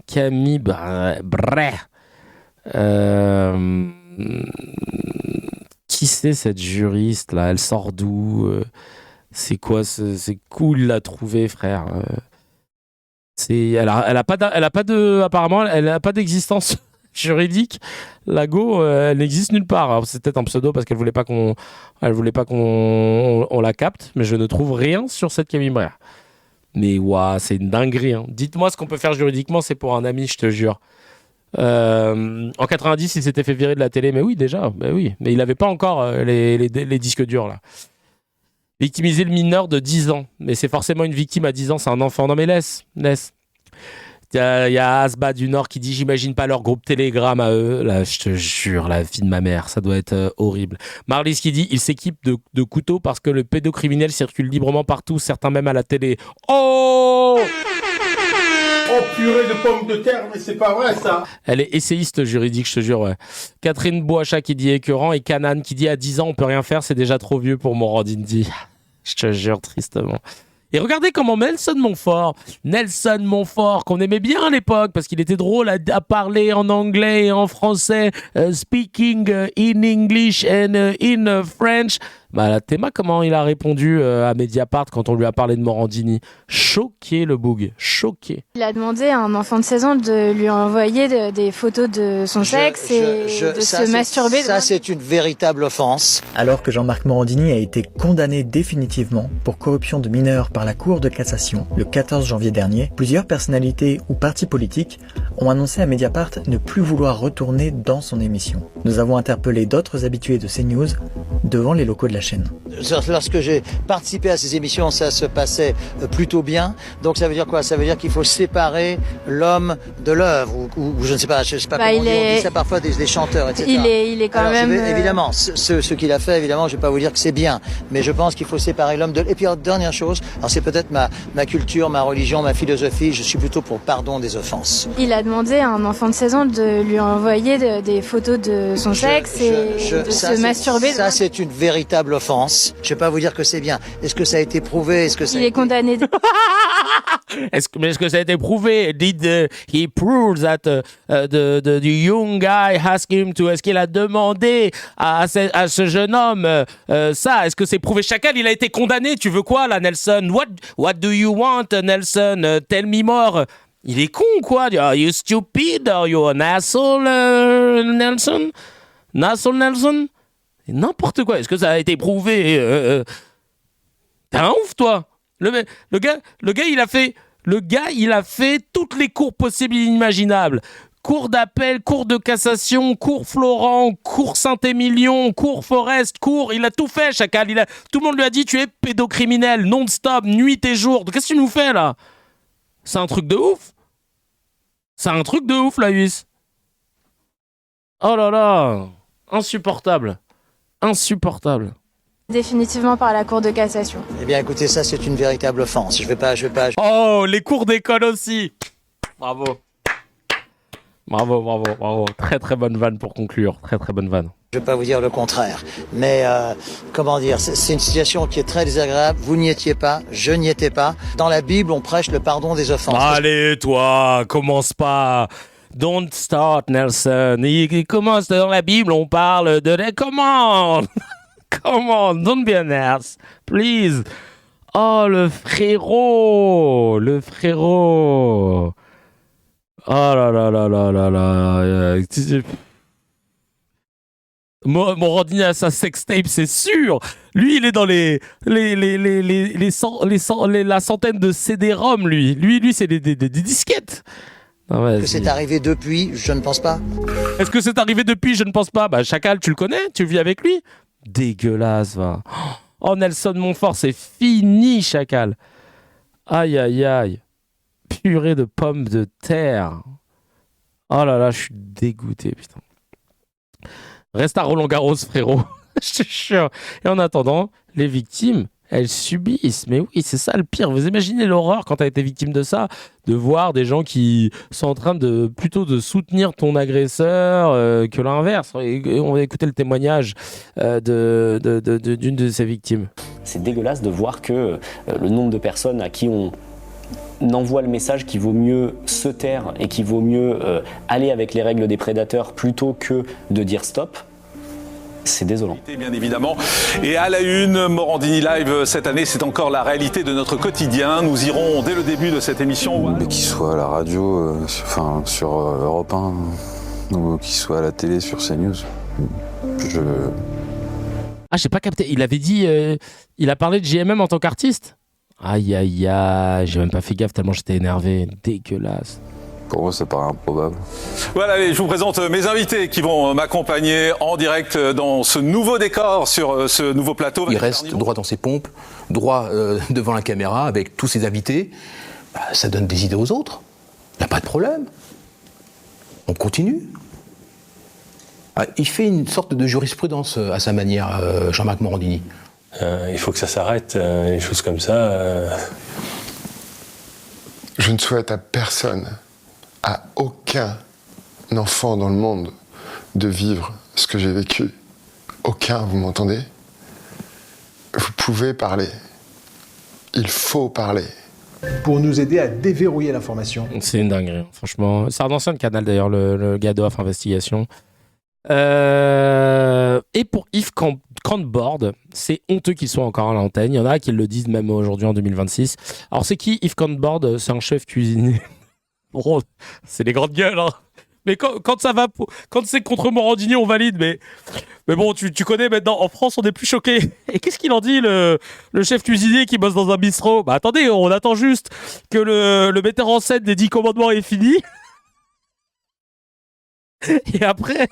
Camille Brère. Qui c'est, cette juriste, là? Elle sort d'où? C'est quoi? C'est cool, il l'a trouvée, frère. Apparemment, elle n'a pas d'existence juridique. La go, elle n'existe nulle part. Alors, c'est peut-être un pseudo parce qu'elle voulait pas qu'on la capte, mais je ne trouve rien sur cette Camille Brère. Mais waouh, c'est une dinguerie. Hein. Dites-moi ce qu'on peut faire juridiquement, c'est pour un ami, je te jure. En 90, il s'était fait virer de la télé, mais oui, déjà, mais il n'avait pas encore les disques durs là. Victimiser le mineur de 10 ans, mais c'est forcément une victime à 10 ans, c'est un enfant. Non mais laisse. Il y a Asba du Nord qui dit « J'imagine pas leur groupe Telegram à eux. » Là, je te jure, la vie de ma mère, ça doit être horrible. Marlys qui dit « Il s'équipe de couteaux parce que le pédocriminel circule librement partout, certains même à la télé. » Oh purée de pommes de terre, mais c'est pas vrai ça. Elle est essayiste juridique, je te jure, ouais. Catherine Boacha qui dit écœurant et Canan qui dit « À 10 ans, on peut rien faire, c'est déjà trop vieux pour Morandini. » Je te jure, tristement. Et regardez comment Nelson Montfort, qu'on aimait bien à l'époque, parce qu'il était drôle à parler en anglais et en français, speaking in English and in French. Bah, la Théma, comment il a répondu à Mediapart quand on lui a parlé de Morandini? Choqué, le boug, choqué. Il a demandé à un enfant de 16 ans de lui envoyer des photos de son sexe et de se masturber. Ça, c'est une véritable offense. Alors que Jean-Marc Morandini a été condamné définitivement pour corruption de mineurs par la Cour de cassation le 14 janvier dernier, plusieurs personnalités ou partis politiques ont annoncé à Mediapart ne plus vouloir retourner dans son émission. Nous avons interpellé d'autres habitués de CNews devant les locaux de la chaîne. Lorsque j'ai participé à ces émissions, ça se passait plutôt bien. Donc ça veut dire quoi? Ça veut dire qu'il faut séparer l'homme de l'œuvre, ou je ne sais pas comment on dit ça parfois des chanteurs, etc. Il est quand même... Évidemment, ce qu'il a fait, évidemment, je ne vais pas vous dire que c'est bien, mais je pense qu'il faut séparer l'homme de... Et puis, dernière chose, alors c'est peut-être ma culture, ma religion, ma philosophie, je suis plutôt pour pardon des offenses. Il a demandé à un enfant de 16 ans de lui envoyer des photos de son sexe et de se masturber. Ça, c'est une véritable offense. Je ne vais pas vous dire que c'est bien. Est-ce que ça a été prouvé? Il est condamné. Est-ce que ça a été prouvé? Did he prove that the young guy asked him to? Est-ce qu'il a demandé à ce jeune homme ça? Est-ce que c'est prouvé? Chacal, il a été condamné. Tu veux quoi là, Nelson? What do you want, Nelson? Tell me more. Il est con, quoi? Are you stupid? Are you an asshole, Nelson? An asshole, Nelson? N'importe quoi. Est-ce que ça a été prouvé? T'es un ouf, toi. Le gars, il a fait toutes les cours possibles et inimaginables. Cour d'appel, cour de cassation, cour Florent, cour Saint-Émilion, cour Forest, il a tout fait, Chacal. Tout le monde lui a dit, tu es pédocriminel, non-stop, nuit et jour. Qu'est-ce que tu nous fais, là? C'est un truc de ouf. C'est un truc de ouf, la Huisse. Oh là là. Insupportable. Insupportable. Définitivement par la Cour de cassation. Eh bien, écoutez, ça, c'est une véritable offense. Je vais pas. Oh, les cours d'école aussi. Bravo. Bravo. Très très bonne vanne pour conclure. Très très bonne vanne. Je ne vais pas vous dire le contraire. Mais, comment dire, c'est une situation qui est très désagréable. Vous n'y étiez pas, je n'y étais pas. Dans la Bible, on prêche le pardon des offenses. Allez, toi, commence pas. Don't start, Nelson. Il commence dans la Bible, on parle de... Comment? Come on, don't be an ass, please. Oh, le frérot. Oh là là là là là là. Morandini a sa sextape, c'est sûr. Lui, il est dans la centaine de CD-ROM, lui. Lui, c'est des disquettes. Que c'est arrivé depuis, je ne pense pas. Est-ce que c'est arrivé depuis? Je ne pense pas. Bah, Chacal, tu le connais? Tu vis avec lui? Dégueulasse, va. Oh, Nelson Montfort, c'est fini, Chacal. Aïe, aïe, aïe. Purée de pommes de terre. Oh là là, je suis dégoûté, putain. Reste à Roland-Garros, frérot. Je te jure. Et en attendant, les victimes, elles subissent. Mais oui, c'est ça le pire. Vous imaginez l'horreur quand tu as été victime de ça, de voir des gens qui sont en train plutôt de soutenir ton agresseur que l'inverse. Et on va écouter le témoignage d'une de ces victimes. C'est dégueulasse de voir que le nombre de personnes à qui on envoie le message qu'il vaut mieux se taire et qu'il vaut mieux aller avec les règles des prédateurs plutôt que de dire stop. C'est désolant. Bien évidemment. Et à la une, Morandini Live cette année, c'est encore la réalité de notre quotidien. Nous irons dès le début de cette émission. Mais qu'il soit à la radio, sur Europe 1, ou qu'il soit à la télé sur CNews. Ah, j'ai pas capté. Il avait dit, il a parlé de JMM en tant qu'artiste. Aïe aïe aïe, j'ai même pas fait gaffe tellement j'étais énervé. Dégueulasse. Pour moi, ça paraît improbable. Voilà, allez, je vous présente mes invités qui vont m'accompagner en direct dans ce nouveau décor, sur ce nouveau plateau. Il reste droit dans ses pompes, droit devant la caméra avec tous ses invités. Bah, ça donne des idées aux autres. Il n'y a pas de problème. On continue. Ah, il fait une sorte de jurisprudence à sa manière, Jean-Marc Morandini. Il faut que ça s'arrête, les choses comme ça. Je ne souhaite à personne, à aucun enfant dans le monde, de vivre ce que j'ai vécu. Aucun, vous m'entendez? Vous pouvez parler. Il faut parler. Pour nous aider à déverrouiller l'information. C'est une dinguerie, franchement. C'est un ancien canal d'ailleurs, le gars de Off Investigation. Et pour Yves Cantbord, c'est honteux qu'il soit encore à l'antenne. Il y en a qui le disent même aujourd'hui en 2026. Alors c'est qui Yves Cantbord? C'est un chef cuisinier. Bon, c'est les grandes gueules, hein. Mais quand ça va, quand c'est contre Morandini, on valide. Mais bon, tu connais maintenant. En France, on est plus choqués. Et qu'est-ce qu'il en dit, le chef cuisinier qui bosse dans un bistrot? Bah attendez, on attend juste que le metteur en scène des 10 commandements est fini. Et après,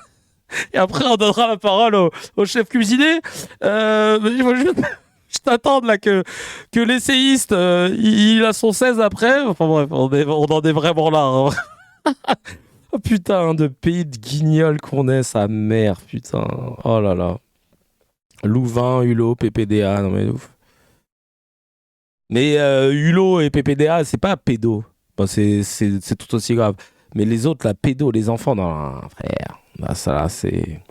on donnera la parole au chef cuisinier. Il faut juste attendre là que l'essayiste, il a son 16 après. Enfin bref, on en est vraiment là. Hein. Oh putain, de pays de guignol qu'on est, sa mère, putain. Oh là là. Louvain, Hulot, PPDA, non mais ouf. Mais Hulot et PPDA, c'est pas pédo. Bon, c'est tout aussi grave. Mais les autres, la pédo, les enfants, non, frère. Bah ça là, c'est...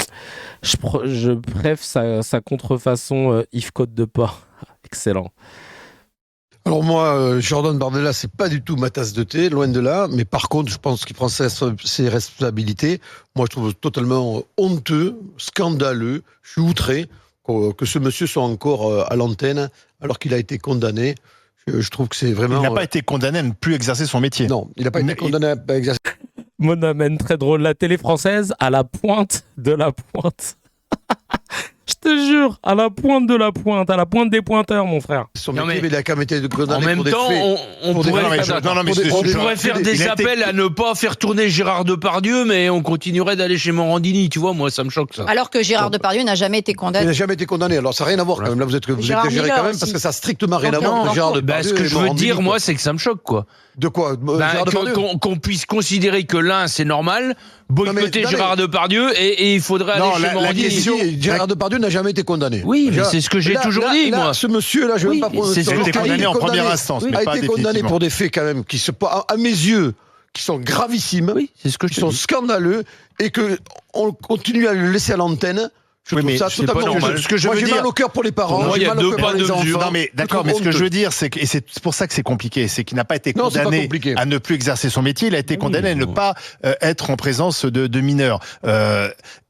Je préfère sa contrefaçon Yves Côte de Porc. Excellent. Alors moi, Jordan Bardella, c'est pas du tout ma tasse de thé, loin de là. Mais par contre, je pense qu'il prend ses responsabilités. Moi, je trouve totalement honteux, scandaleux. Je suis outré que ce monsieur soit encore à l'antenne alors qu'il a été condamné. Je trouve que c'est vraiment... Il n'a pas été condamné à ne plus exercer son métier. Non, il n'a pas été condamné à exercer... Monomen, très drôle. La télé française à la pointe de la pointe. Je te jure, à la pointe de la pointe, à la pointe des pointeurs, mon frère. Son métier, mais il a quand même été condamné en même pour des temps, faits. on pourrait faire des appels à ne pas faire tourner Gérard Depardieu, mais on continuerait d'aller chez Morandini. Tu vois, moi, ça me choque, ça. Alors que Gérard Depardieu n'a jamais été condamné. Il n'a jamais été condamné. Alors, ça n'a rien à voir quand même. Là, vous exagérez quand même, parce que ça n'a strictement rien à voir avec Gérard Depardieu. Ce que je veux dire, moi, c'est que ça me choque, quoi. De quoi qu'on puisse considérer que l'un, c'est normal, boycotter Gérard Depardieu, et il faudrait aller chez Morandini. Gérard Depardieu n'a jamais été condamné. Oui, mais c'est ce que j'ai toujours dit, moi. Ce monsieur-là, je ne vais pas prononcer. C'est ce que condamné en première instance, mais pas a été condamné pour des faits quand même qui, à mes yeux, qui sont gravissimes, c'est ce que qui sont scandaleux, et que on continue à le laisser à l'antenne. Je trouve ça totalement normal. Ce que je veux dire, j'ai mal au cœur pour les parents. Moi, il y a deux pas de mesure. Non, mais d'accord, mais ce que je veux dire, c'est que, et c'est pour ça que c'est compliqué, c'est qu'il n'a pas été condamné à ne plus exercer son métier, il a été condamné à ne pas être en présence de mineurs.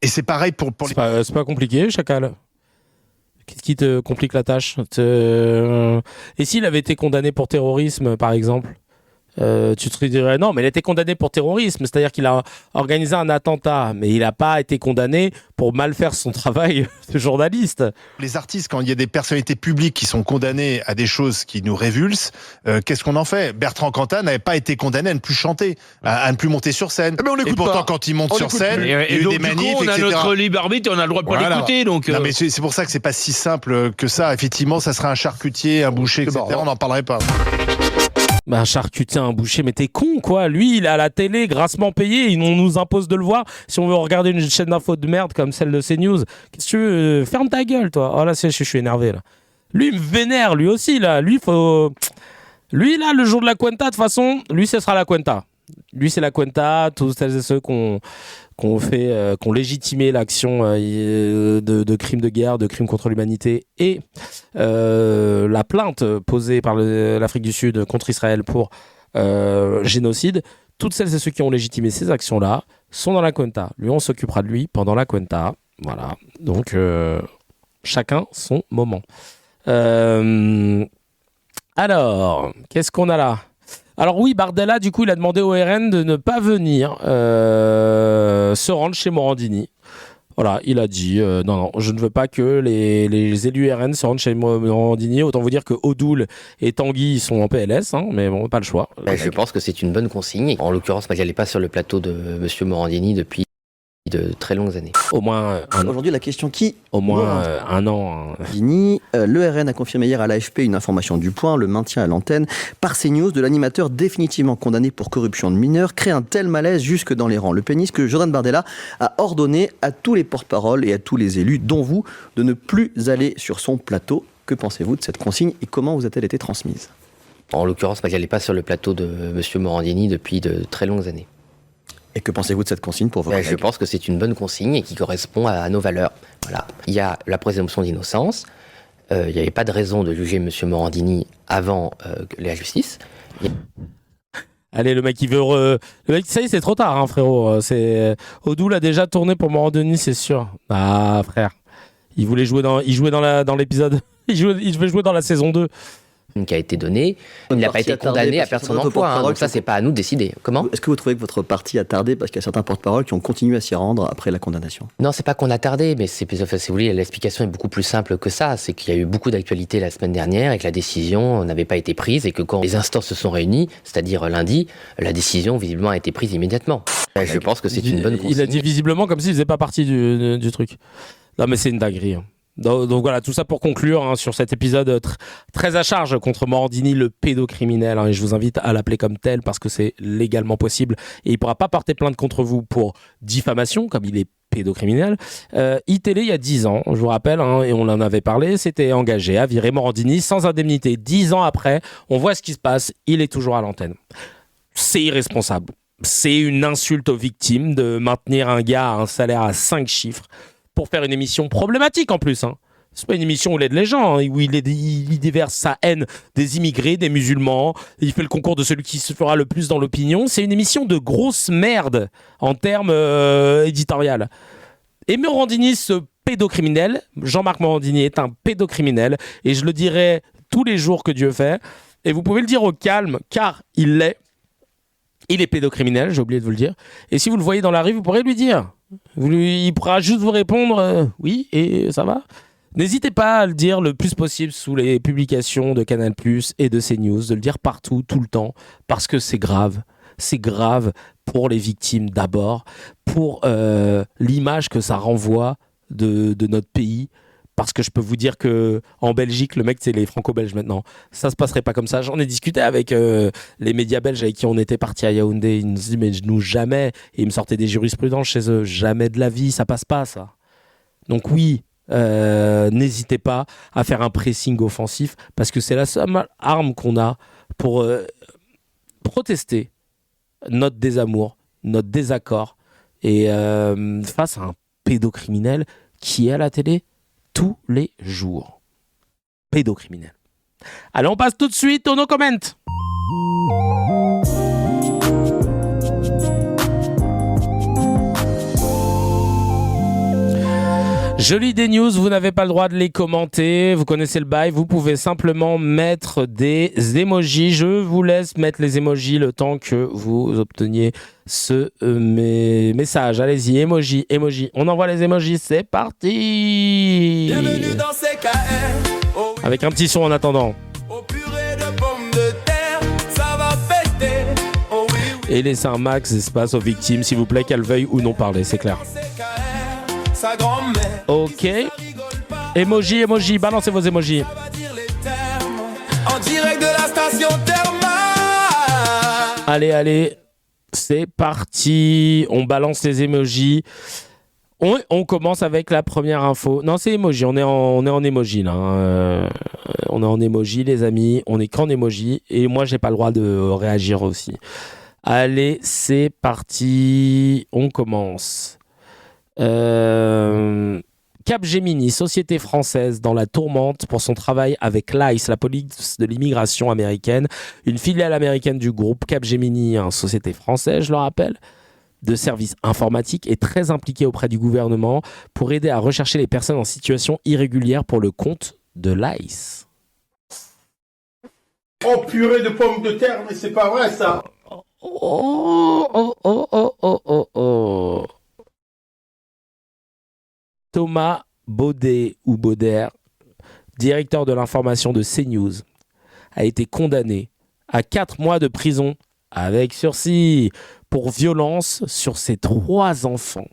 Et c'est pareil pour les... C'est pas compliqué, Chacal. Qu'est-ce qui te complique la tâche Et s'il avait été condamné pour terrorisme, par exemple, tu te dirais non, mais il a été condamné pour terrorisme, c'est-à-dire qu'il a organisé un attentat, mais il n'a pas été condamné pour mal faire son travail de journaliste. Les artistes, quand il y a des personnalités publiques qui sont condamnées à des choses qui nous révulsent, qu'est-ce qu'on en fait? Bertrand Cantat n'avait pas été condamné à ne plus chanter, à ne plus monter sur scène. Mais on et pourtant, quand il monte sur scène, il y a eu donc, des manifs, on a etc. notre libre arbitre et on a le droit de pas l'écouter. Donc, non, mais c'est pour ça que c'est pas si simple que ça. Effectivement, ça serait un charcutier, un boucher, etc. On n'en parlerait pas. Bah, un charcutier, un boucher, mais t'es con, quoi. Lui, il est à la télé, grassement payé, on nous impose de le voir. Si on veut regarder une chaîne d'infos de merde comme celle de CNews, qu'est-ce que tu veux? Ferme ta gueule, toi. Oh là, je suis énervé, là. Lui, il me vénère, lui aussi, là. Lui, là, le jour de la Cuenta, de toute façon, lui, ce sera la Cuenta. Lui, c'est la Cuenta, tous celles et ceux qu'on légitimé l'action de crimes de guerre, de crimes contre l'humanité et la plainte posée par l'Afrique du Sud contre Israël pour génocide. Toutes celles et ceux qui ont légitimé ces actions-là sont dans la Cuenta. Lui, on s'occupera de lui pendant la Cuenta. Voilà. Donc, chacun son moment. Alors, qu'est-ce qu'on a là ? Alors oui, Bardella, du coup, il a demandé au RN de ne pas venir se rendre chez Morandini. Voilà, il a dit non, je ne veux pas que les élus RN se rendent chez Morandini. Autant vous dire que Odoul et Tanguy sont en PLS, hein, mais bon, pas le choix. Je pense que c'est une bonne consigne. En l'occurrence, moi, j'allais pas sur le plateau de Monsieur Morandini depuis de très longues années. Au moins un an. Aujourd'hui, la question qui? Au moins un an. Le RN a confirmé hier à l'AFP une information du Point, le maintien à l'antenne par CNews de l'animateur définitivement condamné pour corruption de mineurs crée un tel malaise jusque dans les rangs le pénis que Jordan Bardella a ordonné à tous les porte-paroles et à tous les élus, dont vous, de ne plus aller sur son plateau. Que pensez-vous de cette consigne et comment vous a-t-elle été transmise? En l'occurrence, moi, j'allais pas sur le plateau de Monsieur Morandini depuis de très longues années. Et que pensez-vous de cette consigne pour vos collègues? Je pense que c'est une bonne consigne et qui correspond à nos valeurs. Voilà. Il y a la présomption d'innocence. Il n'y avait pas de raison de juger M. Morandini avant la justice. Allez, le mec, il veut... Le mec, ça y est, c'est trop tard, hein, frérot. Odoul a déjà tourné pour Morandini, c'est sûr. Ah, frère. Il jouait dans l'épisode... Il devait jouer dans la saison 2. Qui a été donné, il n'a pas été condamné à perdre son emploi, hein, donc ça c'est pas à nous de décider. Comment? Est-ce que vous trouvez que votre parti a tardé parce qu'il y a certains porte-paroles qui ont continué à s'y rendre après la condamnation? Non, c'est pas qu'on a tardé, mais si vous voulez, l'explication est beaucoup plus simple que ça. C'est qu'il y a eu beaucoup d'actualités la semaine dernière et que la décision n'avait pas été prise et que quand les instances se sont réunies, c'est-à-dire lundi, la décision visiblement a été prise immédiatement. Je pense que c'est une bonne consigne. Il a dit visiblement comme s'il faisait pas partie du truc. Non mais c'est une dinguerie. Donc voilà, tout ça pour conclure sur cet épisode très à charge contre Morandini, le pédocriminel. Et je vous invite à l'appeler comme tel parce que c'est légalement possible. Et il ne pourra pas porter plainte contre vous pour diffamation, comme il est pédocriminel. iTélé, il y a 10 ans, je vous rappelle, et on en avait parlé, s'était engagé à virer Morandini sans indemnité. 10 ans après, on voit ce qui se passe, il est toujours à l'antenne. C'est irresponsable. C'est une insulte aux victimes de maintenir un gars à un salaire à 5 chiffres pour faire une émission problématique en plus. C'est pas une émission où il aide les gens, où il déverse sa haine des immigrés, des musulmans. Il fait le concours de celui qui se fera le plus dans l'opinion. C'est une émission de grosse merde en termes éditorial. Et Morandini, ce pédocriminel, Jean-Marc Morandini est un pédocriminel. Et je le dirai tous les jours que Dieu fait. Et vous pouvez le dire au calme, car il l'est. Il est pédocriminel, j'ai oublié de vous le dire. Et si vous le voyez dans la rue, vous pourrez lui dire. Il pourra juste vous répondre oui, et ça va. N'hésitez pas à le dire le plus possible sous les publications de Canal+ et de CNews, de le dire partout, tout le temps, parce que c'est grave. C'est grave pour les victimes d'abord, pour l'image que ça renvoie de notre pays. Parce que je peux vous dire que en Belgique, le mec, c'est les franco-belges maintenant. Ça se passerait pas comme ça. J'en ai discuté avec les médias belges avec qui on était partis à Yaoundé. Ils nous disaient, mais nous, jamais. Et ils me sortaient des jurisprudences chez eux. Jamais de la vie, ça passe pas, ça. Donc oui, n'hésitez pas à faire un pressing offensif parce que c'est la seule arme qu'on a pour protester notre désamour, notre désaccord. Et face à un pédocriminel qui est à la télé tous les jours. Pédocriminel. Allez, on passe tout de suite au no comment. Je lis des news, vous n'avez pas le droit de les commenter, vous connaissez le bail, vous pouvez simplement mettre des emojis. Je vous laisse mettre les emojis le temps que vous obteniez ce message. Allez-y, emoji. On envoie les emojis, c'est parti. Bienvenue dans CKR. Oh oui. Avec un petit son en attendant. Au purée de pommes de terre, ça va péter. Oh oui, oui. Et laissez un max d'espace aux victimes, s'il vous plaît, qu'elles veuillent ou non parler, c'est clair. Ok. Emoji, balancez vos emojis. En direct de la station thermale. Allez, c'est parti. On balance les emojis. On commence avec la première info. Non, c'est emoji. On est en emoji là. On est en emoji, les amis. On est qu'en emoji. Et moi, j'ai pas le droit de réagir aussi. Allez, c'est parti. On commence. Capgemini, société française dans la tourmente pour son travail avec l'ICE, la police de l'immigration américaine, une filiale américaine du groupe. Capgemini, une société française, je le rappelle, de services informatiques, est très impliquée auprès du gouvernement pour aider à rechercher les personnes en situation irrégulière pour le compte de l'ICE. Oh purée de pommes de terre, mais c'est pas vrai ça. Oh. Thomas Baudet ou Bauder, directeur de l'information de CNews, a été condamné à 4 mois de prison avec sursis pour violence sur ses 3 enfants.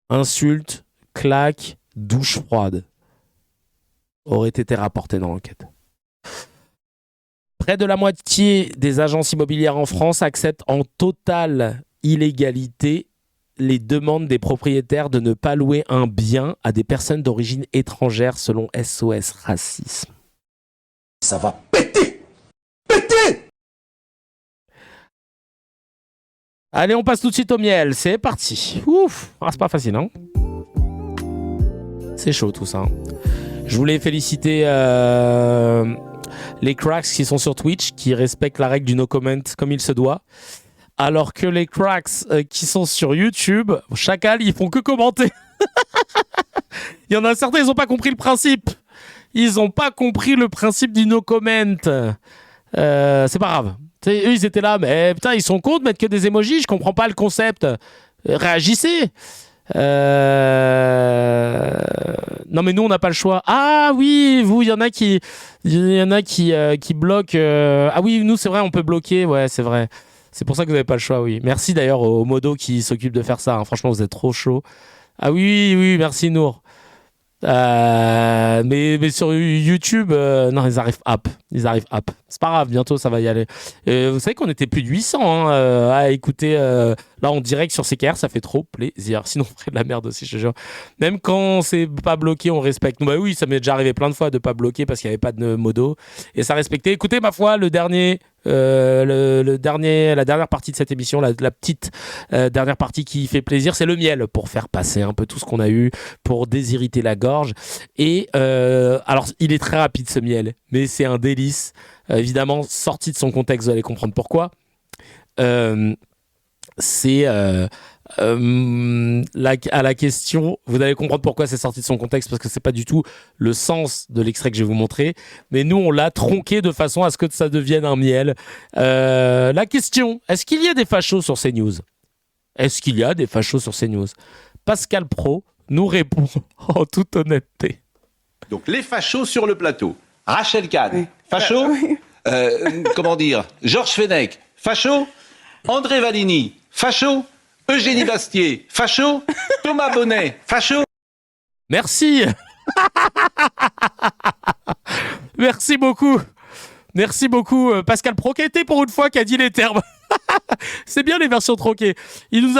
Insultes, claques, douche froide auraient été rapportés dans l'enquête. Près de la moitié des agences immobilières en France acceptent en totale illégalité les demandes des propriétaires de ne pas louer un bien à des personnes d'origine étrangère selon SOS Racisme. Ça va péter. Allez, on passe tout de suite au miel. C'est parti. Ouf, c'est pas facile, hein. C'est chaud tout ça. Je voulais féliciter les cracks qui sont sur Twitch, qui respectent la règle du no comment comme il se doit. Alors que les cracks qui sont sur YouTube, chacal, ils font que commenter. Il y en a certains, ils n'ont pas compris le principe. Ils n'ont pas compris le principe du no comment. C'est pas grave. Eux, ils étaient là, mais putain, ils sont cons de mettre que des emojis. Je comprends pas le concept. Réagissez. Non mais nous on n'a pas le choix. Ah oui, vous, il y en a qui bloquent. Ah oui, nous c'est vrai, on peut bloquer. Ouais, c'est vrai. C'est pour ça que vous n'avez pas le choix, oui. Merci d'ailleurs au Modo qui s'occupe de faire ça. Hein. Franchement, vous êtes trop chaud. Ah oui, merci Nour. Mais sur YouTube, non, ils arrivent up. C'est pas grave, bientôt ça va y aller. Vous savez qu'on était plus de 800 à écouter là en direct sur CKR, ça fait trop plaisir. Sinon, on ferait de la merde aussi, je te jure. Même quand c'est pas bloqué, on respecte. Bah oui, ça m'est déjà arrivé plein de fois de pas bloquer parce qu'il n'y avait pas de modo. Et ça respectait. Écoutez, ma foi, la dernière partie de cette émission, la petite dernière partie qui fait plaisir, c'est le miel pour faire passer un peu tout ce qu'on a eu, pour désirriter la gorge. Et alors, il est très rapide ce miel, mais c'est un délice. Évidemment, sorti de son contexte, vous allez comprendre pourquoi. C'est à la question, vous allez comprendre pourquoi c'est sorti de son contexte, parce que c'est pas du tout le sens de l'extrait que je vais vous montrer, mais nous on l'a tronqué de façon à ce que ça devienne un miel. La question, est-ce qu'il y a des fachos sur CNews ? Pascal Praud nous répond en toute honnêteté. Donc les fachos sur le plateau. Rachel Kahn, facho. Comment dire, Georges Fenech, facho. André Valigny, facho. Eugénie Bastier, facho. Thomas Bonnet, facho. Merci. Merci beaucoup, Pascal Praud, qui a été pour une fois qui a dit les termes. C'est bien les versions tronquées. Il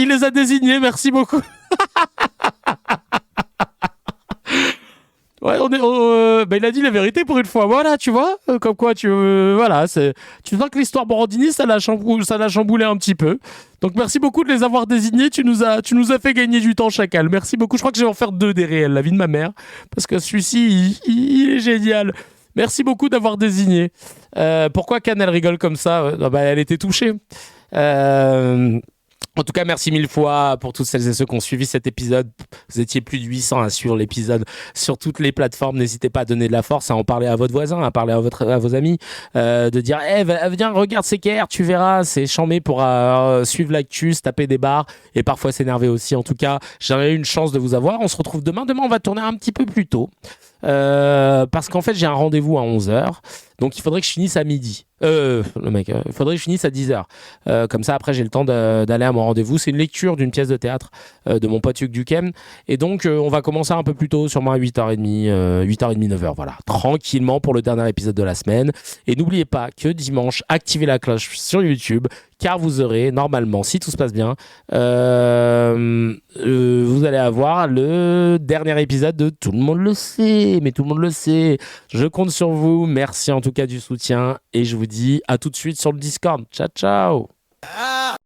les a désignés. Merci beaucoup. Ouais, il a dit la vérité pour une fois. Voilà, tu vois, comme quoi tu sens que l'histoire Morandini, ça l'a chamboulé un petit peu. Donc merci beaucoup de les avoir désignés. Tu nous as fait gagner du temps, Chacal. Merci beaucoup. Je crois que je vais en faire 2 des réels, la vie de ma mère, parce que celui-ci, il est génial. Merci beaucoup d'avoir désigné. Pourquoi Cannes, elle rigole comme ça ? Elle était touchée. En tout cas, merci 1000 fois pour toutes celles et ceux qui ont suivi cet épisode. Vous étiez plus de 800 à suivre l'épisode sur toutes les plateformes. N'hésitez pas à donner de la force, à en parler à votre voisin, à parler à vos amis, de dire viens, regarde CKR, tu verras, c'est chambé pour suivre l'actu, se taper des barres et parfois s'énerver aussi. En tout cas, j'aurais eu une chance de vous avoir. On se retrouve demain. Demain, on va tourner un petit peu plus tôt. Parce qu'en fait j'ai un rendez-vous à 11h, donc il faudrait que je finisse à midi. Il faudrait que je finisse à 10h. Comme ça après j'ai le temps d'aller à mon rendez-vous. C'est une lecture d'une pièce de théâtre de mon pote Hugues Duquesne, et donc on va commencer un peu plus tôt, sûrement à 8h30, 9h, voilà, tranquillement pour le dernier épisode de la semaine. Et n'oubliez pas que dimanche, activez la cloche sur YouTube, car vous aurez normalement, si tout se passe bien, vous allez avoir le dernier épisode de Tout le monde le sait, mais tout le monde le sait. Je compte sur vous. Merci en tout cas du soutien et je vous dis à tout de suite sur le Discord. Ciao, ciao.